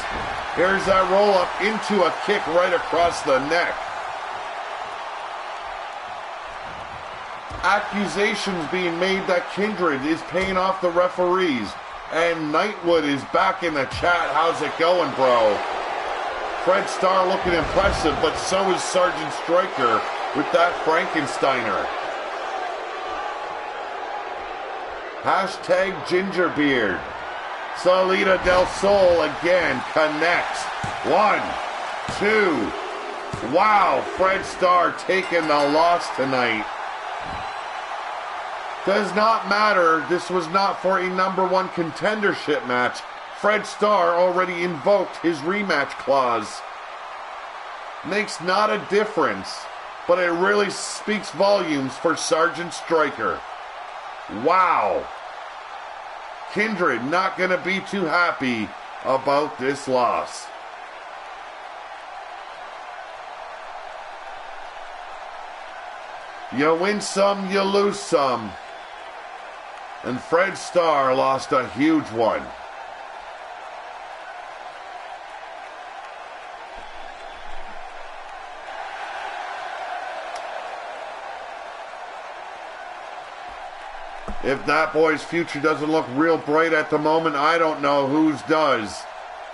[SPEAKER 1] Here's that roll up into a kick right across the neck. Accusations being made that Kindred is paying off the referees. And Nightwood is back in the chat. How's it going, bro? Fred Starr looking impressive, but so is Sergeant Striker with that Frankensteiner. Hashtag Gingerbeard. Solita del Sol again connects. 1, 2. Wow, Fred Starr taking the loss tonight. Does not matter. This was not for a #1 contendership match. Fred Starr already invoked his rematch clause. Makes not a difference, but it really speaks volumes for Sergeant Striker. Wow. Kindred not going to be too happy about this loss. You win some, you lose some. And Fred Starr lost a huge one. If that boy's future doesn't look real bright at the moment, I don't know whose does.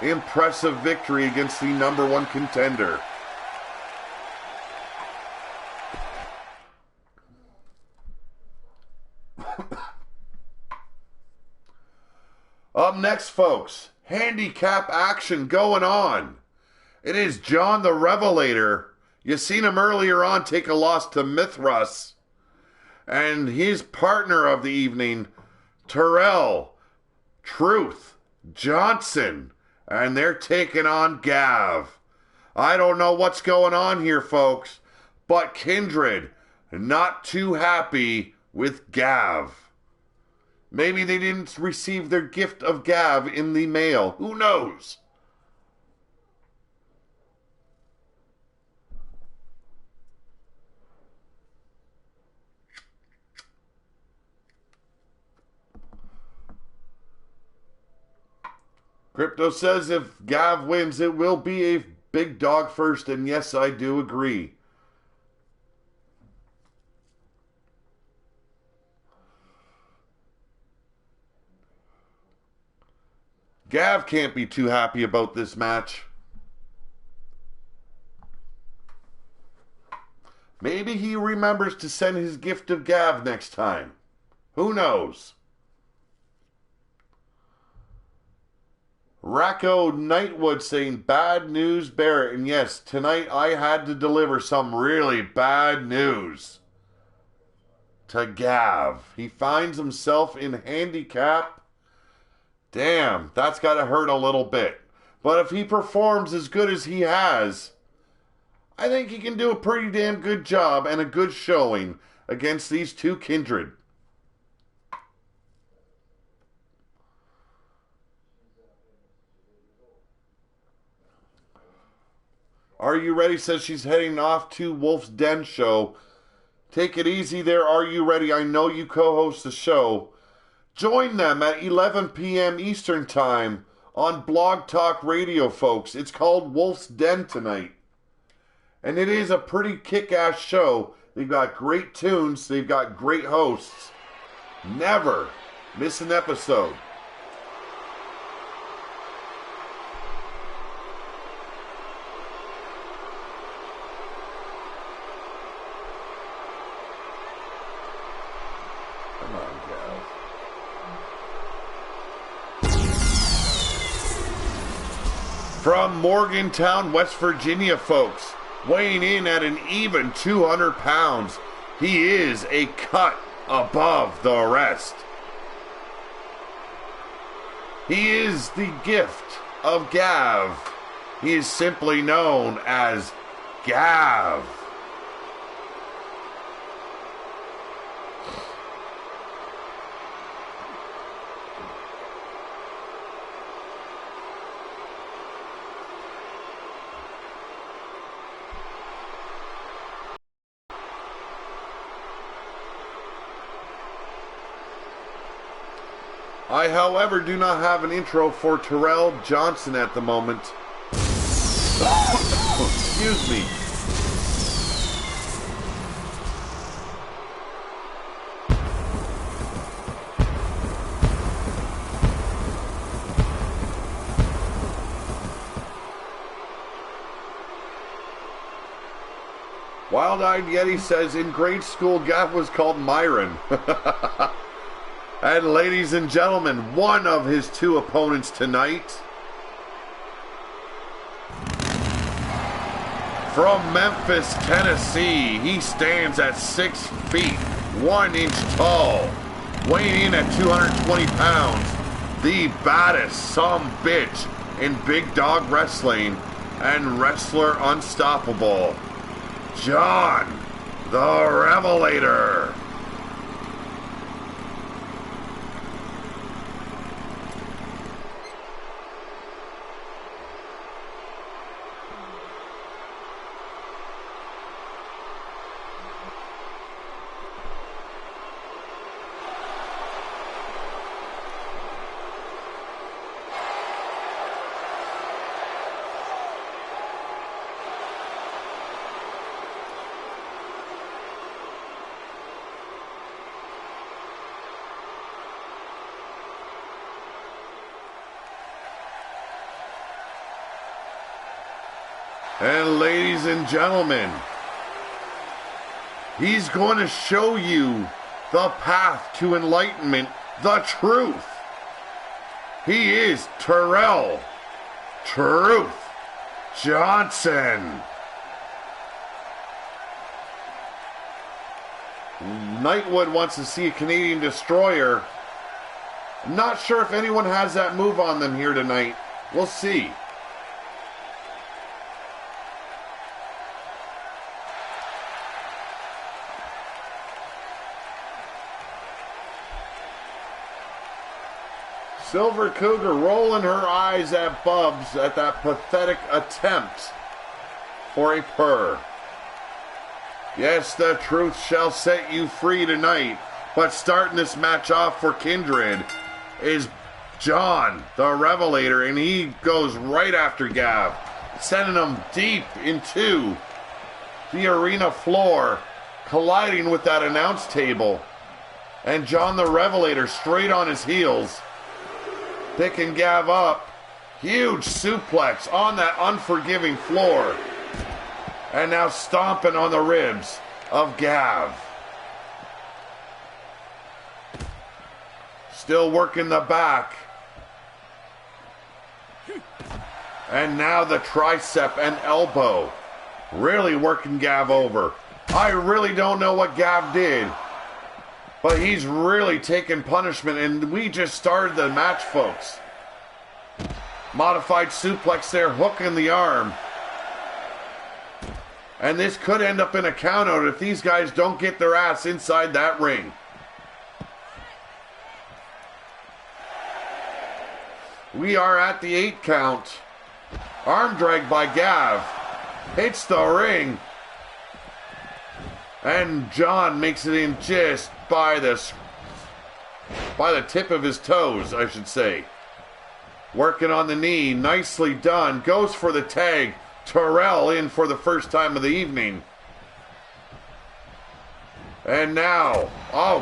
[SPEAKER 1] Impressive victory against the #1 contender. Up next, folks, handicap action going on. It is John the Revelator. You seen him earlier on take a loss to Mithras. And his partner of the evening, Terrell Truth Johnson. And they're taking on Gav. I don't know what's going on here, folks. But Kindred, not too happy with Gav. Maybe they didn't receive their gift of Gav in the mail. Who knows? Crypto says if Gav wins, it will be a big dog first, and yes, I do agree. Gav can't be too happy about this match. Maybe he remembers to send his gift of Gav next time. Who knows? Racco Nightwood saying, bad news, Barrett. And yes, tonight I had to deliver some really bad news to Gav. He finds himself in handicap. Damn, that's got to hurt a little bit. But if he performs as good as he has, I think he can do a pretty damn good job and a good showing against these two Kindred. Are You Ready says she's heading off to Wolf's Den show. Take it easy there, Are You Ready? I know you co-host the show. Join them at 11 p.m. Eastern Time on Blog Talk Radio, folks. It's called Wolf's Den tonight. And it is a pretty kick-ass show. They've got great tunes. They've got great hosts. Never miss an episode. From Morgantown, West Virginia, folks, weighing in at an even 200 pounds, he is a cut above the rest. He is the gift of Gav. He is simply known as Gav. I, however, do not have an intro for Terrell Johnson at the moment. Excuse me. Wild-Eyed Yeti says, in grade school, Gav was called Myron. And ladies and gentlemen, one of his two opponents tonight, from Memphis, Tennessee, he stands at 6 feet, 1 inch tall, weighing in at 220 pounds, the baddest sumbitch in big dog wrestling and wrestler unstoppable, John the Revelator. And ladies and gentlemen, he's going to show you the path to enlightenment, the truth. He is Terrell Truth Johnson. Nightwood wants to see a Canadian Destroyer. I'm not sure if anyone has that move on them here tonight. We'll see. Silver Cougar rolling her eyes at Bubs at that pathetic attempt for a purr. Yes, the truth shall set you free tonight. But starting this match off for Kindred is John, the Revelator, and he goes right after Gav, sending him deep into the arena floor, colliding with that announce table. And John the Revelator straight on his heels, picking Gav up. Huge suplex on that unforgiving floor. And now stomping on the ribs of Gav. Still working the back. And now the tricep and elbow. Really working Gav over. I really don't know what Gav did, but he's really taking punishment, and we just started the match, folks. Modified suplex there, hooking the arm. And this could end up in a countout if these guys don't get their ass inside that ring. We are at the 8 count. Arm drag by Gav. Hits the ring. And John makes it in just by the tip of his toes, I should say. Working on the knee. Nicely done. Goes for the tag. Terrell in for the first time of the evening. And now,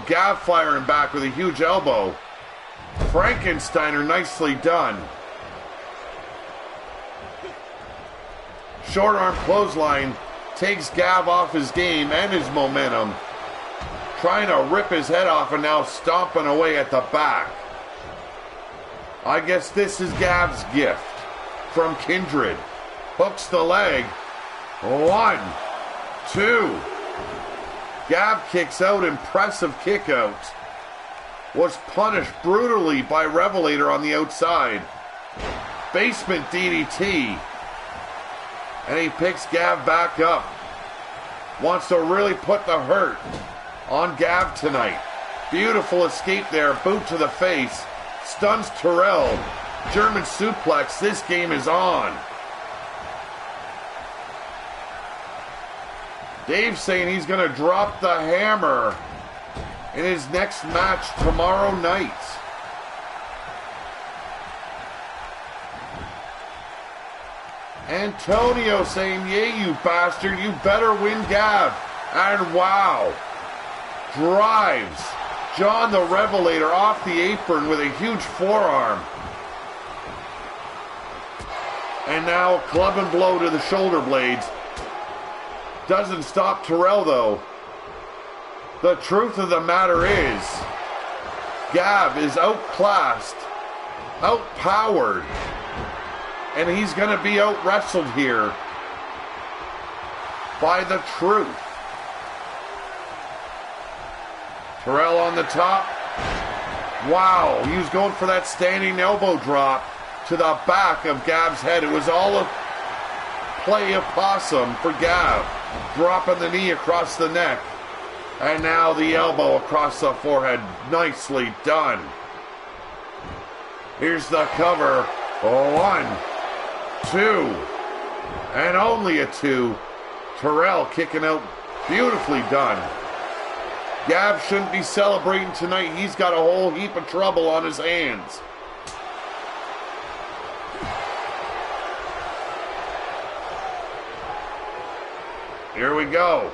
[SPEAKER 1] Gav firing back with a huge elbow. Frankensteiner, nicely done. Short arm clothesline takes Gav off his game and his momentum. Trying to rip his head off and now stomping away at the back. I guess this is Gav's gift from Kindred. Hooks the leg. 1, 2. Gav kicks out, impressive kick out. Was punished brutally by Revelator on the outside. Basement DDT. And he picks Gav back up. Wants to really put the hurt on Gav tonight. Beautiful escape there. Boot to the face. Stuns Terrell. German suplex. This game is on. Dave's saying he's going to drop the hammer in his next match tomorrow night. Antonio saying, "Yay, you bastard, you better win, Gav." And wow, drives John the Revelator off the apron with a huge forearm. And now club and blow to the shoulder blades. Doesn't stop Terrell though. The truth of the matter is, Gav is outclassed, outpowered, and he's going to be out-wrestled here by the truth. Terrell on the top. Wow, he was going for that standing elbow drop to the back of Gav's head. It was all a play of possum for Gav. Dropping the knee across the neck. And now the elbow across the forehead. Nicely done. Here's the cover. 1, 2. And only a 2. Terrell kicking out. Beautifully done. Gav shouldn't be celebrating tonight. He's got a whole heap of trouble on his hands. Here we go.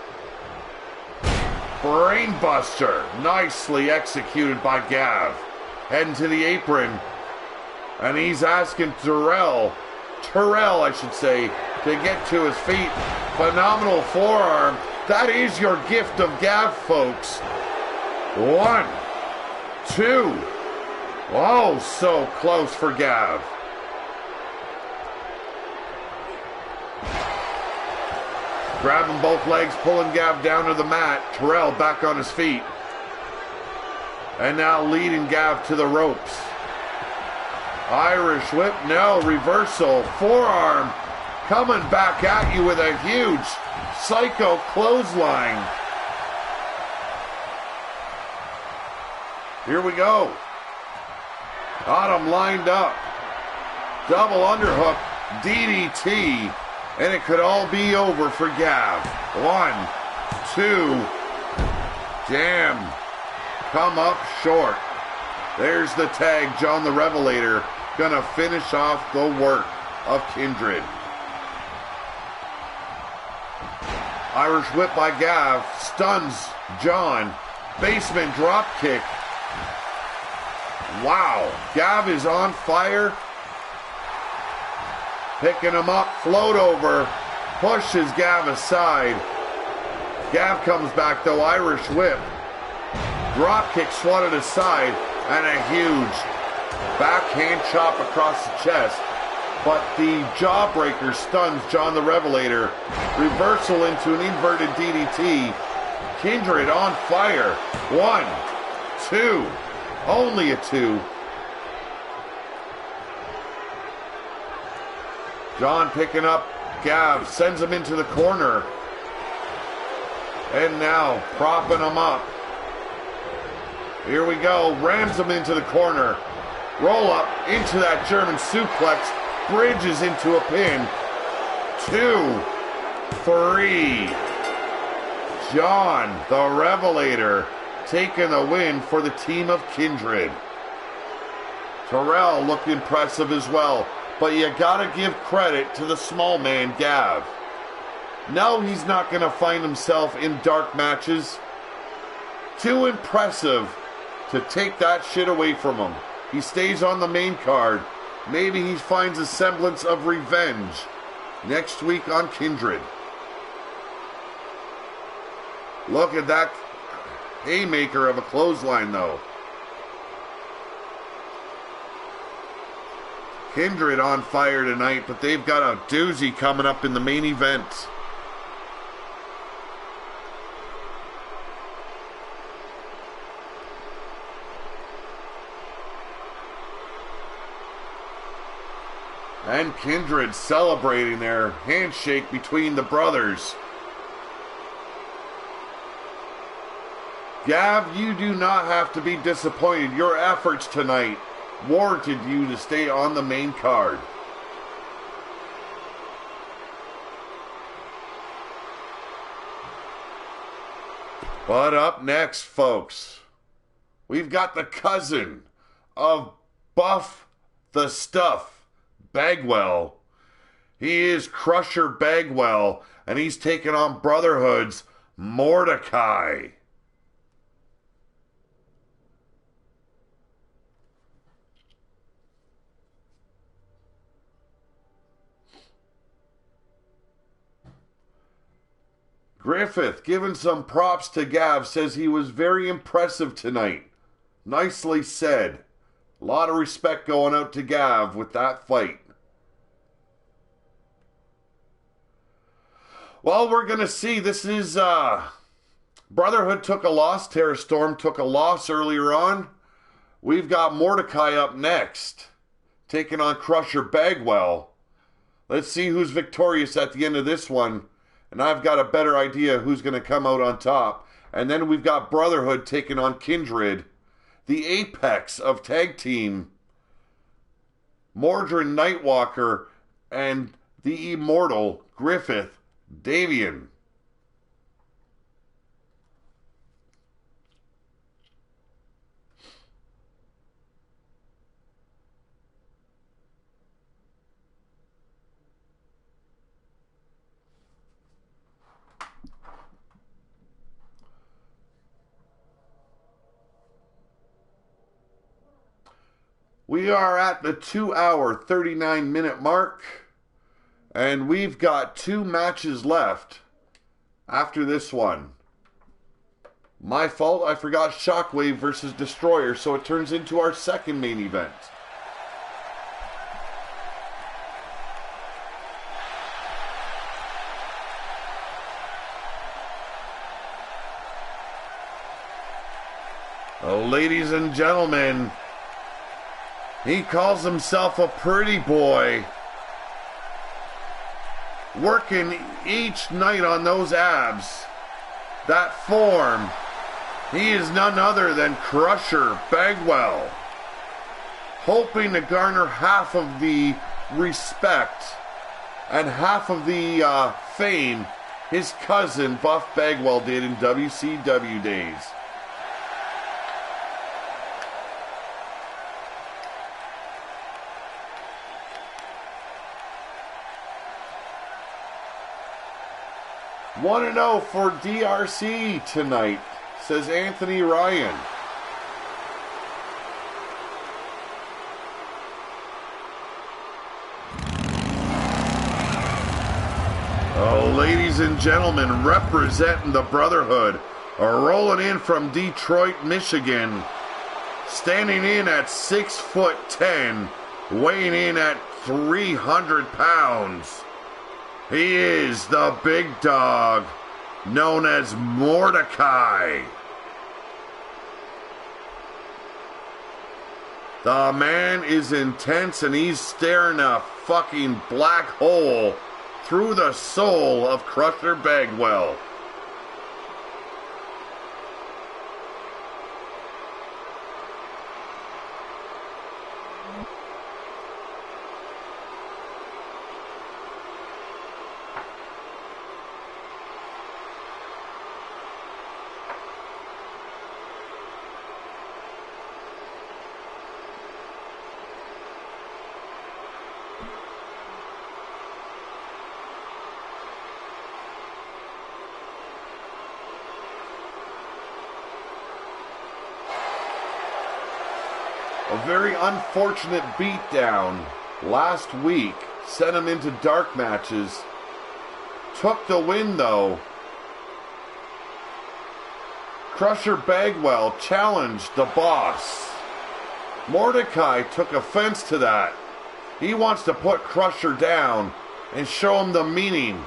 [SPEAKER 1] Brainbuster. Nicely executed by Gav. Heading to the apron. And he's asking Terrell, I should say, to get to his feet. Phenomenal forearm. That is your gift of Gav, folks. 1, 2. Oh, so close for Gav. Grabbing both legs, pulling Gav down to the mat. Terrell back on his feet. And now leading Gav to the ropes. Irish whip, no, reversal. Forearm coming back at you with a huge psycho clothesline. Here we go. Got him lined up. Double underhook, DDT, and it could all be over for Gav. 1, 2, damn. Come up short. There's the tag. John the Revelator gonna finish off the work of Kindred. Irish whip by Gav. Stuns John. Basement drop kick. Wow. Gav is on fire. Picking him up. Float over. Pushes Gav aside. Gav comes back though. Irish whip. Drop kick swatted aside. And a huge backhand chop across the chest. But the jawbreaker stuns John the Revelator. Reversal into an inverted DDT. Kindred on fire. 1, 2. Only a 2. John picking up Gav. Sends him into the corner. And now propping him up. Here we go. Rams him into the corner. Roll up into that German suplex. Bridges into a pin. 2, 3. John the Revelator taking the win for the team of Kindred. Terrell looked impressive as well, but you gotta give credit to the small man Gav. No, he's not gonna find himself in dark matches. Too impressive to take that shit away from him. He stays on the main card. Maybe he finds a semblance of revenge next week on Kindred. Look at that haymaker of a clothesline though. Kindred on fire tonight, but they've got a doozy coming up in the main event. And Kindred celebrating their handshake between the brothers. Gav, you do not have to be disappointed. Your efforts tonight warranted you to stay on the main card. But up next, folks, we've got the cousin of Buff the Stuff Bagwell. He is Crusher Bagwell, and he's taking on Brotherhood's Mordecai. Griffith, giving some props to Gav, says he was very impressive tonight. Nicely said. A lot of respect going out to Gav with that fight. Well, we're going to see. This is Brotherhood took a loss. Terror Storm took a loss earlier on. We've got Mordecai up next, taking on Crusher Bagwell. Let's see who's victorious at the end of this one. And I've got a better idea who's going to come out on top. And then we've got Brotherhood taking on Kindred. The apex of tag team. Mordred Nightwalker and the immortal Griffith Davian. We are at the 2-hour, 39-minute mark, and we've got 2 matches left after this one. My fault, I forgot Shockwave versus Destroyer, so it turns into our second main event. Ladies and gentlemen, he calls himself a pretty boy, working each night on those abs, that form. He is none other than Crusher Bagwell. hoping to garner half of the respect and half of the fame his cousin Buff Bagwell did in WCW days. Want to know for DRC tonight, says Anthony Ryan. Oh, ladies and gentlemen, representing the Brotherhood, rolling in from Detroit, Michigan, standing in at 6'10", weighing in at 300 pounds. He is the big dog, known as Mordecai. The man is intense and he's staring a fucking black hole through the soul of Crusher Bagwell. A very unfortunate beatdown last week sent him into dark matches. Took the win though. Crusher Bagwell challenged the boss. Mordecai took offense to that. He wants to put Crusher down and show him the meaning,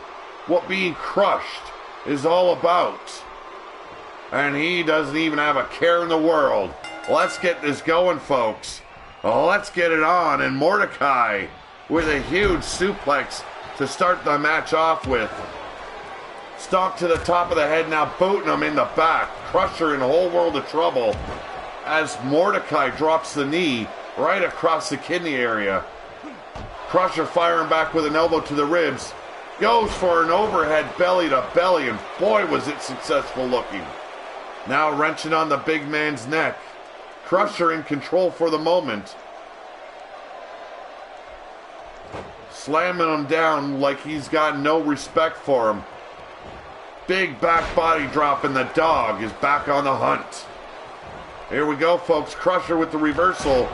[SPEAKER 1] what being crushed is all about. And he doesn't even have a care in the world. Let's get this going, folks. Let's get it on. And Mordecai with a huge suplex to start the match off with. Stomp to the top of the head, now booting him in the back. Crusher in a whole world of trouble as Mordecai drops the knee right across the kidney area. Crusher firing back with an elbow to the ribs. Goes for an overhead belly to belly, and boy was it successful looking. Now wrenching on the big man's neck. Crusher in control for the moment. Slamming him down like he's got no respect for him. Big back body drop, and the Dawg is back on the hunt. Here we go, folks. Crusher with the reversal.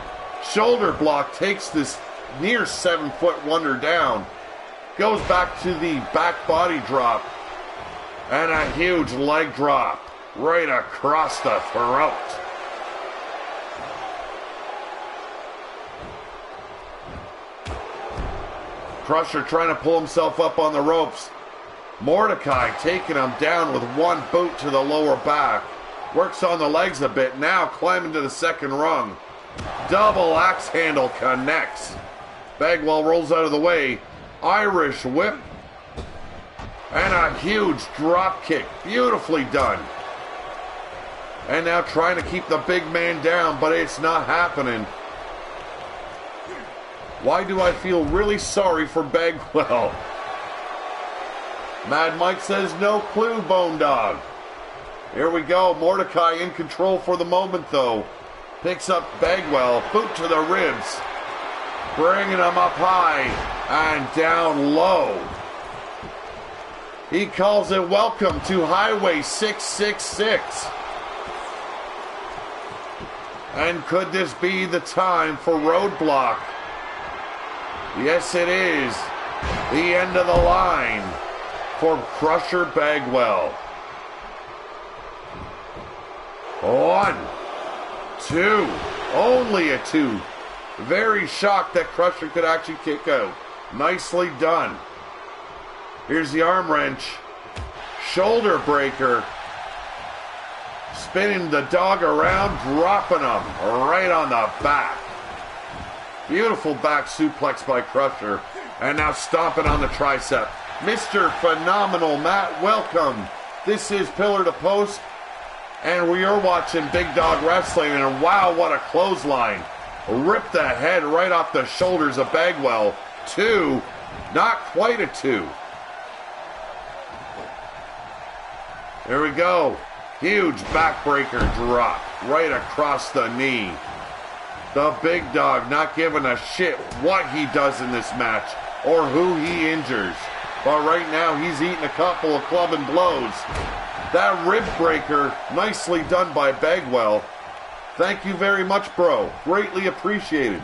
[SPEAKER 1] Shoulder block takes this near 7-foot wonder down. Goes back to the back body drop. And a huge leg drop right across the throat. Crusher trying to pull himself up on the ropes. Mordecai taking him down with one boot to the lower back. Works on the legs a bit, now climbing to the second rung. Double axe handle connects. Bagwell rolls out of the way. Irish whip. And a huge drop kick. Beautifully done. And now trying to keep the big man down, but it's not happening. Why do I feel really sorry for Bagwell? Mad Mike says no clue, Bone Dog. Here we go. Mordecai in control for the moment, though. Picks up Bagwell. Boot to the ribs. Bringing him up high and down low. He calls it welcome to Highway 666. And could this be the time for Roadblock? Yes, it is. The end of the line for Crusher Bagwell. 1, 2, only a 2. Very shocked that Crusher could actually kick out. Nicely done. Here's the arm wrench. Shoulder breaker. Spinning the Dawg around, dropping him right on the back. Beautiful back suplex by Crusher. And now stomping on the tricep. Mr. Phenomenal Matt, welcome. This is Pillar to Post. And we are watching Big Dog Wrestling. And wow, what a clothesline. Ripped the head right off the shoulders of Bagwell. 2. Not quite a 2. There we go. Huge backbreaker drop right across the knee. The big dog not giving a shit what he does in this match or who he injures. But right now he's eating a couple of clubbing blows. That rib breaker, nicely done by Bagwell. Thank you very much, bro. Greatly appreciated.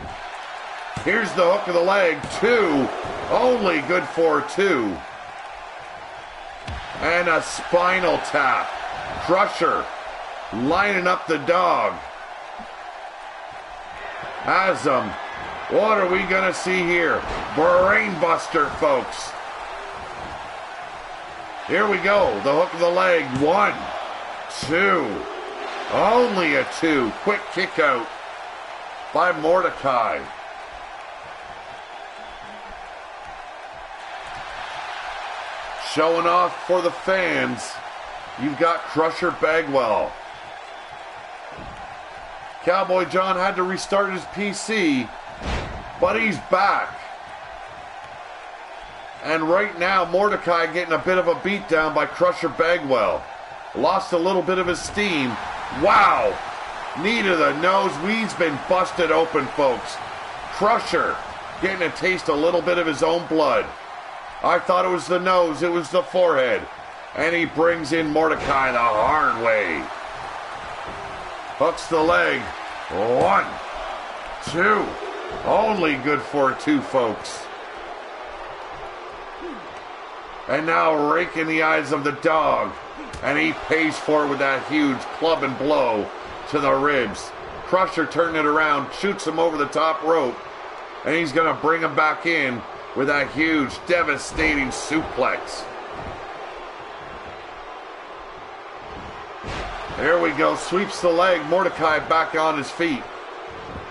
[SPEAKER 1] Here's the hook of the leg. 2. Only good for 2. And a spinal tap. Crusher lining up the dog. Has him. What are we going to see here? Brainbuster, folks. Here we go. The hook of the leg. 1, 2. Only a 2. Quick kick out by Mordecai. Showing off for the fans. You've got Crusher Bagwell. Cowboy John had to restart his PC, but he's back. And right now, Mordecai getting a bit of a beatdown by Crusher Bagwell. Lost a little bit of his steam. Wow! Knee to the nose. Weed's been busted open, folks. Crusher getting a taste a little bit of his own blood. I thought it was the nose. It was the forehead. And he brings in Mordecai the hard way. Hooks the leg. 1, 2. Only good for 2, folks. And now raking the eyes of the dog. And he pays for it with that huge club and blow to the ribs. Crusher turning it around, shoots him over the top rope. And he's going to bring him back in with that huge, devastating suplex. There we go. Sweeps the leg. Mordecai back on his feet.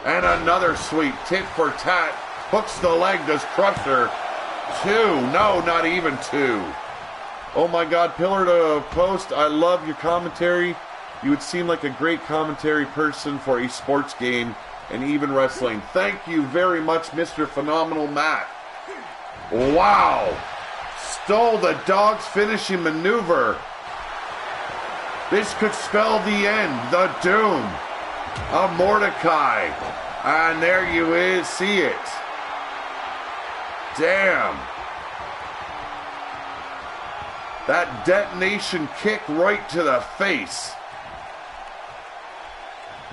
[SPEAKER 1] And another sweep. Tit for tat. Hooks the leg. Does Crusher. 2. No, not even 2. Oh my God, Pillar to Post. I love your commentary. You would seem like a great commentary person for a sports game and even wrestling. Thank you very much, Mr. Phenomenal Matt. Wow. Stole the Dog's finishing maneuver. This could spell the end, the doom of Mordecai. And there you see it. Damn. That detonation kick right to the face.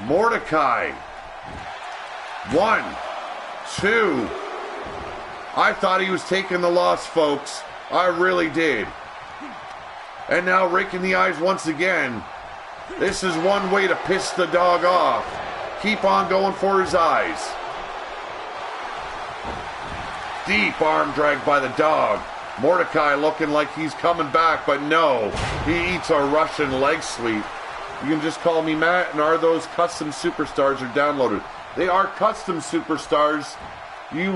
[SPEAKER 1] Mordecai. 1, 2. I thought he was taking the loss, folks. I really did. And now raking the eyes once again. This is one way to piss the dog off. Keep on going for his eyes. Deep arm drag by the dog. Mordecai looking like he's coming back, but no. He eats a Russian leg sweep. You can just call me Matt, and are those custom superstars are downloaded? They are custom superstars. We've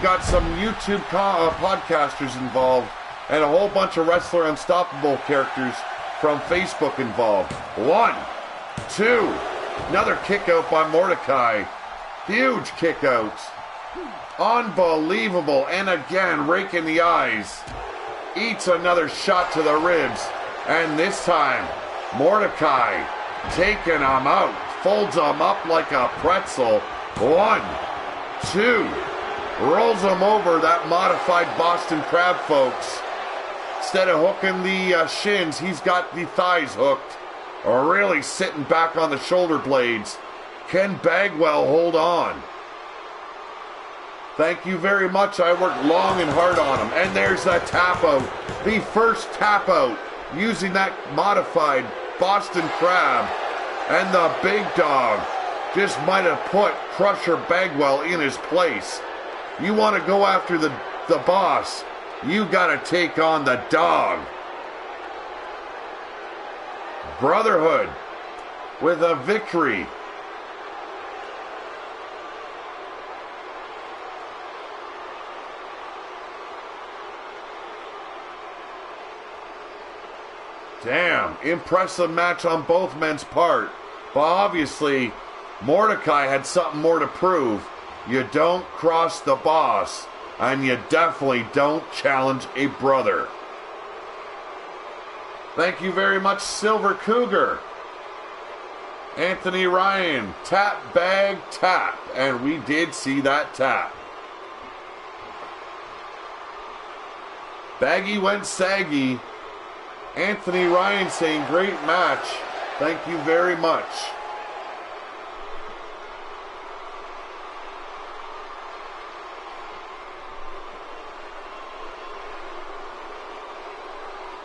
[SPEAKER 1] got some YouTube podcasters involved, and a whole bunch of Wrestler Unstoppable characters from Facebook involved. 1, 2. Another kick out by Mordecai. Huge kick out. Unbelievable. And again, raking the eyes. Eats another shot to the ribs. And this time, Mordecai taking him out. Folds him up like a pretzel. 1, 2. Rolls him over. That modified Boston Crab, folks. Instead of hooking the shins, he's got the thighs hooked. Really sitting back on the shoulder blades. Can Bagwell hold on? Thank you very much. I worked long and hard on him. And there's that tap out. The first tap out using that modified Boston Crab. And the big dog just might have put Crusher Bagwell in his place. You want to go after the boss, you got to take on the dog. Brotherhood with a victory. Damn, impressive match on both men's part. But obviously, Mordecai had something more to prove. You don't cross the boss, and you definitely don't challenge a brother. Thank you very much, Silver Cougar. Anthony Ryan, tap, bag, tap. And we did see that tap. Baggy went saggy. Anthony Ryan saying, great match. Thank you very much.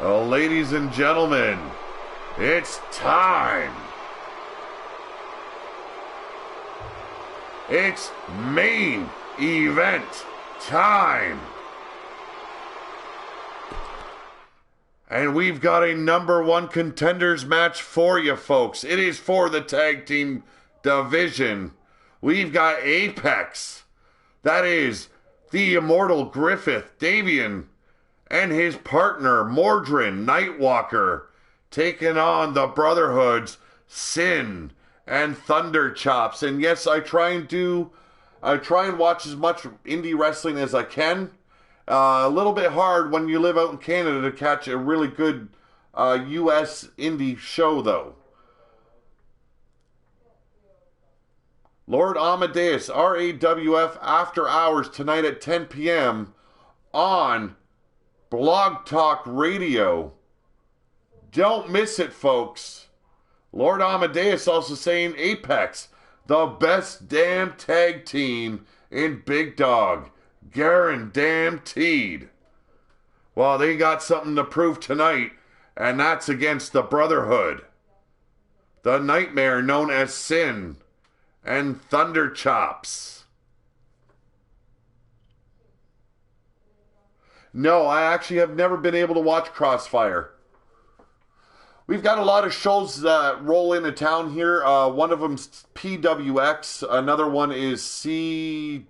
[SPEAKER 1] Well, ladies and gentlemen, it's time. It's main event time. And we've got a number one contenders match for you folks. It is for the tag team division. We've got Apex. That is the immortal Griffith Davian and his partner Mordrin Nightwalker taking on the Brotherhood's Sin and Thunder Chops. And yes, I try and watch as much indie wrestling as I can. A little bit hard when you live out in Canada to catch a really good US indie show though. Lord Amadeus, RAWF After Hours tonight at 10 p.m. on Blog Talk Radio. Don't miss it, folks. Lord Amadeus also saying Apex, the best damn tag team in Big Dog. Guaranteed. Well, they got something to prove tonight, and that's against the Brotherhood. The Nightmare known as Sin and Thunder Chops. No, I actually have never been able to watch Crossfire. We've got a lot of shows that roll into town here. One of them's PWX. Another one is CW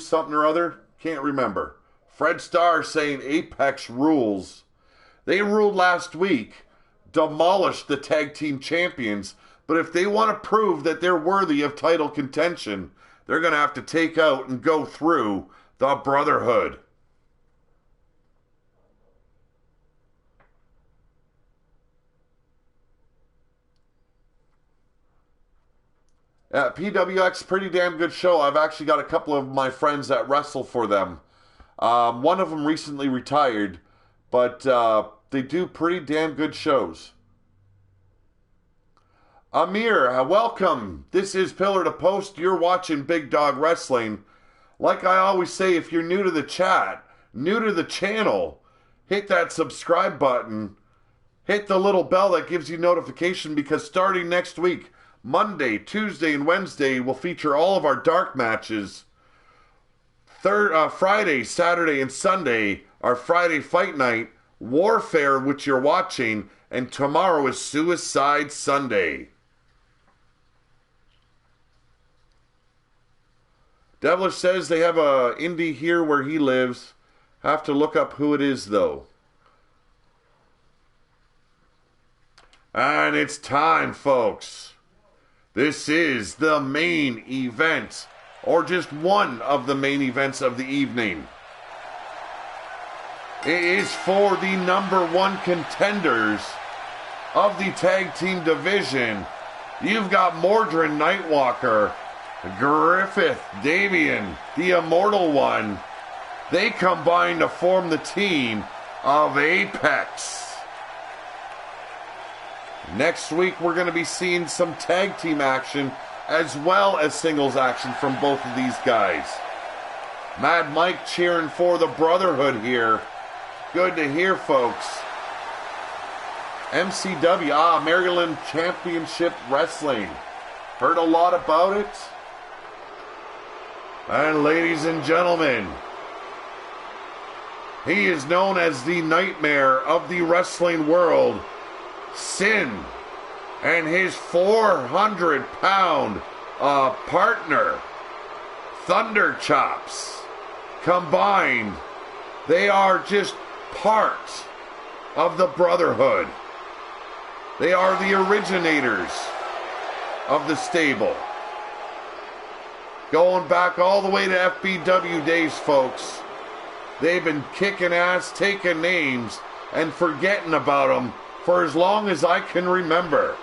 [SPEAKER 1] something or other. Can't remember. Fred Starr saying Apex rules. They ruled last week. Demolished the tag team champions. But if they want to prove that they're worthy of title contention, they're going to have to take out and go through the Brotherhood. PWX, pretty damn good show. I've actually got a couple of my friends that wrestle for them. One of them recently retired, but they do pretty damn good shows. Amir, welcome. This is Pillar to Post. You're watching Big Dog Wrestling. Like I always say, if you're new to the chat, new to the channel, hit that subscribe button. Hit the little bell that gives you notification, because starting next week, Monday, Tuesday, and Wednesday will feature all of our dark matches. Friday, Saturday, and Sunday are Friday Fight Night, Warfare, which you're watching, and tomorrow is Suicide Sunday. Devilish says they have a indie here where he lives. Have to look up who it is, though. And it's time, folks. This is the main event, or just one of the main events of the evening. It is for the number one contenders of the tag team division. You've got Mordrin Nightwalker, Griffith Davian, the Immortal One. They combine to form the team of Apex. Next week, we're going to be seeing some tag team action as well as singles action from both of these guys. Mad Mike cheering for the Brotherhood here. Good to hear, folks. MCW, Maryland Championship Wrestling. Heard a lot about it. And ladies and gentlemen, he is known as the Nightmare of the wrestling world, Sin, and his 400-pound partner, Thunder Chops. Combined, they are just part of the Brotherhood. They are the originators of the stable. Going back all the way to FBW days, folks. They've been kicking ass, taking names, and forgetting about them for as long as I can remember.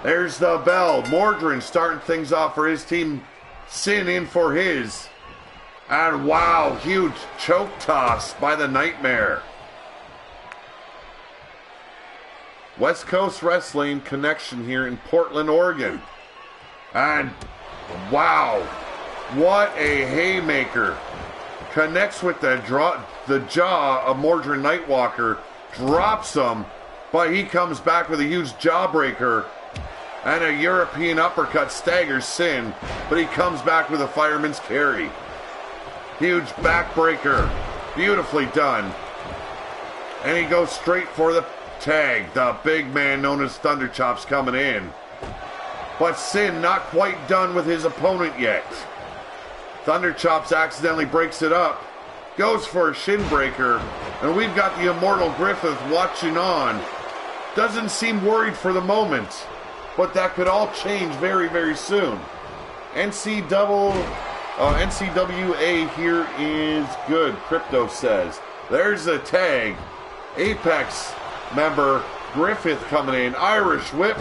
[SPEAKER 1] There's the bell. Mordrin starting things off for his team. Sin in for his. And wow, huge choke toss by the Nightmare. West Coast Wrestling Connection here in Portland, Oregon. And wow, what a haymaker. Connects with the jaw of Mordrin Nightwalker. Drops him, but he comes back with a huge jawbreaker. And a European uppercut staggers Sin, but he comes back with a fireman's carry. Huge backbreaker. Beautifully done. And he goes straight for the tag. The big man known as Thunder Chops coming in. But Sin not quite done with his opponent yet. Thunder Chops accidentally breaks it up. Goes for a shin breaker. And we've got the Immortal Griffith watching on. Doesn't seem worried for the moment. But that could all change very, very soon. NCWA here is good, Crypto says. There's a tag. Apex member Griffith coming in. Irish whip.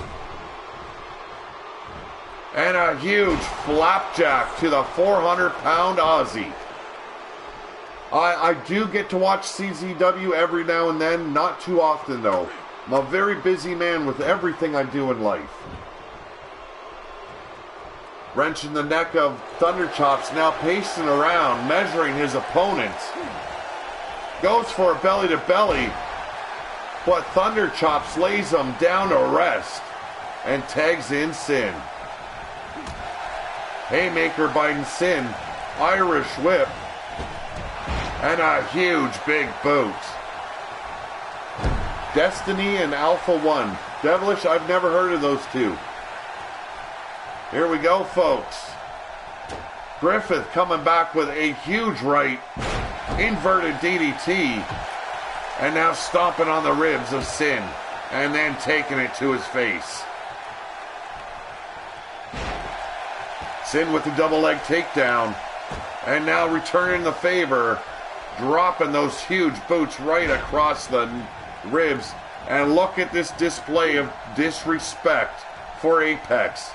[SPEAKER 1] And a huge flapjack to the 400-pound Aussie. I do get to watch CZW every now and then. Not too often, though. I'm a very busy man with everything I do in life. Wrenching the neck of Thunder Chops, now pacing around, measuring his opponent. Goes for a belly-to-belly, but Thunder Chops lays him down to rest and tags in Sin. Haymaker by Sin, Irish whip, and a huge big boot. Destiny and Alpha One. Devilish, I've never heard of those two. Here we go, folks. Griffith coming back with a huge right. Inverted DDT. And now stomping on the ribs of Sin. And then taking it to his face. Sin with the double leg takedown. And now returning the favor. Dropping those huge boots right across the ribs. And look at this display of disrespect for Apex.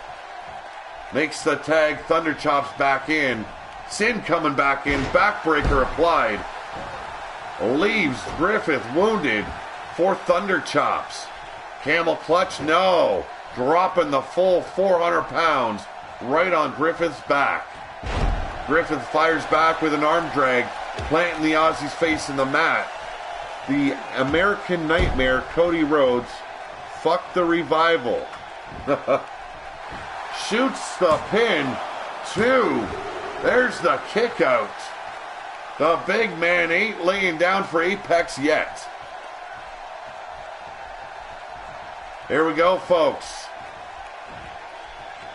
[SPEAKER 1] Makes the tag. Thunder Chops back in. Sin coming back in. Backbreaker applied. Leaves Griffith wounded for Thunder Chops. Camel clutch, no. Dropping the full 400 pounds right on Griffith's back. Griffith fires back with an arm drag, planting the Aussie's face in the mat. The American Nightmare, Cody Rhodes, fuck the revival. Shoots the pin. 2. There's the kick out. The big man ain't laying down for Apex yet. Here we go, folks.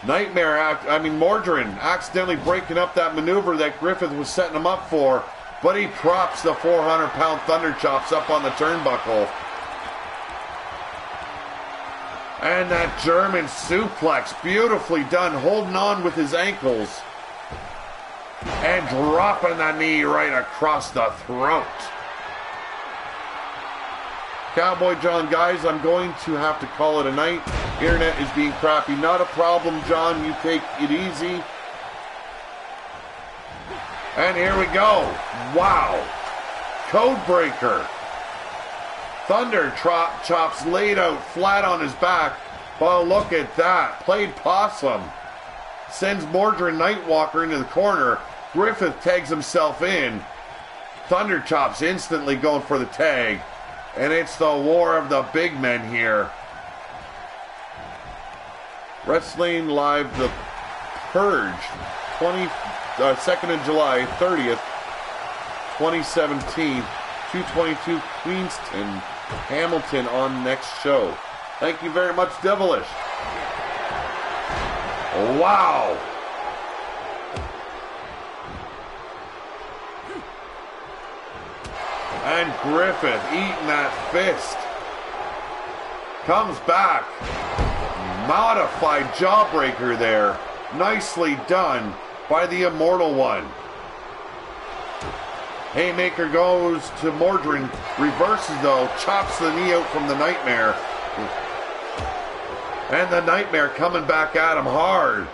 [SPEAKER 1] Mordrin accidentally breaking up that maneuver that Griffith was setting him up for, but he props the 400-pound Thunder Chops up on the turnbuckle. And that German suplex, beautifully done, holding on with his ankles. And dropping the knee right across the throat. Cowboy John, guys, I'm going to have to call it a night. Internet is being crappy. Not a problem, John. You take it easy. And here we go. Wow. Codebreaker. Thunder Chops laid out flat on his back. Well, look at that. Played possum. Sends Mordrin Nightwalker into the corner. Griffith tags himself in. Thunder Chops instantly going for the tag. And it's the war of the big men here. Wrestling Live, The Purge, 2nd of July, 30th, 2017, 222 Queenston, Hamilton on next show. Thank you very much, Devilish. Wow. And Griffith eating that fist. Comes back. Modified jawbreaker there. Nicely done by the Immortal One. Haymaker goes to Mordrin. Reverses though. Chops the knee out from the Nightmare. And the Nightmare coming back at him hard.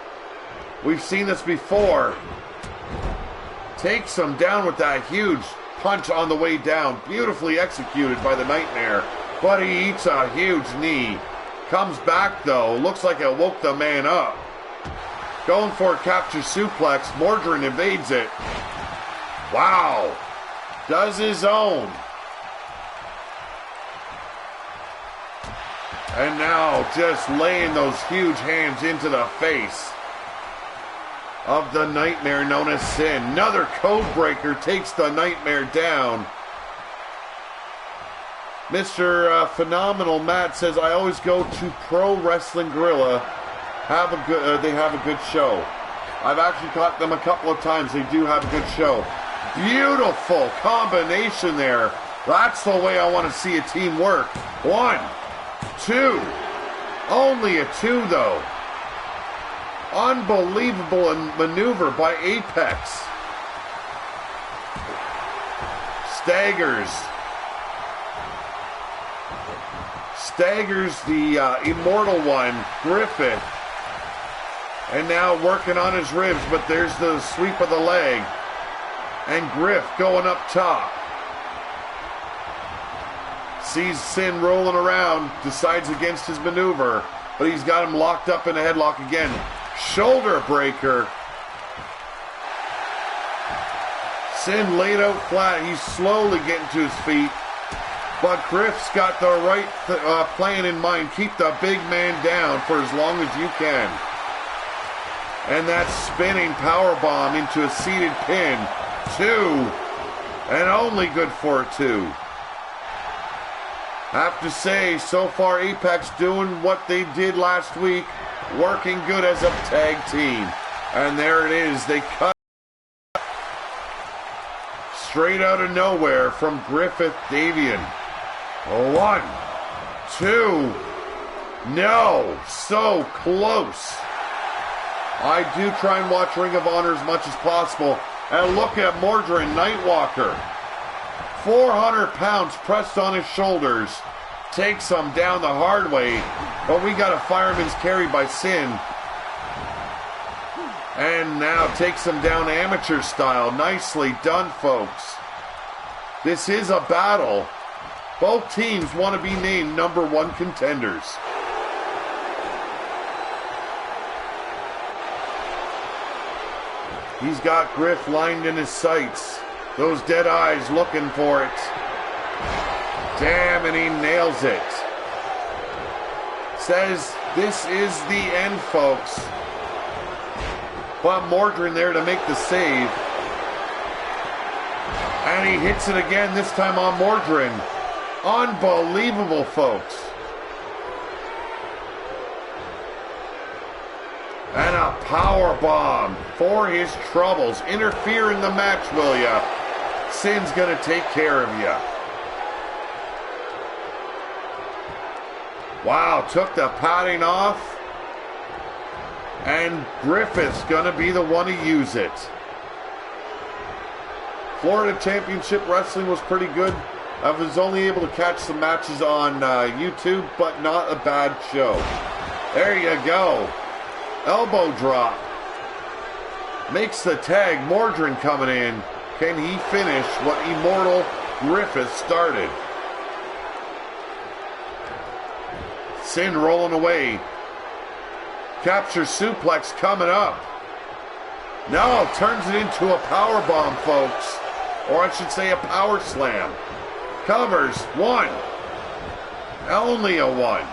[SPEAKER 1] We've seen this before. Takes him down with that huge punch on the way down. Beautifully executed by the Nightmare. But he eats a huge knee. Comes back though. Looks like it woke the man up. Going for a capture suplex. Mordrin evades it. Wow. Does his own. And now just laying those huge hands into the face of the Nightmare known as Sin. Another code breaker takes the Nightmare down. Mr. Phenomenal Matt says, I always go to Pro Wrestling Guerrilla. They have a good show. I've actually caught them a couple of times. They do have a good show. Beautiful combination there. That's the way I want to see a team work. 1, 2. Only a 2 though. Unbelievable maneuver by Apex. Staggers the Immortal One, Griffith. And now working on his ribs, but there's the sweep of the leg. And Griff going up top. Sees Sin rolling around, decides against his maneuver, but he's got him locked up in a headlock again. Shoulder breaker. Sin laid out flat. He's slowly getting to his feet. But Griff's got the right plan in mind. Keep the big man down for as long as you can. And that spinning powerbomb into a seated pin. 2. And only good for a 2. Have to say, so far Apex doing what they did last week. Working good as a tag team. And there it is. They cut straight out of nowhere from Griffith Davian. 1, 2. No. So close. I do try and watch Ring of Honor as much as possible. And look at Mordrin Nightwalker. 400 pounds pressed on his shoulders. Takes him down the hard way. But we got a fireman's carry by Sin. And now takes him down amateur style. Nicely done, folks. This is a battle. Both teams want to be named #1 contenders. He's got Griff lined in his sights. Those dead eyes looking for it. Damn, and he nails it. Says, this is the end, folks. But Mordrin there to make the save. And he hits it again, this time on Mordrin. Unbelievable, folks. And a power bomb for his troubles. Interfere in the match, will ya? Sin's gonna take care of ya. Wow, took the padding off. And Griffith's gonna be the one to use it. Florida Championship Wrestling was pretty good. I was only able to catch some matches on YouTube, but not a bad show. There you go. Elbow drop. Makes the tag. Mordrin coming in. Can he finish what Immortal Griffith started? Sin rolling away. Capture suplex coming up. No, turns it into a power bomb, folks. Or I should say a power slam. Covers. 1. Only a 1.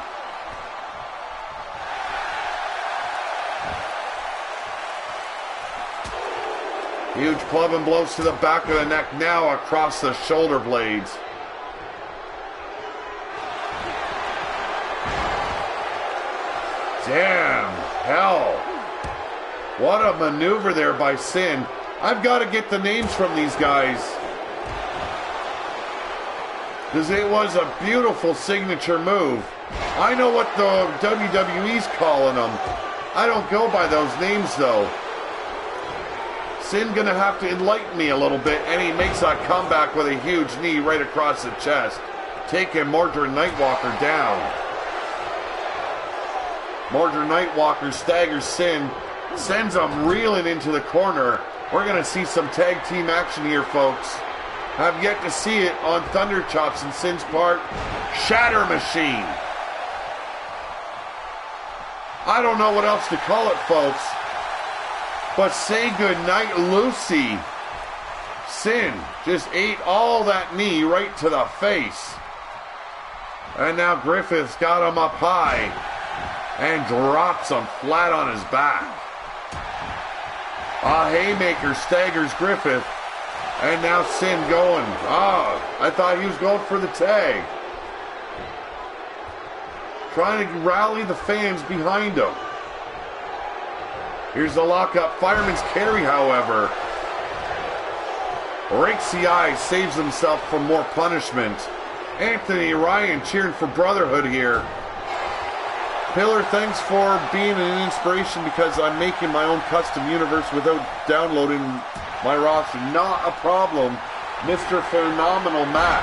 [SPEAKER 1] Huge club and blows to the back of the neck, now across the shoulder blades. Damn, hell. What a maneuver there by Sin. I've got to get the names from these guys. Because it was a beautiful signature move. I know what the WWE's calling them. I don't go by those names, though. Sin gonna have to enlighten me a little bit, and he makes a comeback with a huge knee right across the chest, taking Mordred Nightwalker down. Mordred Nightwalker staggers Sin, sends him reeling into the corner. We're gonna see some tag team action here, folks. Have yet to see it on Thunder Chops and Sin's part. Shatter Machine. I don't know what else to call it, folks. But say goodnight, Lucy. Sin just ate all that knee right to the face. And now Griffith's got him up high and drops him flat on his back. A haymaker staggers Griffith. And now Sin going. I thought he was going for the tag. Trying to rally the fans behind him. Here's the lockup. Fireman's carry, however. Rakes the eye, saves himself from more punishment. Anthony Ryan cheering for brotherhood here. Pillar, thanks for being an inspiration because I'm making my own custom universe without downloading my roster. Not a problem, Mr. Phenomenal Matt.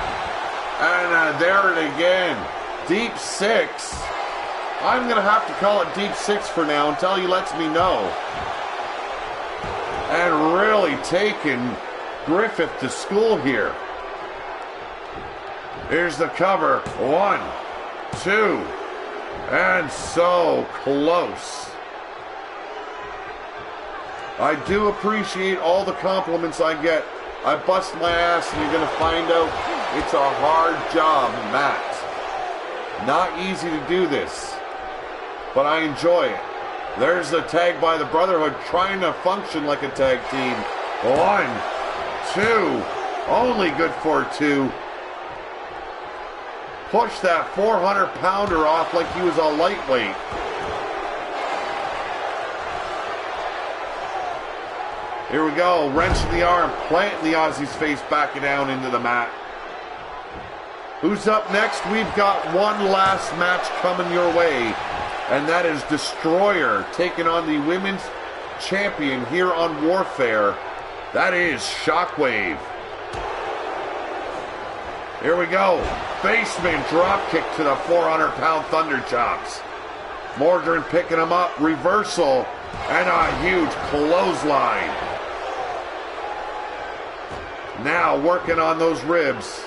[SPEAKER 1] And there it again. Deep Six. I'm going to have to call it Deep Six for now until he lets me know. And really taking Griffith to school here. Here's the cover. 1, 2, and so close. I do appreciate all the compliments I get. I bust my ass and you're going to find out it's a hard job, Matt. Not easy to do this, but I enjoy it. There's the tag by the Brotherhood trying to function like a tag team. 1, 2, only good for 2. Push that 400-pounder off like he was a lightweight. Here we go, wrenching the arm, planting the Aussie's face back down into the mat. Who's up next? We've got one last match coming your way, and that is Destroyer taking on the women's champion here on Warfare. That is Shockwave. Here we go. Basement drop kick to the 400-pound Thunder Chops. Mordred picking him up. Reversal and a huge clothesline. Now working on those ribs.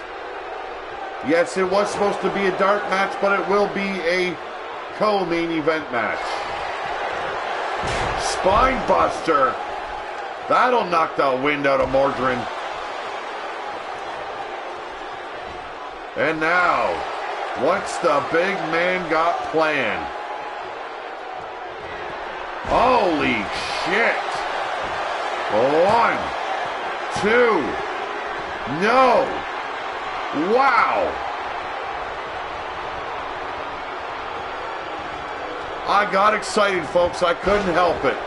[SPEAKER 1] Yes, it was supposed to be a dark match, but it will be a co-main event match. Spine buster. That'll knock the wind out of Mordred. And now, what's the big man got planned? Holy shit. 1, 2. No. Wow. I got excited, folks. I couldn't help it.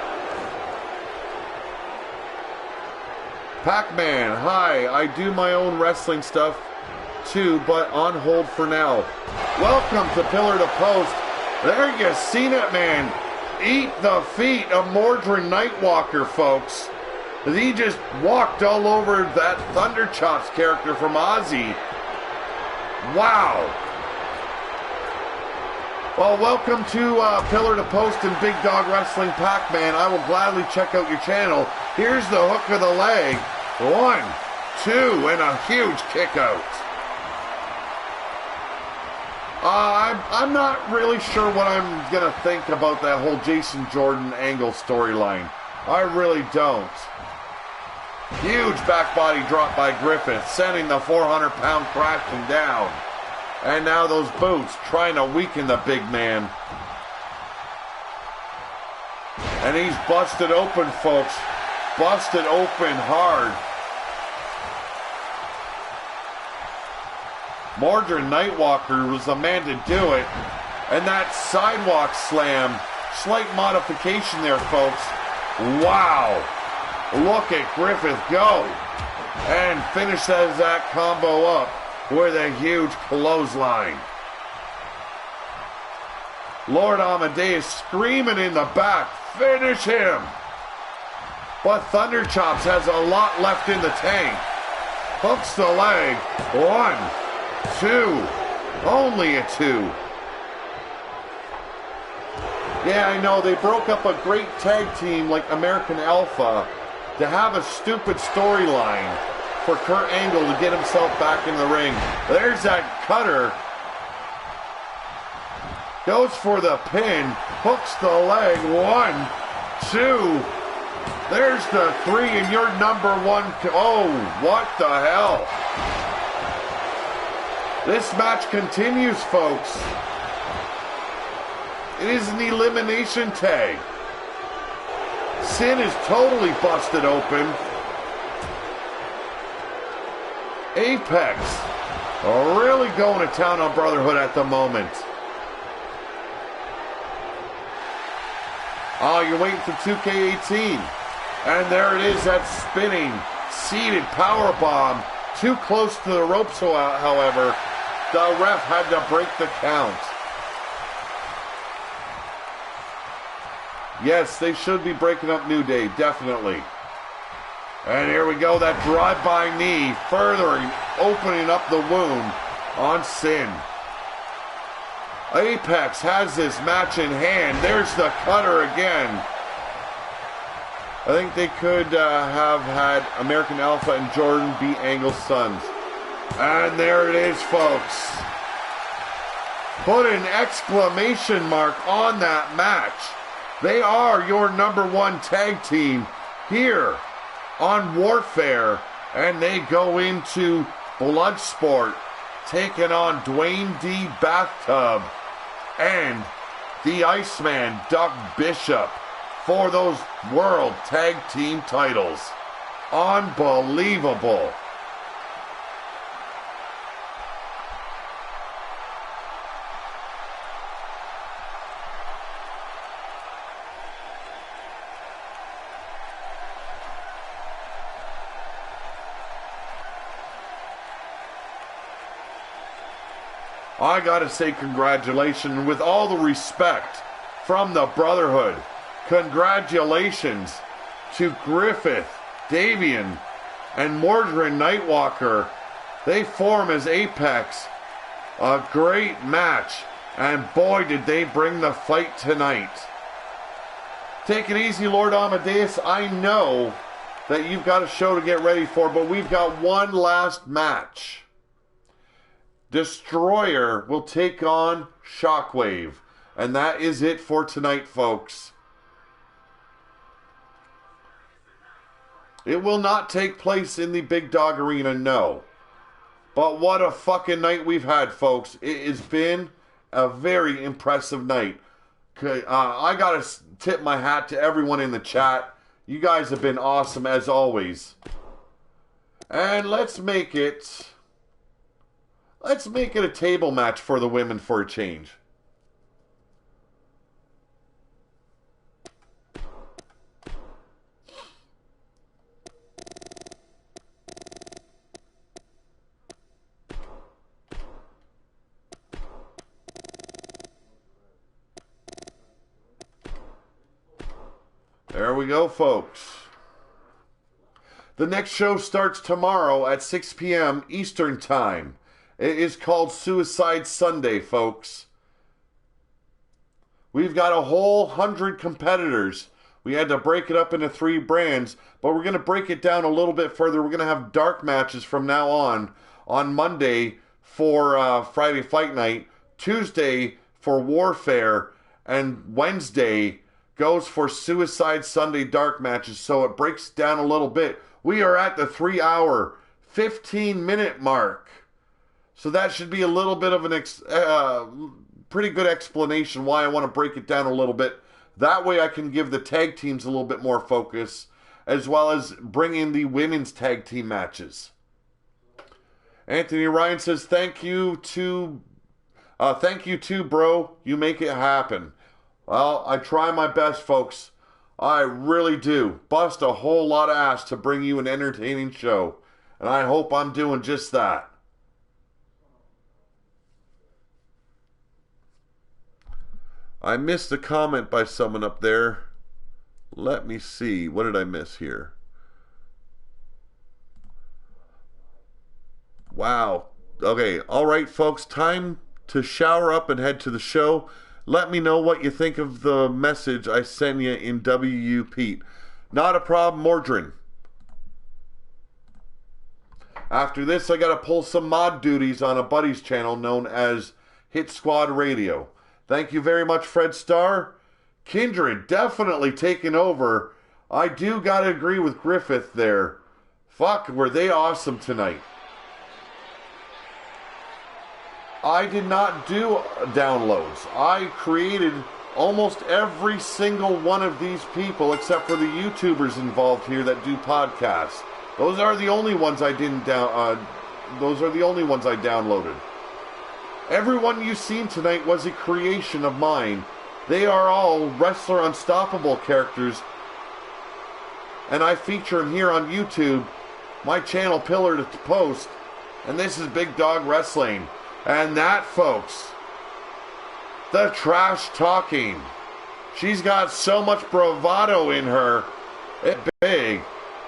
[SPEAKER 1] Pac-Man, hi. I do my own wrestling stuff too, but on hold for now. Welcome to Pillar to Post. There you seen it, man. Eat the feet of Mordred Nightwalker, folks. He just walked all over that Thunder Chops character from Ozzy. Wow. Well, welcome to Pillar to Post and Big Dog Wrestling Pac-Man. I will gladly check out your channel. Here's the hook of the leg. 1, 2, and a huge kick out. I'm not really sure what I'm going to think about that whole Jason Jordan Angle storyline. I really don't. Huge back body drop by Griffith, sending the 400-pound crashing down. And now those boots trying to weaken the big man. And he's busted open, folks. Busted open hard. Mordred Nightwalker was the man to do it. And that sidewalk slam. Slight modification there, folks. Wow. Look at Griffith go. And finishes that combo up with a huge clothesline. Lord Amadeus screaming in the back. Finish him. But Thunder Chops has a lot left in the tank. Hooks the leg. 1, 2. Only a 2. Yeah, I know. They broke up a great tag team like American Alpha to have a stupid storyline for Kurt Angle to get himself back in the ring. There's that cutter. Goes for the pin. Hooks the leg. 1, 2. There's the 3 and your number 1. Oh, what the hell? This match continues, folks. It is an elimination tag. Sin is totally busted open. Apex are really going to town on Brotherhood at the moment. Oh, you're waiting for 2K18. And there it is, that spinning, seated powerbomb. Too close to the ropes, however. The ref had to break the count. Yes, they should be breaking up New Day, definitely. And here we go, that drive-by knee, furthering, opening up the wound on Sin. Apex has this match in hand. There's the cutter again. I think they could have had American Alpha and Jordan beat Angle's sons. And there it is, folks. Put an exclamation mark on that match. They are your number 1 tag team here on Warfare. And they go into Bloodsport, taking on Dwayne D. Bathtub and the Iceman, Doug Bishop, for those World Tag Team titles. Unbelievable. I gotta say congratulations, with all the respect from the Brotherhood. Congratulations to Griffith, Davian, and Mordred Nightwalker. They form as Apex. A great match, and boy did they bring the fight tonight. Take it easy, Lord Amadeus. I know that you've got a show to get ready for, but we've got one last match. Destroyer will take on Shockwave. And that is it for tonight, folks. It will not take place in the Big Dog Arena, no. But what a fucking night we've had, folks. It has been a very impressive night. I gotta tip my hat to everyone in the chat. You guys have been awesome as always. And let's make it a table match for the women for a change. There we go, folks. The next show starts tomorrow at 6 p.m. Eastern Time. It is called Suicide Sunday, folks. We've got a whole 100 competitors. We had to break it up into 3 brands, but we're going to break it down a little bit further. We're going to have dark matches from now on Monday for Friday Fight Night, Tuesday for Warfare, and Wednesday goes for Suicide Sunday dark matches, so it breaks down a little bit. We are at the 3-hour, 15-minute mark. So that should be a little bit of an pretty good explanation why I want to break it down a little bit. That way I can give the tag teams a little bit more focus, as well as bring in the women's tag team matches. Anthony Ryan says, thank you too, bro. You make it happen. Well, I try my best, folks. I really do. Bust a whole lot of ass to bring you an entertaining show. And I hope I'm doing just that. I missed a comment by someone up there. Let me see. What did I miss here? Wow. Okay. All right, folks. Time to shower up and head to the show. Let me know what you think of the message I sent you in WU Pete. Not a problem, Mordrin. After this, I got to pull some mod duties on a buddy's channel known as Hit Squad Radio. Thank you very much, Fred Starr. Kindred definitely taking over. I do got to agree with Griffith there. Fuck, were they awesome tonight. I did not do downloads. I created almost every single one of these people except for the YouTubers involved here that do podcasts. Those are the only ones I didn't those are the only ones I downloaded. Everyone you've seen tonight was a creation of mine. They are all Wrestler Unstoppable characters, and I feature them here on YouTube, my channel Pillar to Post, and this is Big Dog Wrestling. And that, folks, the trash talking. She's got so much bravado in her. It's big.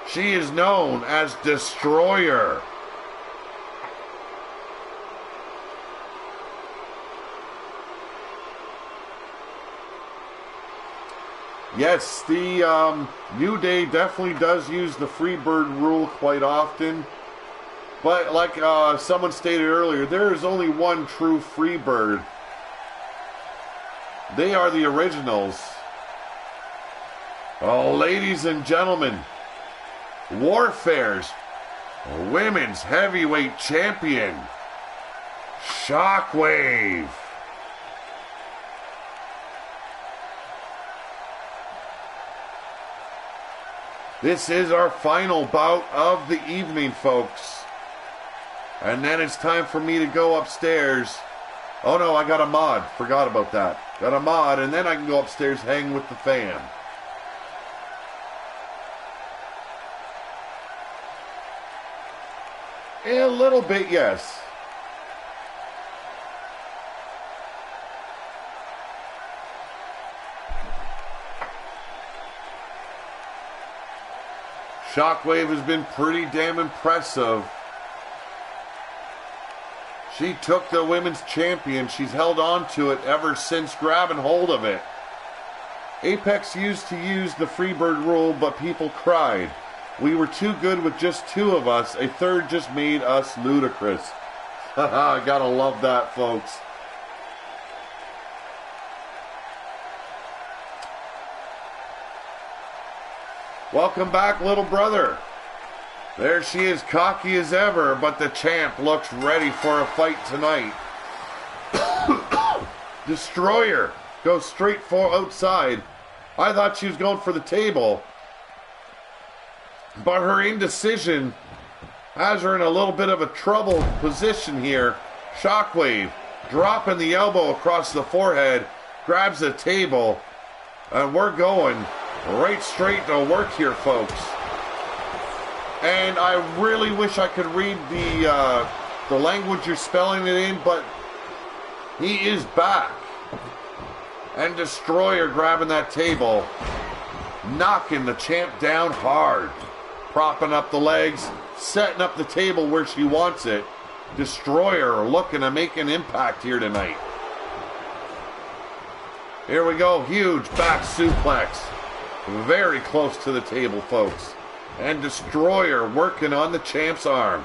[SPEAKER 1] She is known as Destroyer. Yes, the New Day definitely does use the Freebird rule quite often. But like someone stated earlier, there is only one true Freebird. They are the originals. Oh, ladies and gentlemen, Warfare's Women's Heavyweight Champion, Shockwave. This is our final bout of the evening, folks. And then it's time for me to go upstairs. Oh no, I got a mod. Forgot about that. Got a mod, and then I can go upstairs, hang with the fam. A little bit, yes. Shockwave has been pretty damn impressive. She took the women's champion. She's held on to it ever since grabbing hold of it. Apex used to use the Freebird rule, but people cried. We were too good with just two of us. A third just made us ludicrous. Haha, gotta love that, folks. Welcome back, little brother. There she is, cocky as ever, but the champ looks ready for a fight tonight. Destroyer goes straight for outside. I thought she was going for the table, but her indecision has her in a little bit of a troubled position here. Shockwave dropping the elbow across the forehead, grabs the table, and we're going right straight to work here, folks. And I really wish I could read the language you're spelling it in, but he is back. And Destroyer grabbing that table, knocking the champ down hard, propping up the legs, setting up the table where she wants it. Destroyer looking to make an impact here tonight. Here we go, huge back suplex. Very close to the table, folks. And Destroyer working on the champ's arm.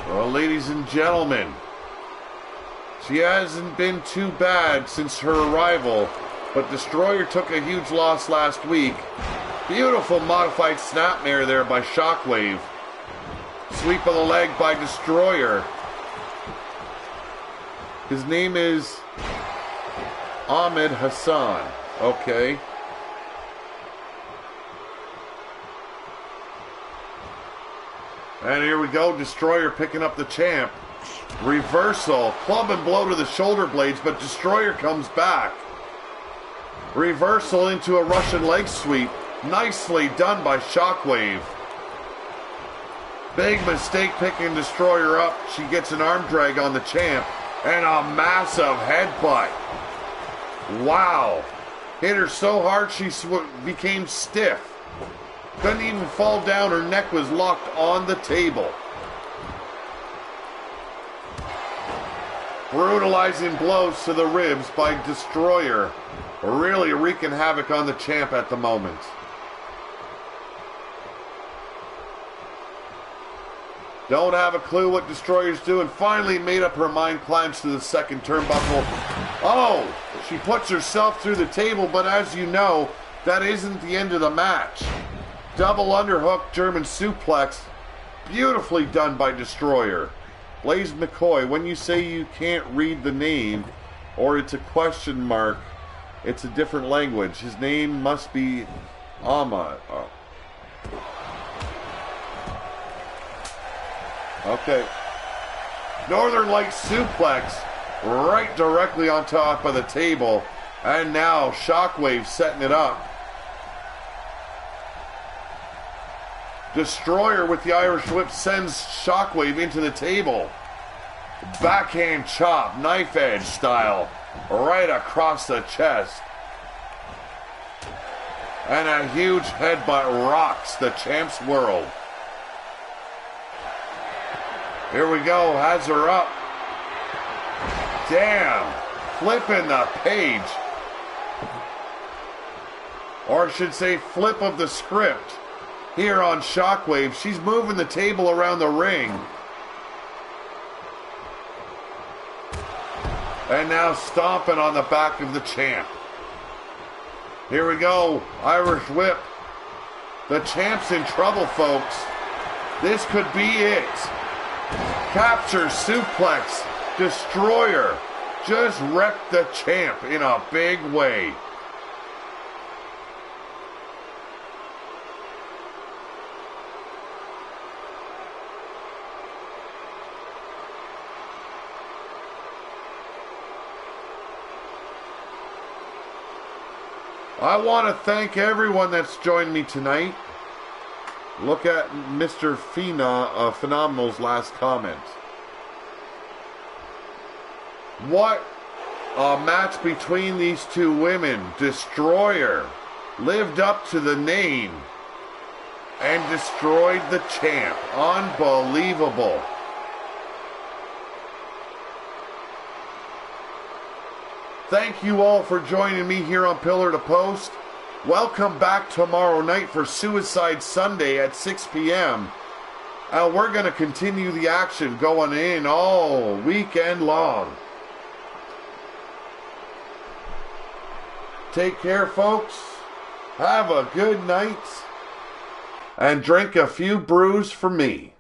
[SPEAKER 1] Well, ladies and gentlemen, she hasn't been too bad since her arrival, but Destroyer took a huge loss last week. Beautiful modified snapmare there by Shockwave. Sweep of the leg by Destroyer. His name is Ahmed Hassan. Okay. And here we go, Destroyer picking up the champ. Reversal, club and blow to the shoulder blades, but Destroyer comes back. Reversal into a Russian leg sweep. Nicely done by Shockwave. Big mistake picking Destroyer up. She gets an arm drag on the champ and a massive headbutt. Wow. Hit her so hard she became stiff. Couldn't even fall down. Her neck was locked on the table. Brutalizing blows to the ribs by Destroyer. Really wreaking havoc on the champ at the moment. Don't have a clue what Destroyer's doing. Finally made up her mind, climbs to the second turnbuckle. Oh, she puts herself through the table, but as you know, that isn't the end of the match. Double underhook German suplex. Beautifully done by Destroyer. Blaze McCoy, when you say you can't read the name, or it's a question mark, it's a different language. His name must be Ama. Oh. Okay. Northern Lights suplex right directly on top of the table. And now Shockwave setting it up. Destroyer with the Irish whip sends Shockwave into the table. Backhand chop, knife edge style, right across the chest. And a huge headbutt rocks the champ's world. Here we go, has her up. Damn, flipping the page. Or I should say flip of the script. Here on Shockwave, she's moving the table around the ring. And now stomping on the back of the champ. Here we go, Irish whip. The champ's in trouble, folks. This could be it. Capture, suplex, Destroyer. Just wrecked the champ in a big way. I want to thank everyone that's joined me tonight. Look at Mr. Phenomenal's last comment. What a match between these two women. Destroyer lived up to the name and destroyed the champ. Unbelievable. Thank you all for joining me here on Pillar to Post. Welcome back tomorrow night for Suicide Sunday at 6 p.m. And we're going to continue the action going in all weekend long. Take care, folks. Have a good night. And drink a few brews for me.